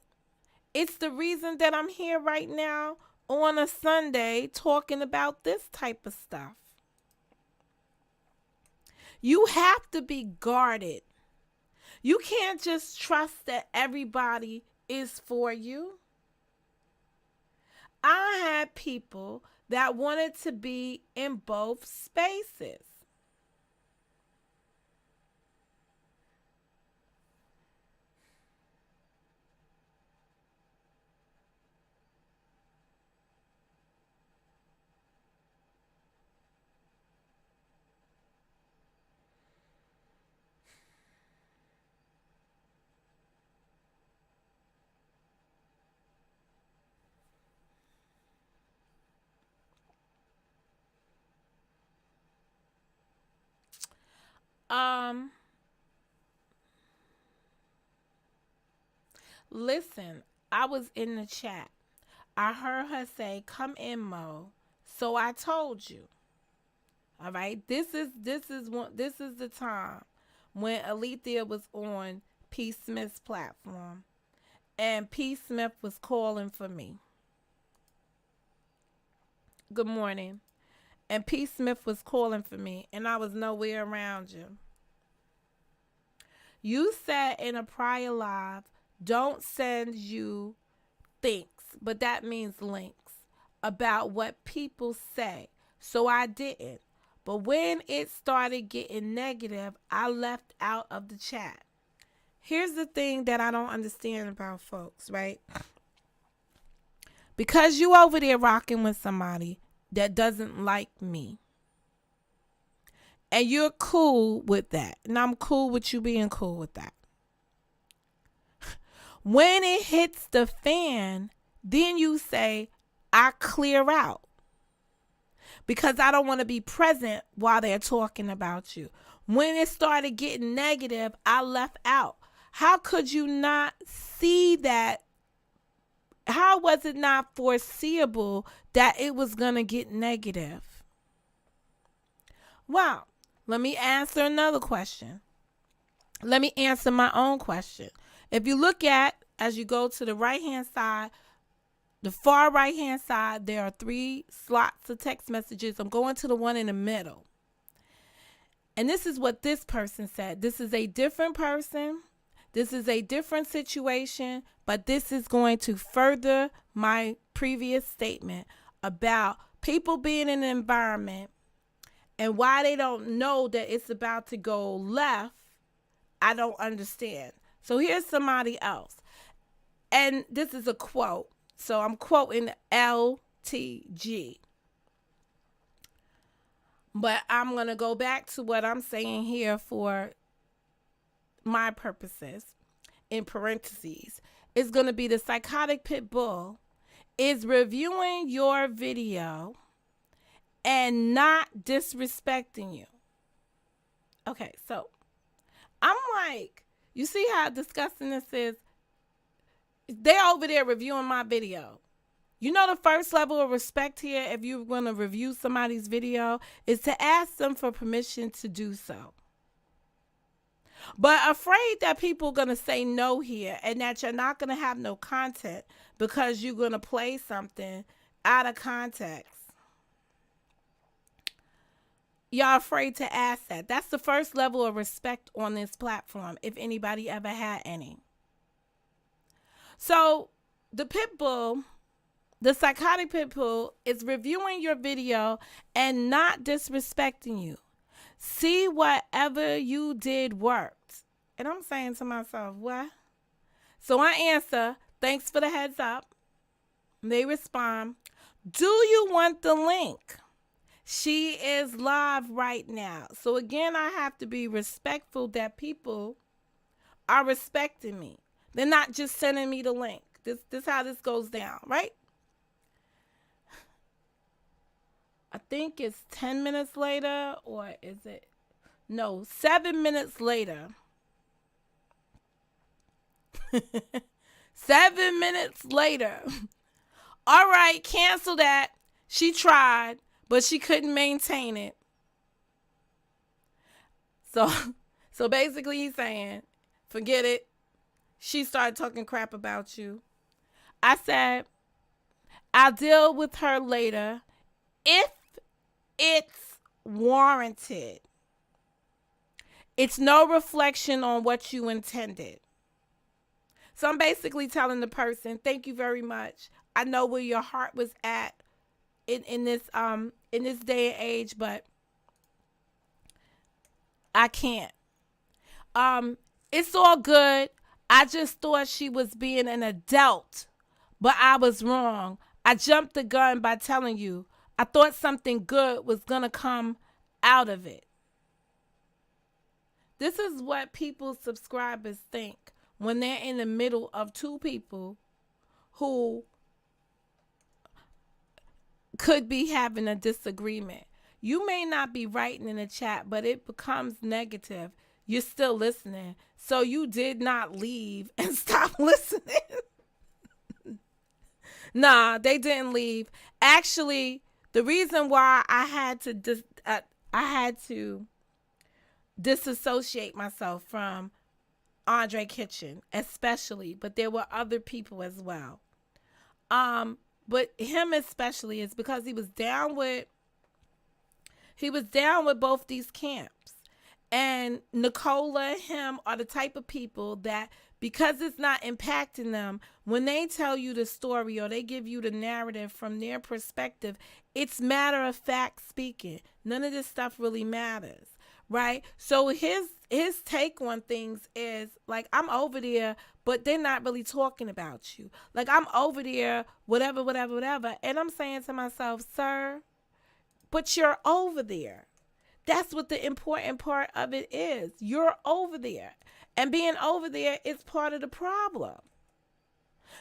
It's the reason that I'm here right now on a Sunday talking about this type of stuff. You have to be guarded. You can't just trust that everybody is for you. I had people that wanted to be in both spaces. Um, Listen, I was in the chat. I heard her say, "Come in, Mo." So I told you. All right. This is the time when Alethea was on P. Smith's platform, and P. Smith was calling for me. Good morning. And P. Smith was calling for me, and I was nowhere around you. You said in a prior live, don't send you thinks, but that means links about what people say. So I didn't. But when it started getting negative, I left out of the chat. Here's the thing that I don't understand about folks, right? Because you over there rocking with somebody that doesn't like me, and you're cool with that, and I'm cool with you being cool with that. When it hits the fan, then you say, I clear out because I don't want to be present while they're talking about you. When it started getting negative, I left out. How could you not see that? How was it not foreseeable that it was going to get negative? Wow. Let me answer another question. Let me answer my own question. If you look at, as you go to the right-hand side, the far right-hand side, there are 3 slots of text messages. I'm going to the one in the middle. And this is what this person said. This is a different person. This is a different situation, but this is going to further my previous statement about people being in an environment and why they don't know that it's about to go left. I don't understand. So here's somebody else. And this is a quote. So I'm quoting LTG. But I'm going to go back to what I'm saying here for my purposes. In parentheses, it's going to be the psychotic pit bull is reviewing your video and not disrespecting you. Okay, so I'm like, you see how disgusting this is? They're over there reviewing my video. You know, the first level of respect here, if you're going to review somebody's video, is to ask them for permission to do so. But afraid that people are going to say no here and that you're not going to have no content because you're going to play something out of context. Y'all afraid to ask that. That's the first level of respect on this platform, if anybody ever had any. So the pit bull, the psychotic pit bull, is reviewing your video and not disrespecting you. See, whatever you did worked. And I'm saying to myself, what? So I answer, thanks for the heads up. They respond, do you want the link? She is live right now. So again, I have to be respectful that people are respecting me. They're not just sending me the link. This is how this goes down, right? I think it's 10 minutes later, or is it? No, 7 minutes later. 7 minutes later. All right, cancel that. She tried, but she couldn't maintain it. So, so basically, he's saying, forget it. She started talking crap about you. I said, I'll deal with her later if it's warranted. It's no reflection on what you intended. So I'm basically telling the person, thank you very much. I know where your heart was at in this day and age, but I can't. It's all good. I just thought she was being an adult, but I was wrong. I jumped the gun by telling you. I thought something good was gonna come out of it. This is what people's subscribers think when they're in the middle of two people who could be having a disagreement. You may not be writing in the chat, but it becomes negative. You're still listening. So you did not leave and stop listening. Nah, they didn't leave. Actually, the reason why I had to disassociate myself from Andre Kitchen, especially, but there were other people as well. But him especially is because he was down with both these camps. And Nicola and him are the type of people that, because it's not impacting them, when they tell you the story or they give you the narrative from their perspective, it's matter of fact speaking. None of this stuff really matters, right? So his take on things is like, I'm over there, but they're not really talking about you. Like, I'm over there, whatever, whatever, whatever. And I'm saying to myself, sir, but you're over there. That's what the important part of it is. You're over there. And being over there is part of the problem.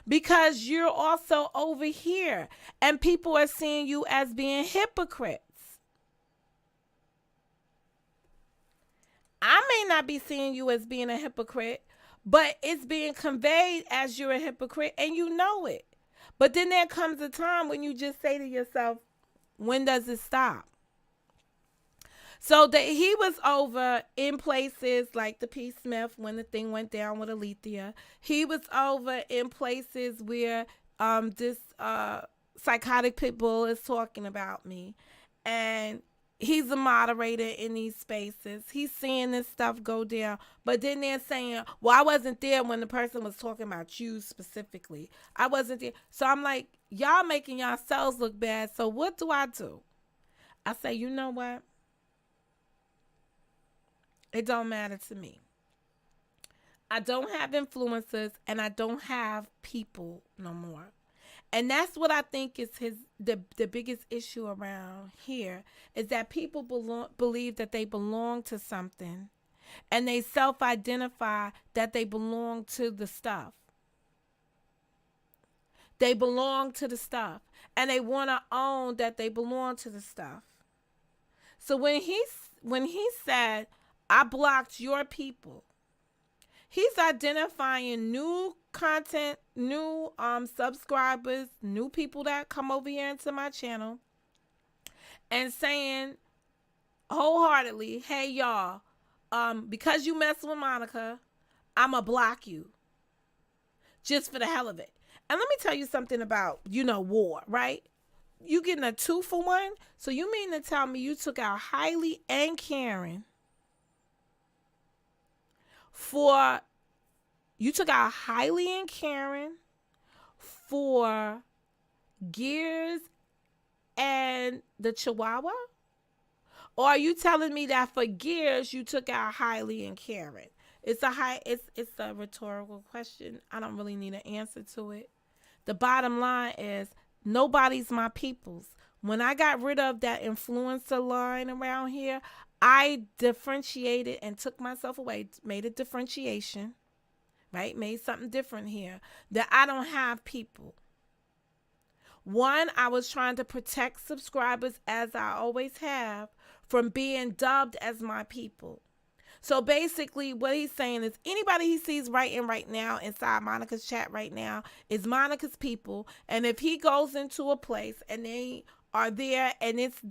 Because you're also over here. And people are seeing you as being hypocrites. I may not be seeing you as being a hypocrite, but it's being conveyed as you're a hypocrite and you know it. But then there comes a time when you just say to yourself, when does it stop? So that he was over in places like the P. Smith when the thing went down with Alethea. He was over in places where this psychotic pit bull is talking about me. And he's a moderator in these spaces. He's seeing this stuff go down. But then they're saying, well, I wasn't there when the person was talking about you specifically. I wasn't there. So I'm like, y'all making yourselves look bad. So what do? I say, you know what? It don't matter to me. I don't have influencers and I don't have people no more. And that's what I think is the biggest issue around here is that people believe that they belong to something and they self-identify that they belong to the stuff. They belong to the stuff and they want to own that they belong to the stuff. So when he said, I blocked your people, he's identifying new content, new subscribers, new people that come over here into my channel and saying wholeheartedly, hey y'all, because you mess with Monica, I'ma block you. Just for the hell of it. And let me tell you something about, war, right? You getting a 2-for-1? So you mean to tell me you took out Hailey and Karen for Gears and the Chihuahua? Or are you telling me that for Gears you took out Hailey and Karen? It's a rhetorical question. I don't really need an answer to it. The bottom line is nobody's my people's. When I got rid of that influencer line around here, I differentiated and took myself away, made a differentiation, right? Made something different here, that I don't have people. One, I was trying to protect subscribers, as I always have, from being dubbed as my people. So basically what he's saying is anybody he sees writing right now inside Monica's chat right now is Monica's people. And if he goes into a place and they are there and it's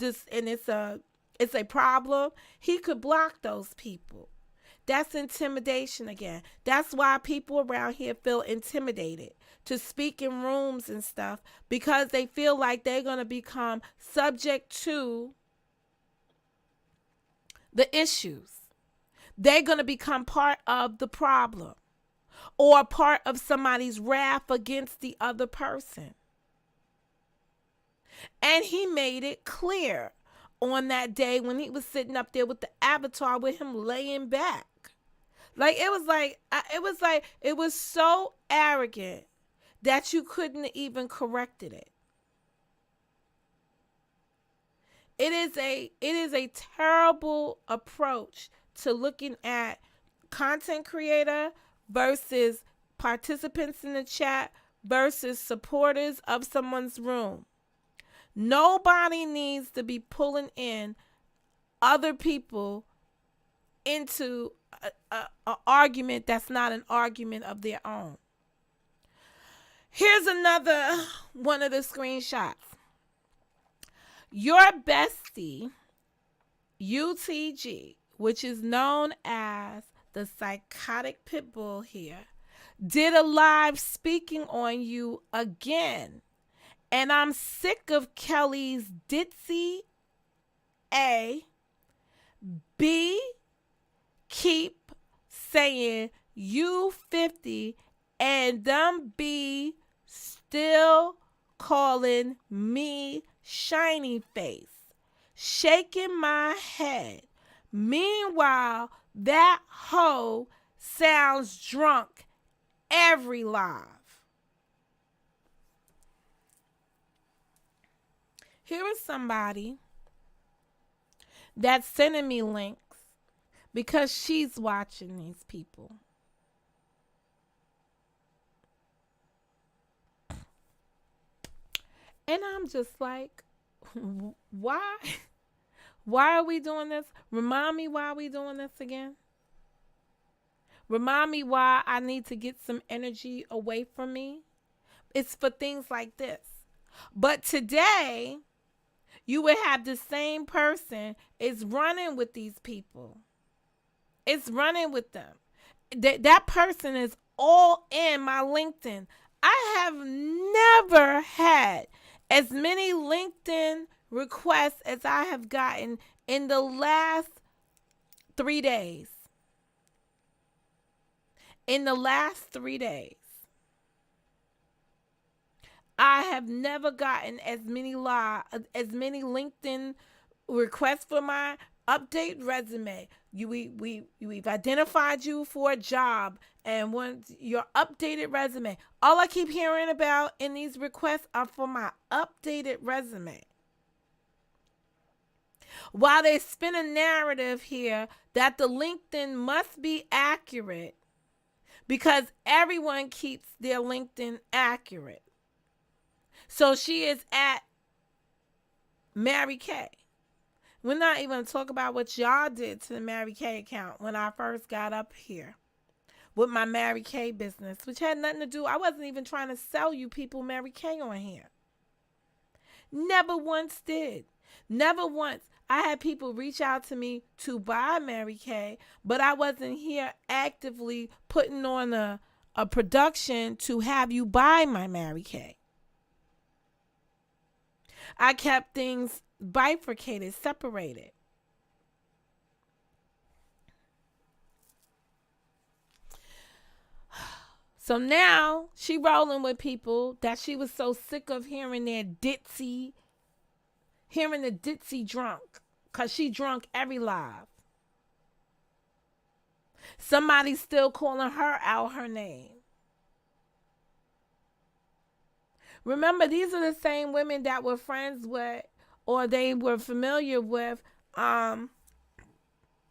it's a problem, he could block those people. That's intimidation again. That's why people around here feel intimidated to speak in rooms and stuff, because they feel like they're going to become subject to the issues. They're going to become part of the problem or part of somebody's wrath against the other person. And he made it clear on that day when he was sitting up there with the avatar with him laying back. Like it was so arrogant that you couldn't even corrected it. It is a terrible approach to looking at content creator versus participants in the chat versus supporters of someone's room. Nobody needs to be pulling in other people into a argument that's not an argument of their own. Here's another one of the screenshots. Your bestie, UTG, which is known as the psychotic pit bull here, did a live speaking on you again. And I'm sick of Kelly's ditzy. A. B. Keep saying you 50 and them B still calling me shiny face, shaking my head. Meanwhile, that hoe sounds drunk every live. Here is somebody that's sending me links because she's watching these people. And I'm just like, why? Why are we doing this? Remind me why we doing this again. Remind me why I need to get some energy away from me. It's for things like this. But today, you would have the same person is running with these people. It's running with them. That person is all in my LinkedIn. I have never had as many LinkedIn requests as I have gotten in the last 3 days. In the last 3 days, I have never gotten as many LinkedIn requests for my update resume. We've identified you for a job and want your updated resume. All I keep hearing about in these requests are for my updated resume. While they spin a narrative here that the LinkedIn must be accurate because everyone keeps their LinkedIn accurate. So she is at Mary Kay. We're not even going to talk about what y'all did to the Mary Kay account when I first got up here with my Mary Kay business, which had nothing to do. I wasn't even trying to sell you people Mary Kay on here. Never once did. Never once. I had people reach out to me to buy Mary Kay, but I wasn't here actively putting on a production to have you buy my Mary Kay. I kept things bifurcated, separated. So now she rolling with people that she was so sick of hearing the ditzy drunk, because she drunk every live. Somebody's still calling her out her name. Remember, these are the same women that were friends with or they were familiar with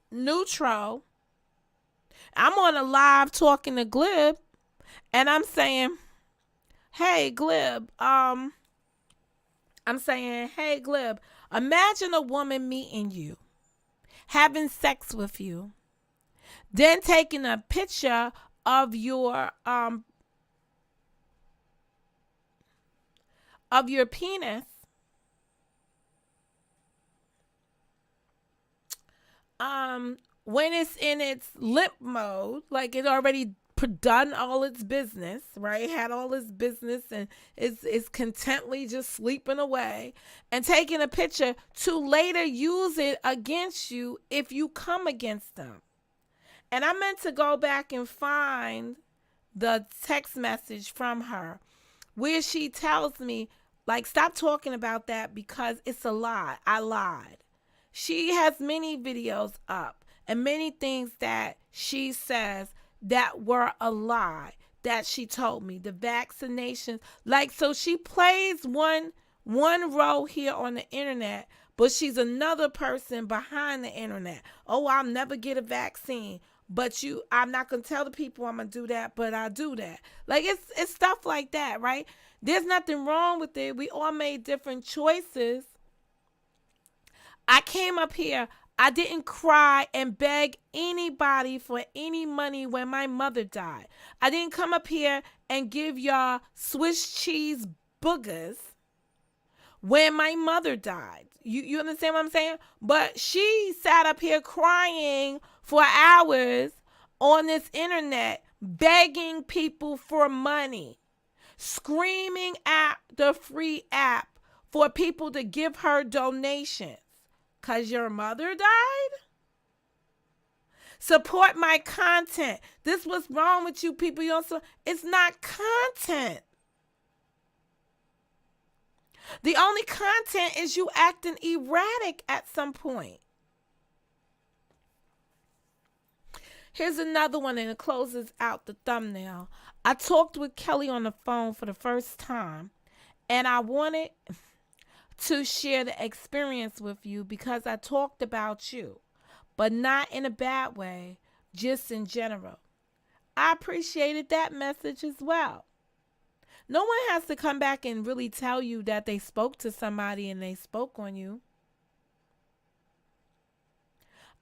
Neutral. I'm on a live talking to Glib and I'm saying, hey Glib, imagine a woman meeting you, having sex with you, then taking a picture of your penis When it's in its limp mode, like it already done all its business, right? Had all its business and is contently just sleeping away and taking a picture to later use it against you if you come against them. And I meant to go back and find the text message from her where she tells me, like, stop talking about that because it's a lie. I lied. She has many videos up and many things that she says that were a lie that she told me. The vaccinations, like, so she plays one role here on the internet, but she's another person behind the internet. Oh, I'll never get a vaccine. But I'm not gonna tell the people I'm gonna do that, but I do that. Like it's stuff like that, right? There's nothing wrong with it. We all made different choices. I came up here. I didn't cry and beg anybody for any money when my mother died. I didn't come up here and give y'all Swiss cheese boogers when my mother died. You understand what I'm saying? But she sat up here crying for hours on this internet, begging people for money, screaming at the free app for people to give her donations. Because your mother died? Support my content. This what's wrong with you people. It's not content. The only content is you acting erratic at some point. Here's another one, and it closes out the thumbnail. I talked with Kelly on the phone for the first time, and I wanted to share the experience with you because I talked about you, but not in a bad way, just in general. I appreciated that message as well. No one has to come back and really tell you that they spoke to somebody and they spoke on you.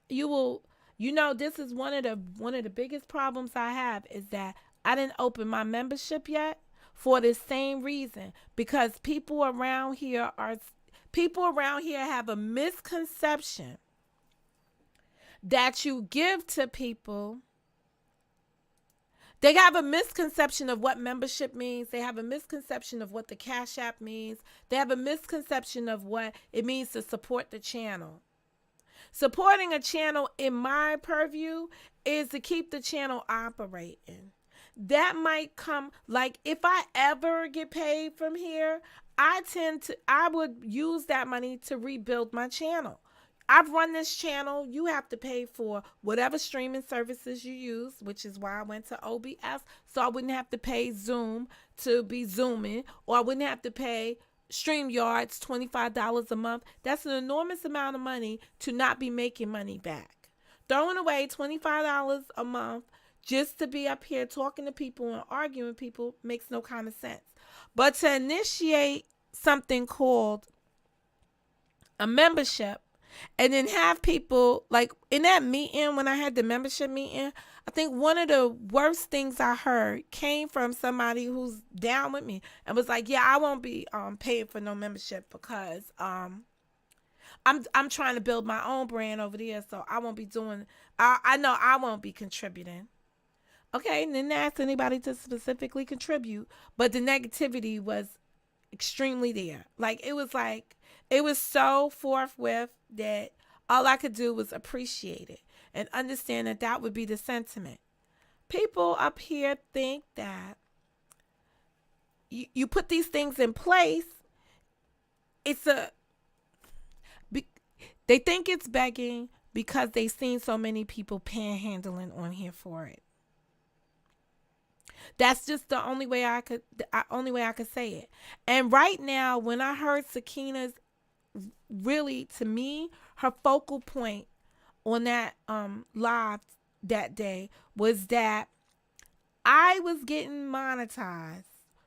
This is one of the biggest problems I have is that I didn't open my membership yet for the same reason, because people around here have a misconception that you give to people. They have a misconception of what membership means. They have a misconception of what the Cash App means. They have a misconception of what it means to support the channel. Supporting a channel, in my purview, is to keep the channel operating. That might come, like, if I ever get paid from here, I would use that money to rebuild my channel. I've run this channel. You have to pay for whatever streaming services you use, which is why I went to OBS, so I wouldn't have to pay Zoom to be Zooming, or I wouldn't have to pay StreamYards $25 a month. That's an enormous amount of money to not be making money back. Throwing away $25 a month just to be up here talking to people and arguing with people makes no kind of sense. But to initiate something called a membership, and then have people, like, in that meeting, when I had the membership meeting, I think one of the worst things I heard came from somebody who's down with me and was like, yeah, I won't be paying for no membership because I'm trying to build my own brand over there, so I won't be doing, I know I won't be contributing. Okay, and didn't ask anybody to specifically contribute, but the negativity was extremely there. It was so forthwith that all I could do was appreciate it and understand that that would be the sentiment. People up here think that you put these things in place. They think it's begging because they've seen so many people panhandling on here for it. That's just the only way I could say it. And right now, when I heard Sakina's, really, to me, her focal point on that live that day was that I was getting monetized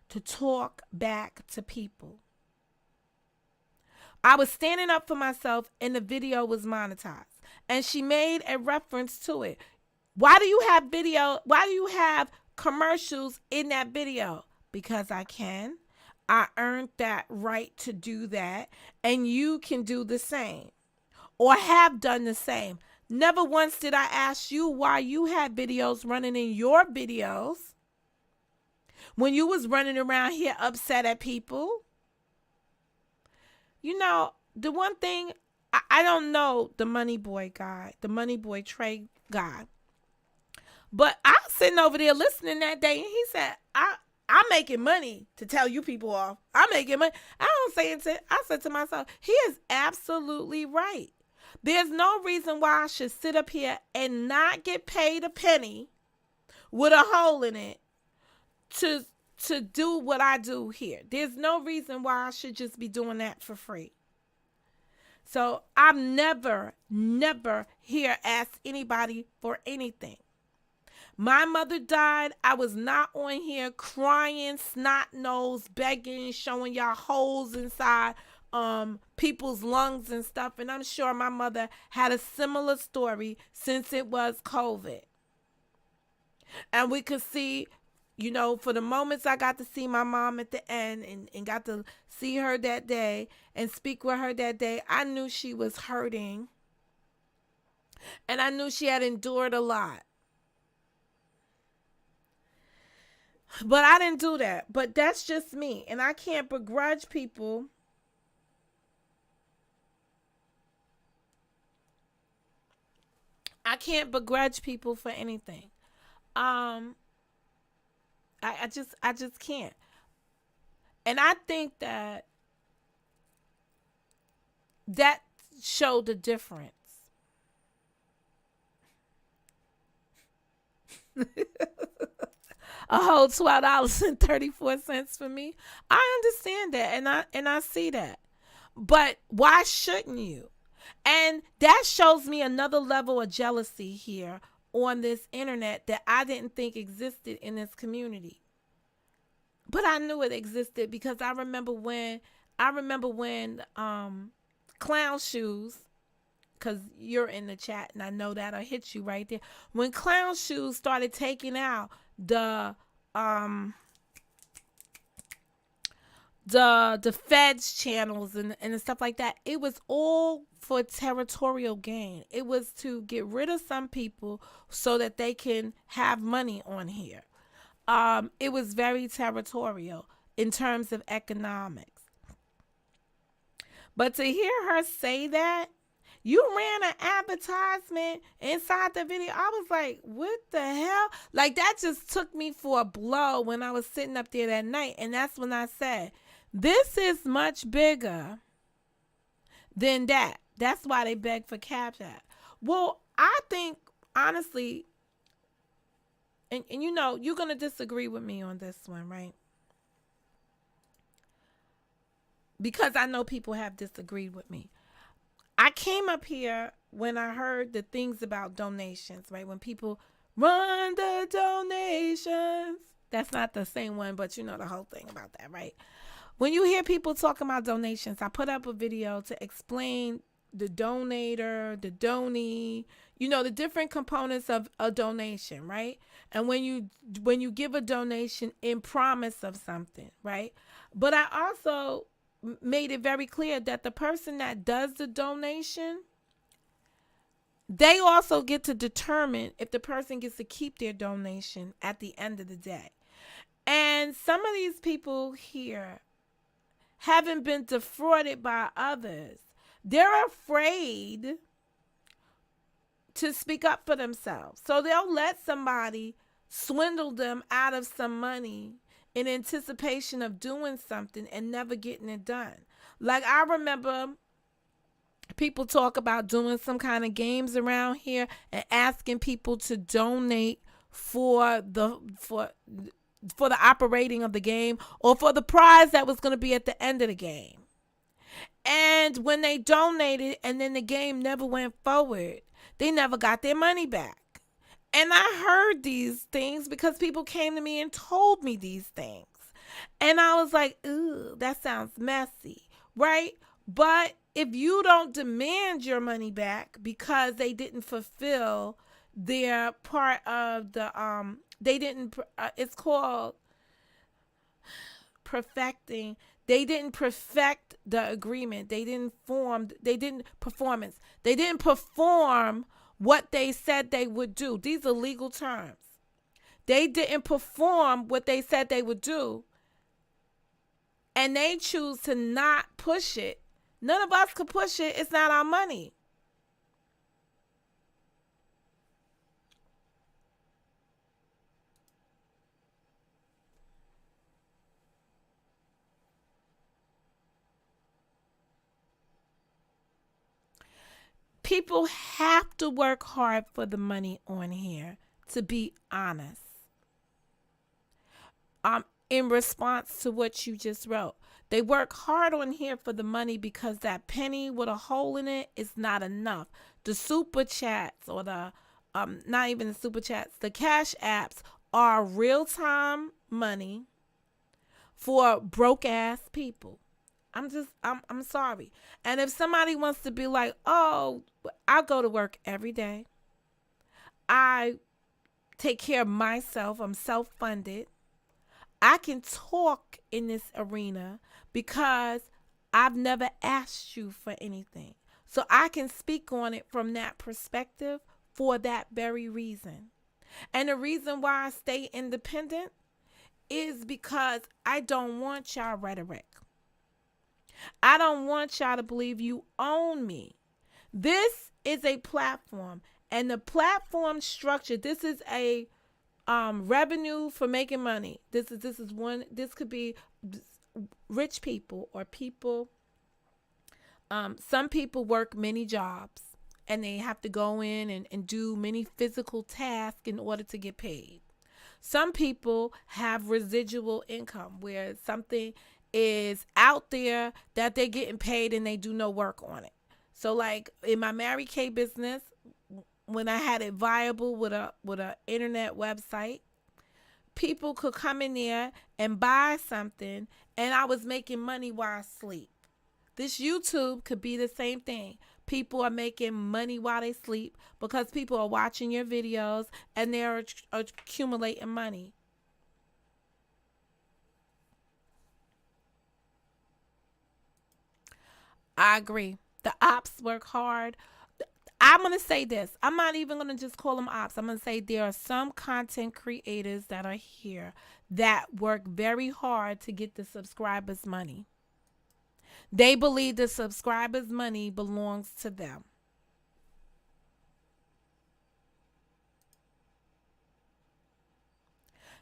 to talk back to people. I was standing up for myself and the video was monetized. And she made a reference to it. Why do you have commercials in that video? Because I can. I earned that right to do that, and you can do the same or have done the same. Never once did I ask you why you had videos running in your videos when you was running around here upset at people. You know, the one thing, I don't know the Money Boy guy, the Money Boy Trey guy. But I was sitting over there listening that day, and he said, I'm making money to tell you people off. I'm making money. I said to myself, he is absolutely right. There's no reason why I should sit up here and not get paid a penny with a hole in it to do what I do here. There's no reason why I should just be doing that for free. So I've never here asked anybody for anything. My mother died. I was not on here crying, snot nose, begging, showing y'all holes inside people's lungs and stuff. And I'm sure my mother had a similar story since it was COVID. And we could see, you know, for the moments I got to see my mom at the end and got to see her that day and speak with her that day, I knew she was hurting. And I knew she had endured a lot. But I didn't do that. But that's just me. And I can't begrudge people. I can't begrudge people for anything. I just can't. And I think that showed the difference. A whole $12.34 for me. I understand that, and I see that. But why shouldn't you? And that shows me another level of jealousy here on this internet that I didn't think existed in this community. But I knew it existed because I remember when Clown Shoes, because you're in the chat and I know that'll hit you right there. When Clown Shoes started taking out the feds channels and stuff like that, it was all for territorial gain. It was to get rid of some people so that they can have money on here. It was very territorial in terms of economics. But to hear her say that, you ran an advertisement inside the video. I was like, what the hell? Like, that just took me for a blow when I was sitting up there that night. And that's when I said, this is much bigger than that. That's why they beg for Cash App. Well, I think, honestly, and you know, you're going to disagree with me on this one, right? Because I know people have disagreed with me. I came up here when I heard the things about donations, right? When people run the donations. That's not the same one, but you know the whole thing about that, right? When you hear people talking about donations, I put up a video to explain the donator, the donee, you know, the different components of a donation, right? And when you give a donation in promise of something, right? But I also made it very clear that the person that does the donation, they also get to determine if the person gets to keep their donation at the end of the day. And some of these people here haven't been defrauded by others. They're afraid to speak up for themselves. So they'll let somebody swindle them out of some money in anticipation of doing something and never getting it done. Like, I remember people talk about doing some kind of games around here and asking people to donate for the operating of the game or for the prize that was going to be at the end of the game. And when they donated and then the game never went forward, they never got their money back. And I heard these things because people came to me and told me these things. And I was like, ooh, that sounds messy, right? But if you don't demand your money back because they didn't fulfill their part of the, it's called perfecting. They didn't perfect the agreement. They didn't perform what they said they would do. These are legal terms. They didn't perform what they said they would do, and they choose to not push it. None of us could push it. It's not our money. People have to work hard for the money on here, to be honest. In response to what you just wrote, they work hard on here for the money because that penny with a hole in it is not enough. The super chats, or the not even the super chats, the cash apps are real time money for broke ass people. I'm sorry. And if somebody wants to be like, oh, I go to work every day, I take care of myself, I'm self funded, I can talk in this arena because I've never asked you for anything. So I can speak on it from that perspective for that very reason. And the reason why I stay independent is because I don't want y'all rhetoric. I don't want y'all to believe you own me. This is a platform, and the platform structure, this is a revenue for making money. This is one. This could be rich people or people. Some people work many jobs, and they have to go in and do many physical tasks in order to get paid. Some people have residual income where something is out there that they're getting paid and they do no work on it. So like in my Mary Kay business, when I had it viable with a internet website, people could come in there and buy something, and I was making money while I sleep. This YouTube could be the same thing. People are making money while they sleep because people are watching your videos and they're accumulating money. I agree. The ops work hard. I'm going to say this. I'm not even going to just call them ops. I'm going to say there are some content creators that are here that work very hard to get the subscribers' money. They believe the subscribers' money belongs to them.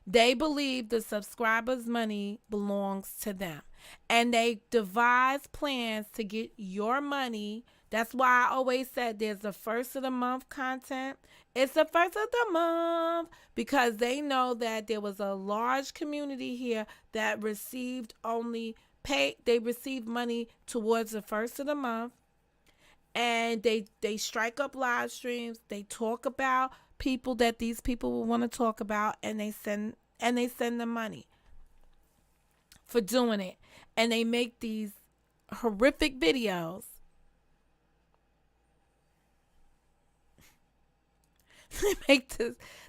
They believe the subscribers' money belongs to them. And they devise plans to get your money. That's why I always said there's the first of the month content. It's the first of the month because they know that there was a large community here that received only pay. They received money towards the first of the month. And they strike up live streams. They talk about people that these people will want to talk about, and they send them money for doing it. And they make these horrific videos.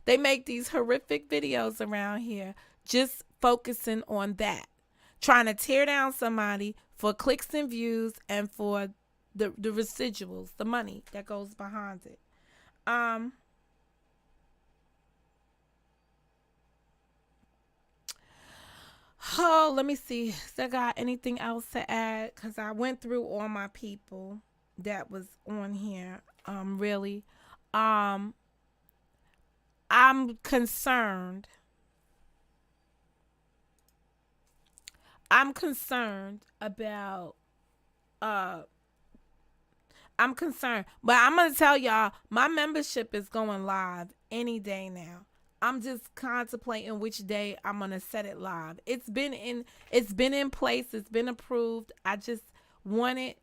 They make these horrific videos around here just focusing on that. Trying to tear down somebody for clicks and views and for the residuals, the money that goes behind it. Oh, let me see. Has I got anything else to add? Because I went through all my people that was on here. Really. I'm concerned. I'm concerned about I'm concerned. But I'm going to tell y'all, my membership is going live any day now. I'm just contemplating which day I'm going to set it live. It's been in place. It's been approved. I just wanted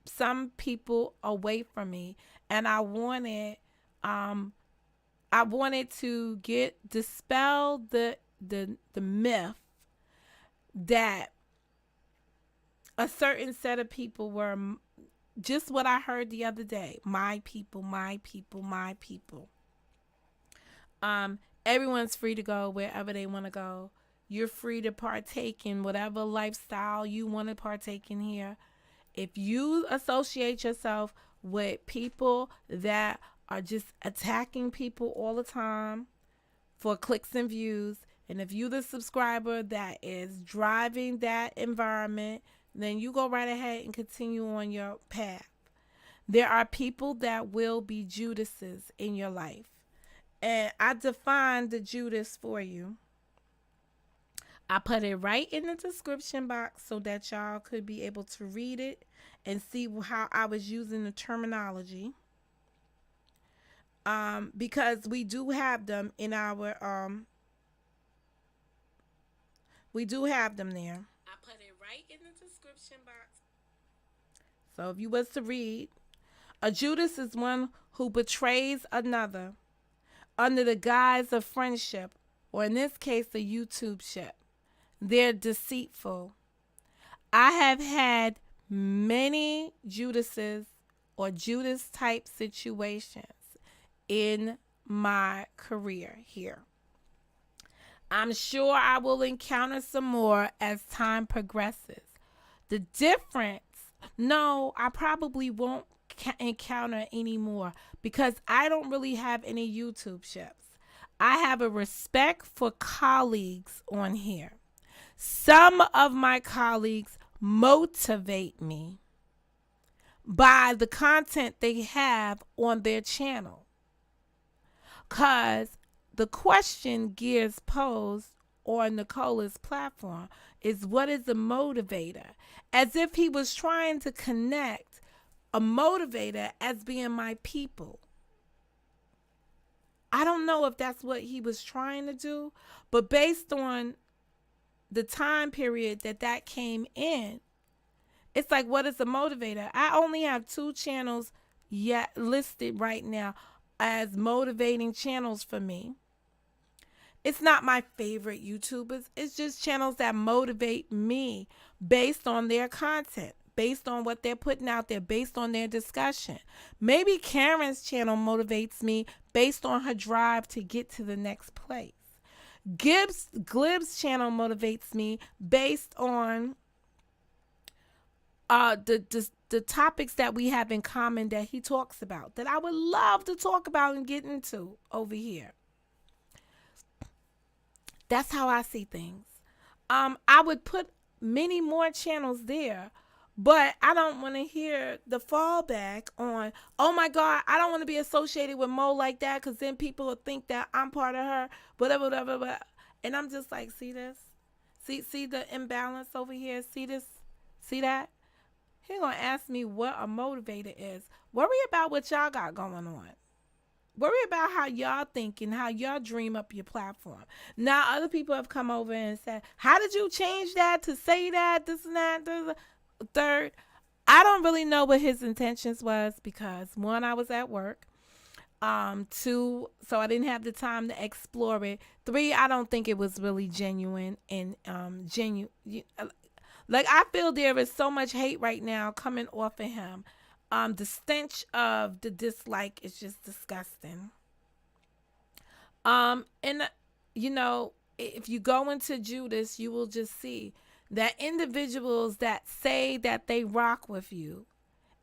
some people away from me, and I wanted to dispel the myth that a certain set of people were just what I heard the other day. My people, my people, my people. Everyone's free to go wherever they want to go. You're free to partake in whatever lifestyle you want to partake in here. If you associate yourself with people that are just attacking people all the time for clicks and views. And if you the subscriber that is driving that environment, then you go right ahead and continue on your path. There are people that will be Judases in your life. And I defined the Judas for you. I put it right in the description box so that y'all could be able to read it and see how I was using the terminology. Because we do have them in our we do have them there. I put it right in the description box. So if you was to read, a Judas is one who betrays another under the guise of friendship, or in this case, a YouTube ship. They're deceitful. I have had many Judases or Judas type situations in my career here. I'm sure I will encounter some more as time progresses. The difference, no, I probably won't encounter any more because I don't really have any YouTube ships. I have a respect for colleagues on here. Some of my colleagues motivate me by the content they have on their channel. Because the question Gears posed on Nicola's platform is, what is a motivator? As if he was trying to connect a motivator as being my people. I don't know if that's what he was trying to do, but based on the time period that came in, it's like, what is a motivator? I only have 2 channels yet listed right now as motivating channels for me. It's not my favorite YouTubers. It's just channels that motivate me based on their content, based on what they're putting out there, based on their discussion. Maybe Karen's channel motivates me based on her drive to get to the next place. Glib's channel motivates me based on the topics that we have in common that he talks about, that I would love to talk about and get into over here. That's how I see things. I would put many more channels there, but I don't want to hear the fallback on, oh my God, I don't want to be associated with Mo like that because then people will think that I'm part of her, whatever, whatever, whatever. And I'm just like, see this? See the imbalance over here? See this? See that? He's going to ask me what a motivator is. Worry about what y'all got going on. Worry about how y'all think and how y'all dream up your platform. Now, other people have come over and said, how did you change that to say that, this and that, this, third? I don't really know what his intentions was because, 1, I was at work. 2, so I didn't have the time to explore it. 3, I don't think it was really genuine and like, I feel there is so much hate right now coming off of him. The stench of the dislike is just disgusting. And you know, if you go into Judas, you will just see that individuals that say that they rock with you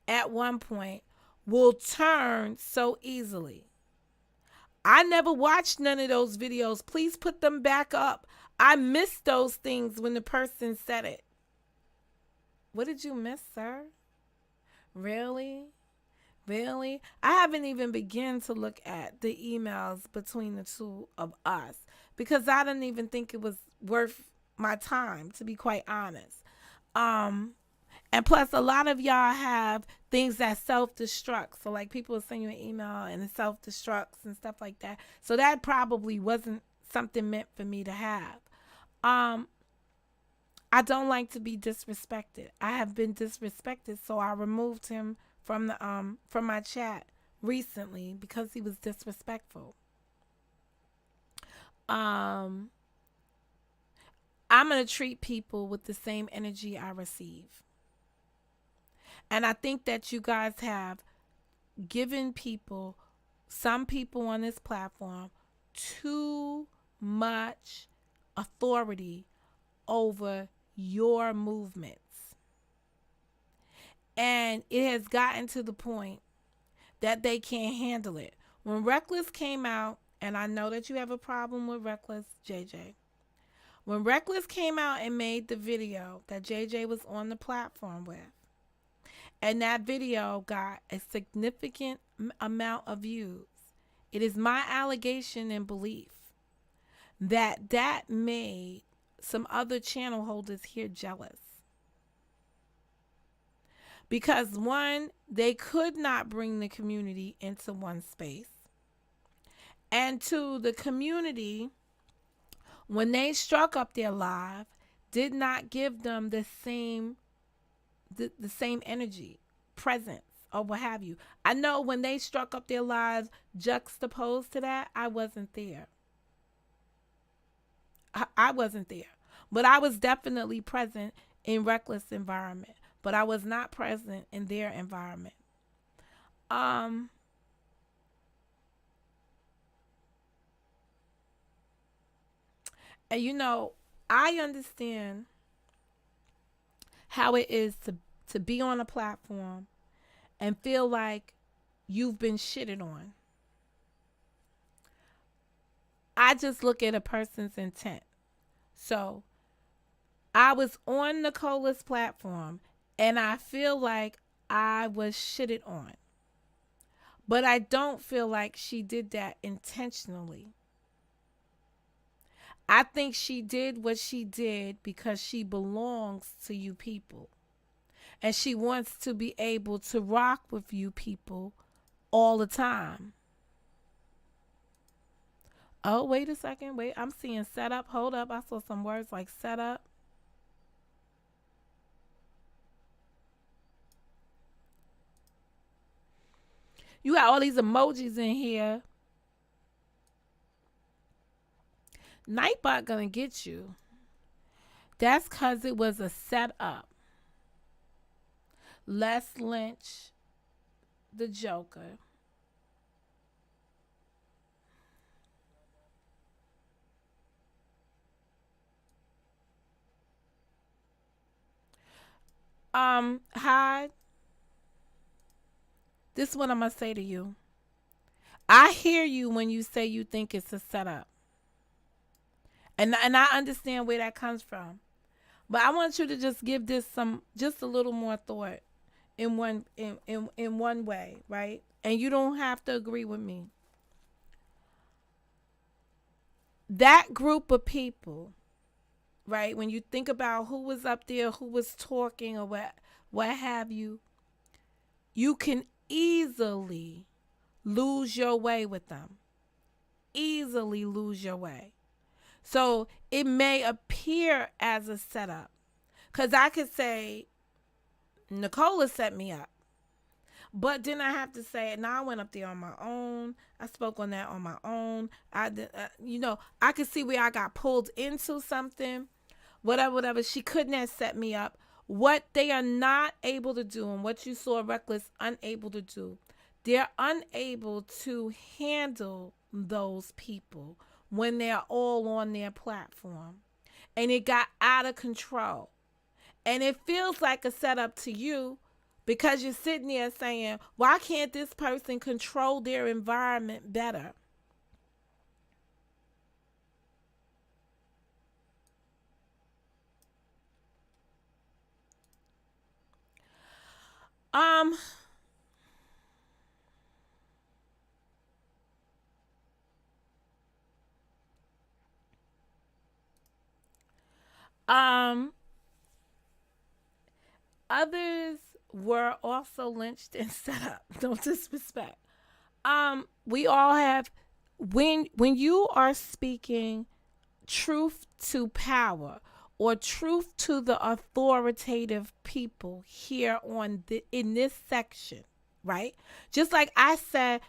at one point will turn so easily. I never watched none of those videos. Please put them back up. I missed those things when the person said it. What did you miss, sir? Really? Really? I haven't even begun to look at the emails between the two of us because I didn't even think it was worth my time, to be quite honest. And plus, a lot of y'all have things that self-destruct. So, like, people will send you an email and it self-destructs and stuff like that. So that probably wasn't something meant for me to have. I don't like to be disrespected. I have been disrespected, so I removed him from my chat recently because he was disrespectful. I'm gonna treat people with the same energy I receive. And I think that you guys have given some people on this platform, too much authority over your movements. And it has gotten to the point that they can't handle it. When Reckless came out, and I know that you have a problem with Reckless, JJ. When Reckless came out and made the video that JJ was on the platform with, and that video got a significant amount of views, it is my allegation and belief that that made some other channel holders here jealous. Because one, they could not bring the community into one space. And two, the community, when they struck up their live, did not give them the same energy, presence, or what have you. I know when they struck up their lives juxtaposed to that, I wasn't there. I wasn't there. But I was definitely present in Reckless environment. But I was not present in their environment. And you know, I understand how it is to be on a platform and feel like you've been shitted on. I just look at a person's intent. So I was on Nicola's platform and I feel like I was shitted on. But I don't feel like she did that intentionally. I think she did what she did because she belongs to you people. And she wants to be able to rock with you people all the time. Oh, wait a second. Wait, I'm seeing setup. Hold up. I saw some words like setup. You got all these emojis in here. Nightbot gonna get you. That's because it was a setup. Les Lynch, the Joker. Hyde. This is what I'm gonna say to you. I hear you when you say you think it's a setup. And I understand where that comes from. But I want you to just give this just a little more thought in one way, right? And you don't have to agree with me. That group of people, right? When you think about who was up there, who was talking or what have you, you can easily lose your way with them. Easily lose your way. So it may appear as a setup. Because I could say, Nicola set me up. But then I have to say, now I went up there on my own. I spoke on that on my own. I could see where I got pulled into something. Whatever. She couldn't have set me up. What they are not able to do, and what you saw Reckless unable to do, they're unable to handle those people when they're all on their platform. And it got out of control. And it feels like a setup to you because you're sitting there saying, why can't this person control their environment better? Others were also lynched and set up. Don't disrespect. We all have, when you are speaking truth to power or truth to the authoritative people here in this section, right? Just like I said,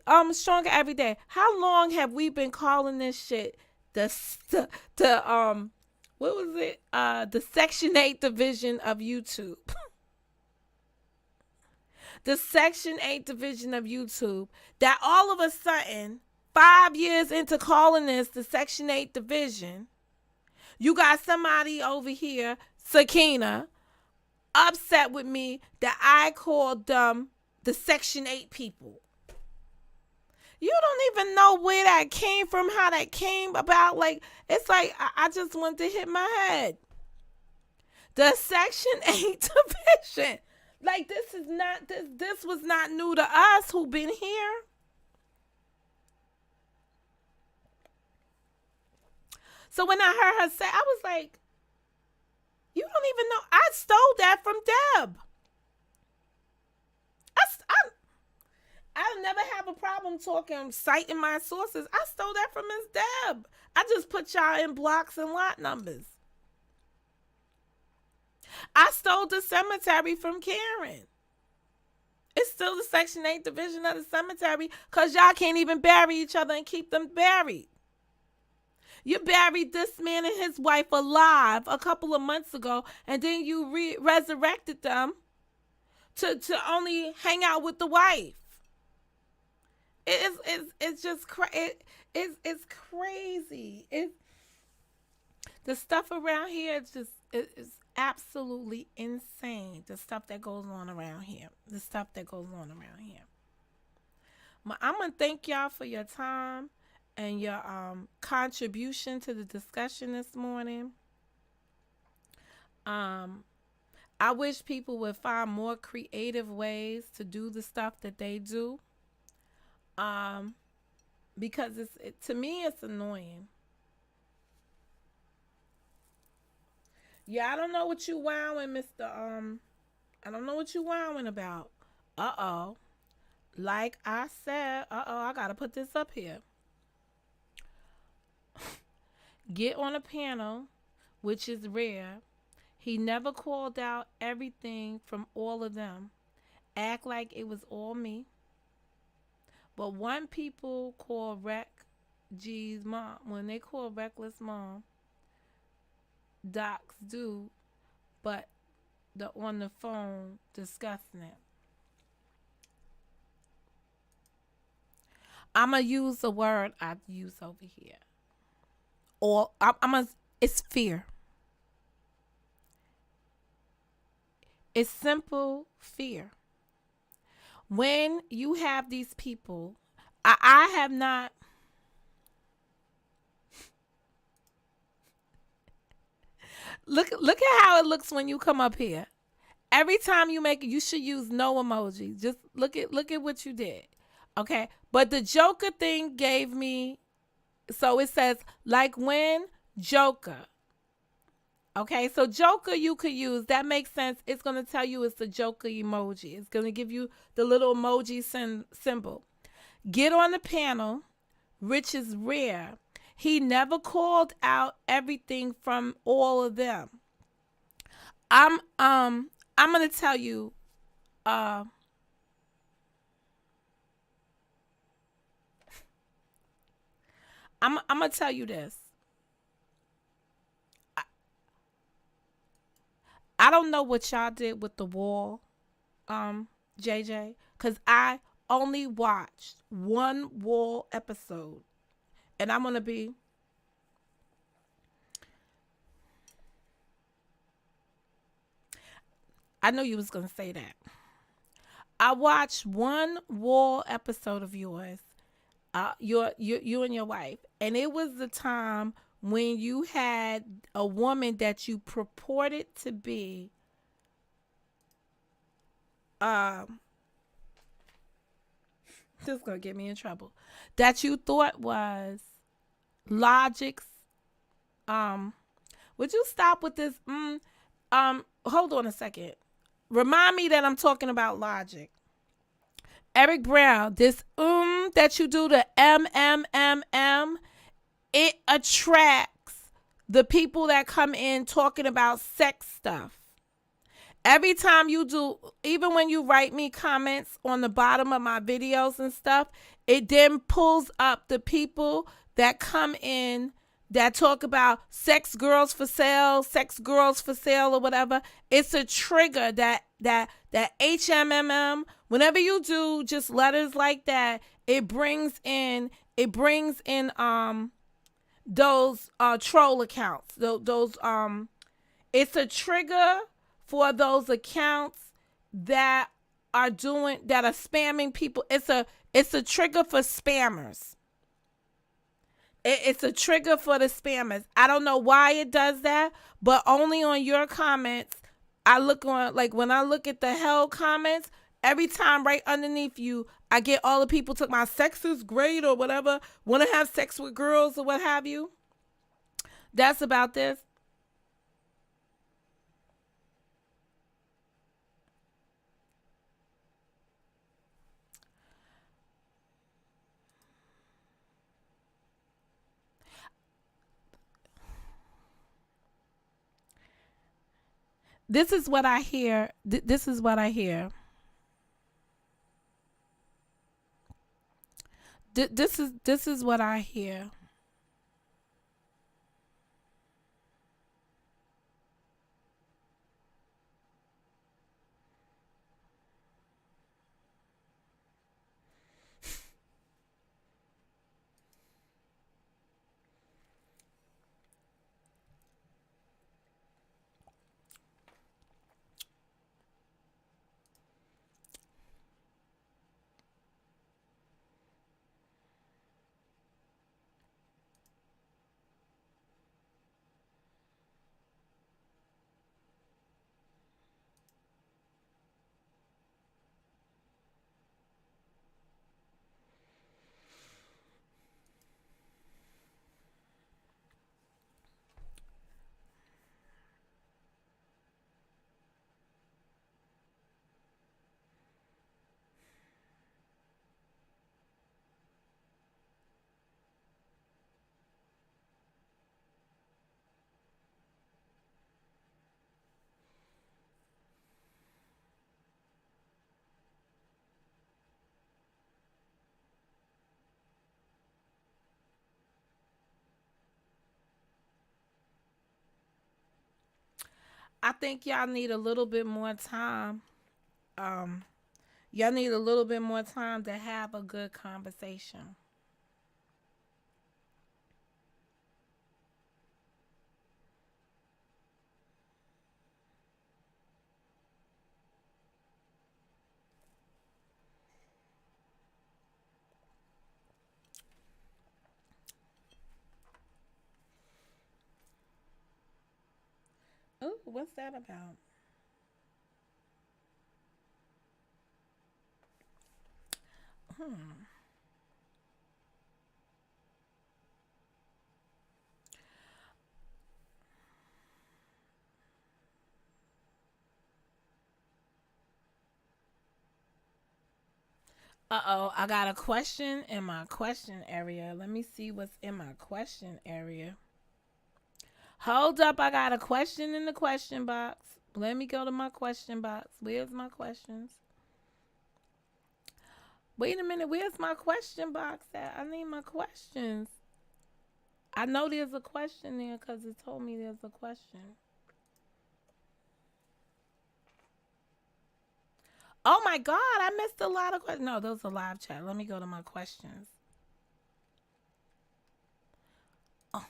I'm stronger every day. How long have we been calling this shit the what was it? The Section 8 division of YouTube. The Section 8 division of YouTube, that all of a sudden, 5 years into calling this the Section 8 division, you got somebody over here, Sakina, upset with me that I called them the Section 8 people. You don't even know where that came from, how that came about. Like, it's like I just want to hit my head. The Section 8 division. Like, this is not, this was not new to us who've been here. So when I heard her say, I was like, you don't even know. I stole that from Deb. I never have a problem citing my sources. I stole that from Miss Deb. I just put y'all in blocks and lot numbers. I stole the cemetery from Karen. It's still the Section 8 division of the cemetery because y'all can't even bury each other and keep them buried. You buried this man and his wife alive a couple of months ago, and then you resurrected them to only hang out with the wife. It's just it's crazy. The stuff around here is absolutely insane. The stuff that goes on around here. I'm gonna thank y'all for your time and your contribution to the discussion this morning. I wish people would find more creative ways to do the stuff that they do. Because to me it's annoying. Yeah, I don't know what you wowing, Mr. I don't know what you wowing about. Like I said, I gotta put this up here. Get on a panel, which is rare. He never called out everything from all of them. Act like it was all me. But when people call Rec G's mom, when they call Reckless mom, docs do, but the on the phone discussing it. I'm going to use the word I use over here. Or it's fear. It's simple fear. When you have these people, I have not. Look at how it looks when you come up here. Every time you make it, you should use no emoji. Just look at what you did. Okay? But the Joker thing gave me, so it says, like when Joker. Okay, so Joker you could use. That makes sense. It's going to tell you it's the Joker emoji. It's going to give you the little emoji symbol. Get on the panel, which is rare. He never called out everything from all of them. I'm going to tell you I'm going to tell you this. I don't know what y'all did with the wall, JJ, because I only watched one wall episode. And I'm going to be... I know you was going to say that. I watched one wall episode of yours, you and your wife. And it was the time when you had a woman that you purported to be this is gonna get me in trouble, that you thought was Logic's would you stop with this hold on a second, remind me that I'm talking about Logic. Eric Brown, this that you do, the it attracts the people that come in talking about sex stuff. Every time you do, even when you write me comments on the bottom of my videos and stuff, it then pulls up the people that come in that talk about sex girls for sale, or whatever. It's a trigger that HMMM, whenever you do just letters like that, it brings in those troll accounts. Those it's a trigger for those accounts that are doing that are spamming people. It's a trigger for spammers. It's a trigger for the spammers. I don't know why it does that, but only on your comments. I look on, like, when I look at the hell comments, every time right underneath you, I get all the people took my sex is great or whatever, want to have sex with girls or what have you. That's about this. This is what I hear. This is what I hear. This is what I hear. I think y'all need a little bit more time. Um, y'all need a little bit more time to have a good conversation. Ooh, what's that about? Hmm. Uh-oh, I got a question in my question area. Let me see what's in my question area. Hold up, I got a question in the question box. Let me go to my question box. Where's my questions? Wait a minute, where's my question box at? I need my questions. I know there's a question there because it told me there's a question. Oh my God, I missed a lot of questions. No, those are live chat. Let me go to my questions. Oh,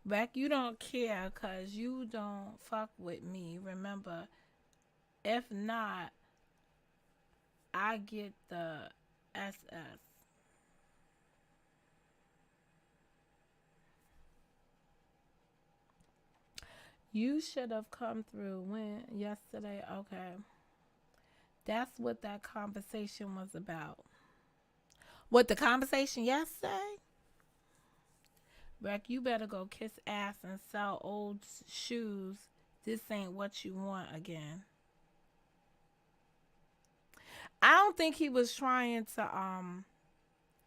Beck, you don't care because you don't fuck with me. Remember, if not, I get the SS. You should have come through when yesterday. Okay. That's what that conversation was about. What the conversation yesterday? Beck, you better go kiss ass and sell old shoes. This ain't what you want again. I don't think he was trying to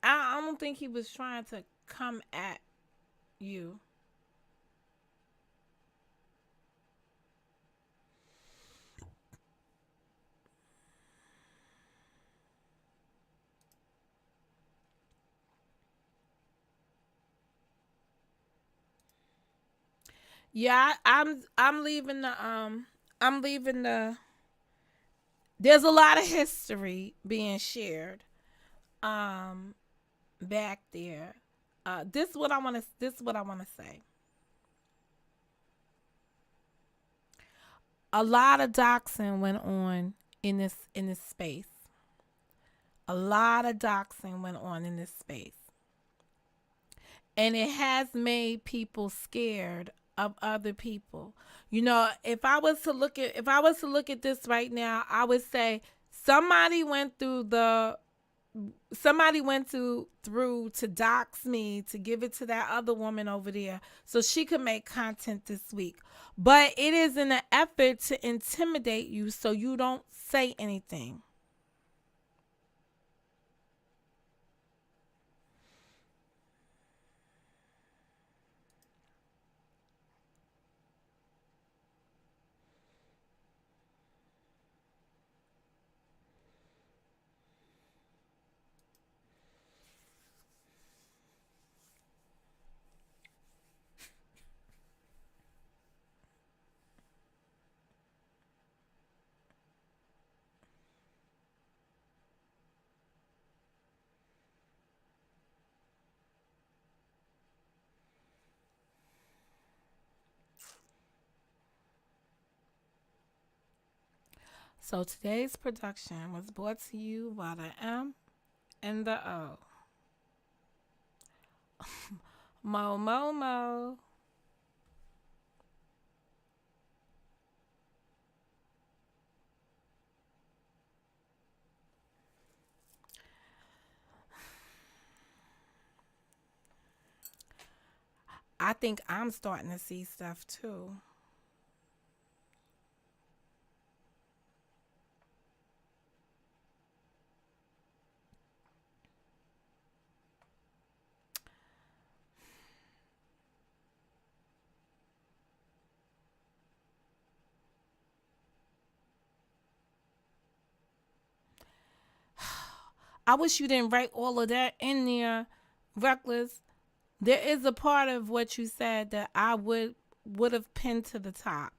I don't think he was trying to come at you. Yeah, I'm leaving the I'm leaving the there's a lot of history being shared um back there. This is what I want to say. A lot of doxing went on in this space. A lot of doxing went on in this space. And it has made people scared of other people. You know, if I was to look at this right now, I would say somebody went through the somebody went through to dox me, to give it to that other woman over there so she could make content this week. But it is in an effort to intimidate you so you don't say anything. So today's production was brought to you by the M and the O. Mo mo mo. I think I'm starting to see stuff too. I wish you didn't write all of that in there, Reckless. There is a part of what you said that I would have pinned to the top.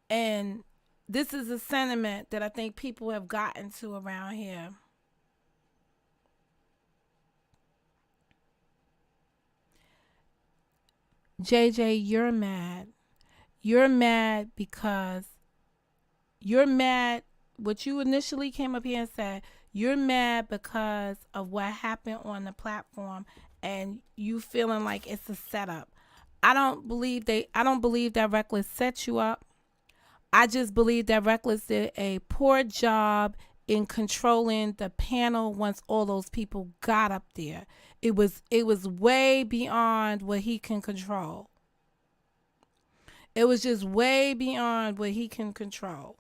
And this is a sentiment that I think people have gotten to around here. JJ, you're mad. You're mad because you're mad. What you initially came up here and said, you're mad because of what happened on the platform and you feeling like it's a setup. I don't believe that Reckless set you up. I just believe that Reckless did a poor job in controlling the panel once all those people got up there. It was way beyond what he can control. It was just way beyond what he can control.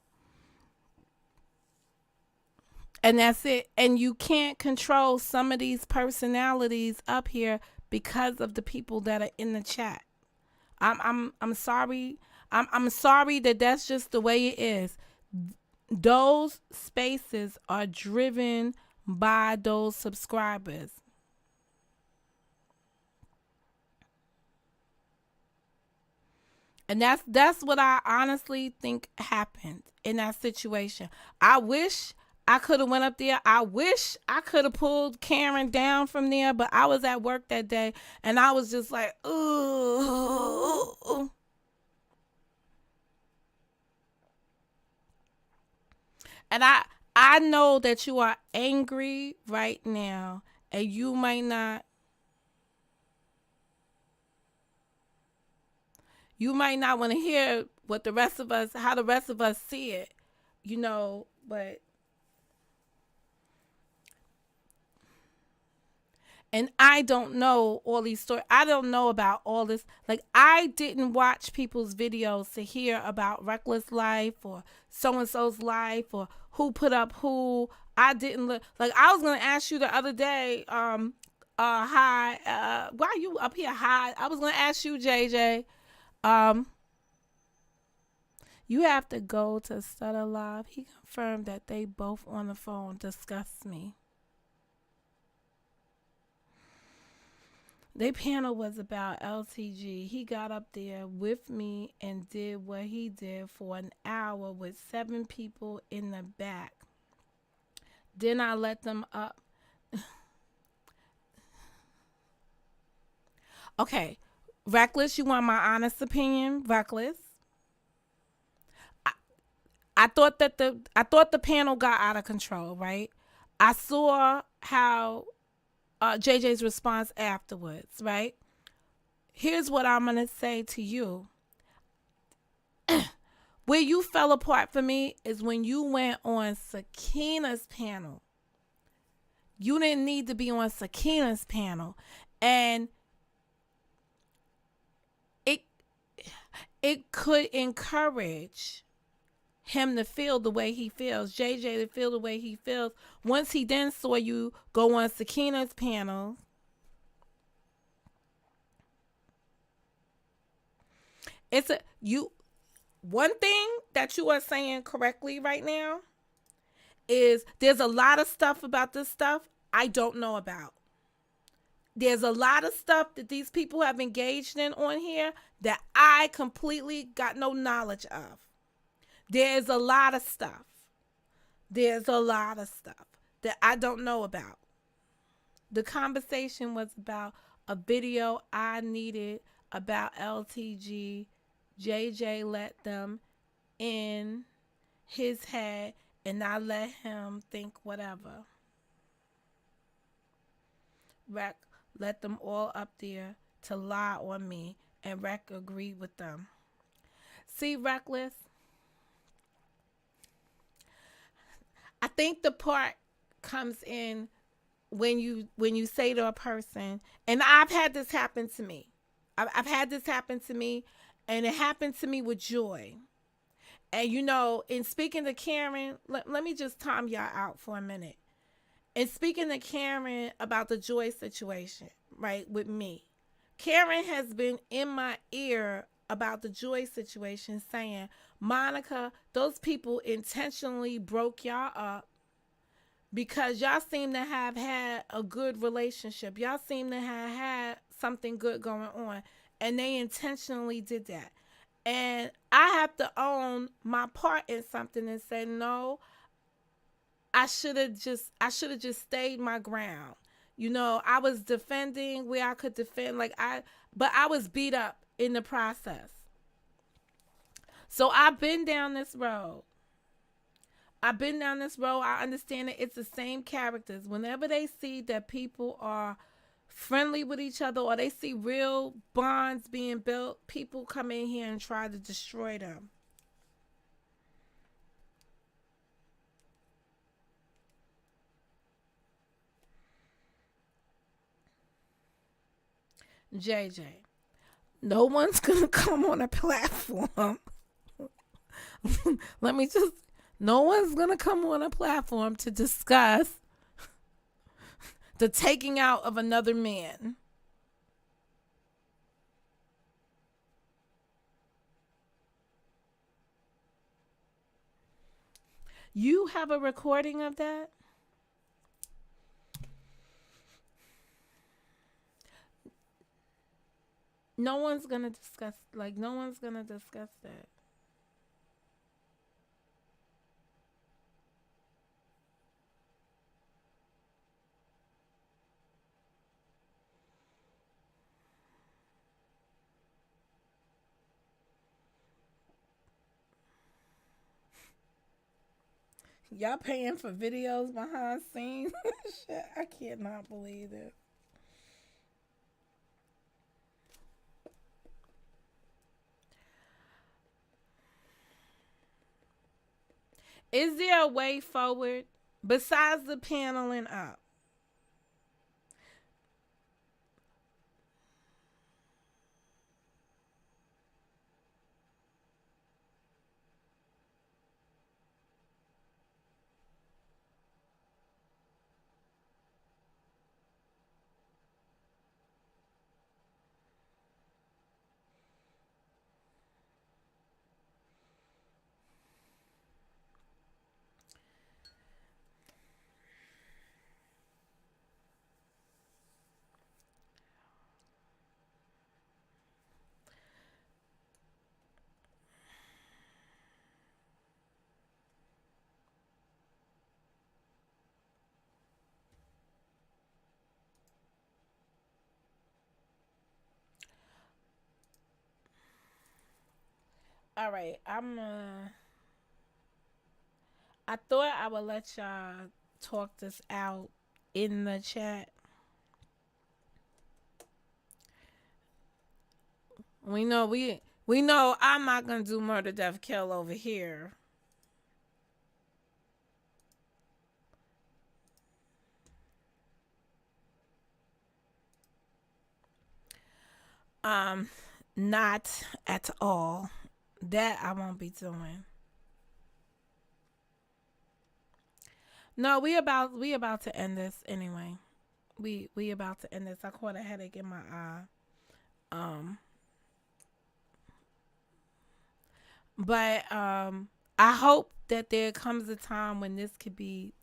And that's it. And you can't control some of these personalities up here because of the people that are in the chat. I'm sorry. I'm sorry that that's just the way it is. Those spaces are driven by those subscribers. And that's what I honestly think happened in that situation. I wish I could have went up there. I wish I could have pulled Karen down from there, but I was at work that day and I was just like, ooh. And I know that you are angry right now and you might not want to hear what the rest of us how the rest of us see it, but and I don't know all these stories. I don't know about all this. Like, I didn't watch people's videos to hear about Reckless life or so and so's life or who put up who. I didn't look. Like, I was gonna ask you the other day, hi, why are you up here? Hi, I was gonna ask you, JJ. Um, you have to go to Stutter Live. He confirmed that they both on the phone discussed me. Their panel was about LTG. He got up there with me and did what he did for an hour with 7 people in the back. Then I let them up. Okay, Reckless, you want my honest opinion? Reckless. I thought the panel got out of control, right? I saw how JJ's response afterwards, right? Here's what I'm gonna say to you. Where you fell apart for me is when you went on Sakina's panel. You didn't need to be on Sakina's panel. And it it could encourage him to feel the way he feels, JJ to feel the way he feels. Once he then saw you go on Sakina's panel, it's a you one thing that you are saying correctly right now is there's a lot of stuff about this stuff I don't know about. There's a lot of stuff that these people have engaged in on here that I completely got no knowledge of. There's a lot of stuff. There's a lot of stuff that I don't know about. The conversation was about a video I needed about LTG. JJ let them in his head and I let him think whatever. Rec let them all up there to lie on me and Rec agreed with them. See, Reckless, I think the part comes in when you say to a person, and I've had this happen to me. I've had this happen to me, and it happened to me with Joy. And in speaking to Karen, let me just time y'all out for a minute. In speaking to Karen about the Joy situation, right, with me, Karen has been in my ear about the Joy situation saying, Monica, those people intentionally broke y'all up because y'all seem to have had a good relationship. Y'all seem to have had something good going on, and they intentionally did that. And I have to own my part in something and say, no, I should have just stayed my ground. I was defending where I could defend, but I was beat up in the process. So I've been down this road. I understand that it's the same characters. Whenever they see that people are friendly with each other or they see real bonds being built, people come in here and try to destroy them. JJ, no one's going to come on a platform. Let me just, no one's going to come on a platform to discuss the taking out of another man. You have a recording of that? No one's going to discuss that. Y'all paying for videos behind scenes? Shit, I cannot believe it. Is there a way forward besides the paneling up? All right, I thought I would let y'all talk this out in the chat. We know I'm not gonna do murder, death, kill over here. Um, not at all. That I won't be doing. No, we about to end this anyway. We about to end this. I caught a headache in my eye. Um, but I hope that there comes a time when this could be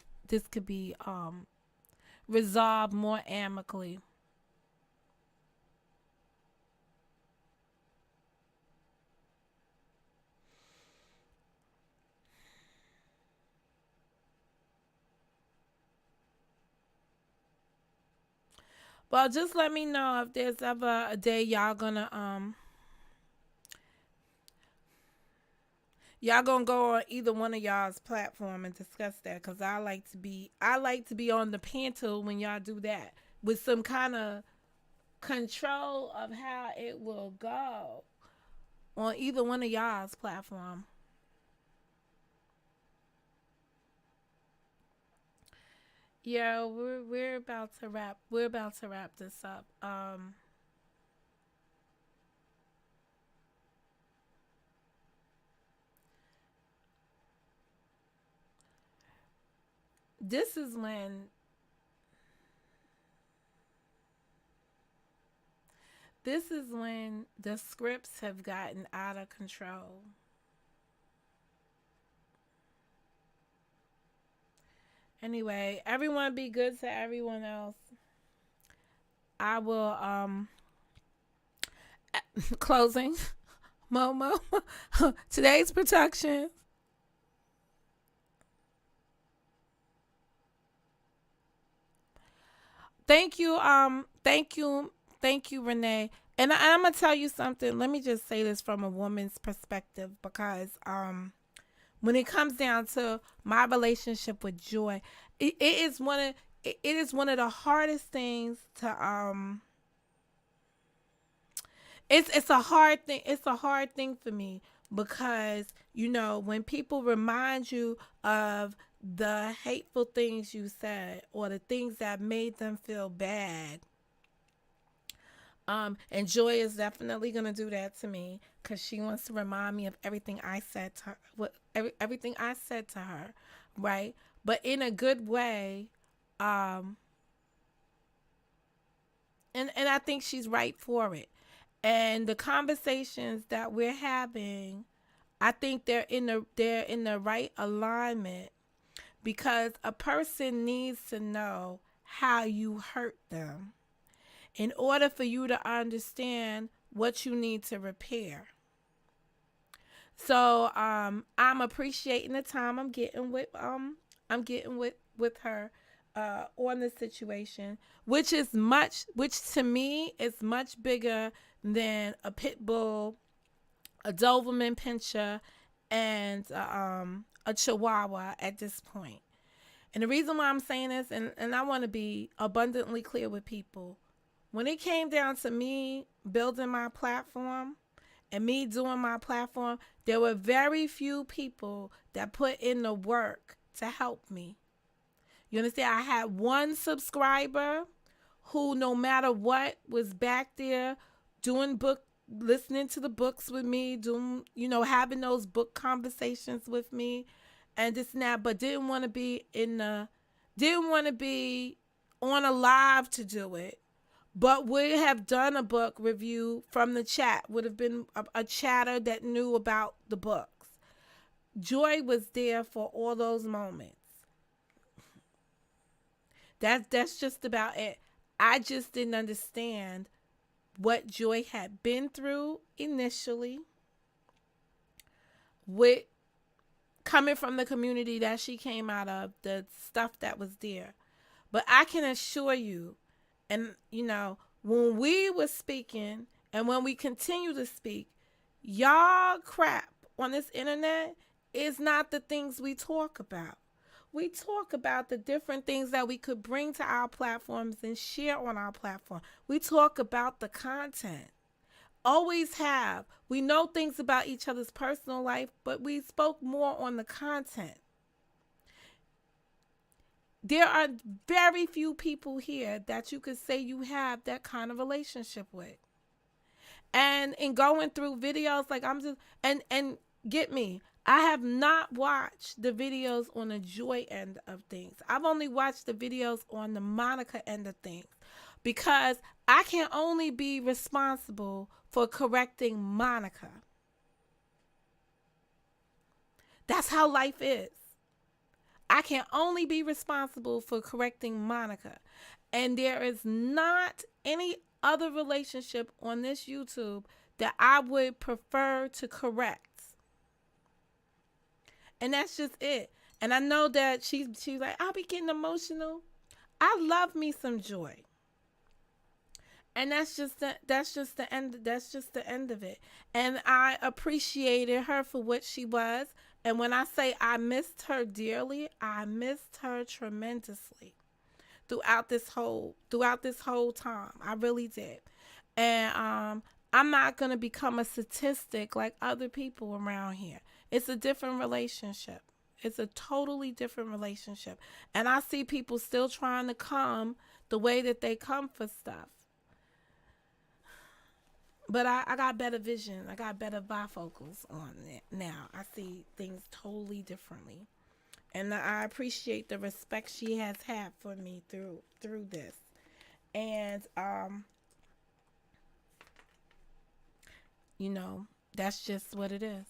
resolved more amicably. Well, just let me know if there's ever a day y'all gonna go on either one of y'all's platform and discuss that, because I like to be on the panel when y'all do that with some kind of control of how it will go on either one of y'all's platform. Yeah, we're about to wrap. We're about to wrap this up. This is when the scripts have gotten out of control. Anyway, everyone be good to everyone else. I will closing Momo. Today's production. Thank you, Renee. And I'm gonna tell you something. Let me just say this from a woman's perspective, because when it comes down to my relationship with Joy, it is one of the hardest things to it's a hard thing for me, because when people remind you of the hateful things you said, or the things that made them feel bad. And Joy is definitely gonna do that to me, because she wants to remind me of everything I said to her, everything I said to her, right? But in a good way. Um, and I think she's right for it. And the conversations that we're having, I think they're in the right alignment, because a person needs to know how you hurt them in order for you to understand what you need to repair. So I'm appreciating the time I'm getting with her on the situation, which to me is much bigger than a pit bull, a Doberman Pinscher, and a Chihuahua at this point. And the reason why I'm saying this, and I want to be abundantly clear with people, when it came down to me building my platform and me doing my platform, there were very few people that put in the work to help me. You understand? I had one subscriber who, no matter what, was back there doing listening to the books with me, having those book conversations with me, and this and that, but didn't want to be on a live to do it, but would have done a book review from the chat, would have been a chatter that knew about the books. Joy was there for all those moments. That's just about it. I just didn't understand what Joy had been through initially, with coming from the community that she came out of, the stuff that was there. But I can assure you, and when we were speaking and when we continue to speak, y'all crap on this internet is not the things we talk about. We talk about the different things that we could bring to our platforms and share on our platform. We talk about the content. Always have. We know things about each other's personal life, but we spoke more on the content. There are very few people here that you could say you have that kind of relationship with. And in going through videos, like I'm just and get me, I have not watched the videos on the Joy end of things. I've only watched the videos on the Monica end of things because I can only be responsible for correcting Monica. That's how life is. I can only be responsible for correcting Monica. And there is not any other relationship on this YouTube that I would prefer to correct. And that's just it. And I know that she's like, I'll be getting emotional. I love me some Joy. And that's just the end of it. And I appreciated her for what she was. And when I say I missed her dearly, I missed her tremendously throughout this whole time. I really did. And I'm not gonna become a statistic like other people around here. It's a different relationship. It's a totally different relationship. And I see people still trying to come the way that they come for stuff. But I got better vision. I got better bifocals on it now. I see things totally differently. And I appreciate the respect she has had for me through this. And you know, that's just what it is.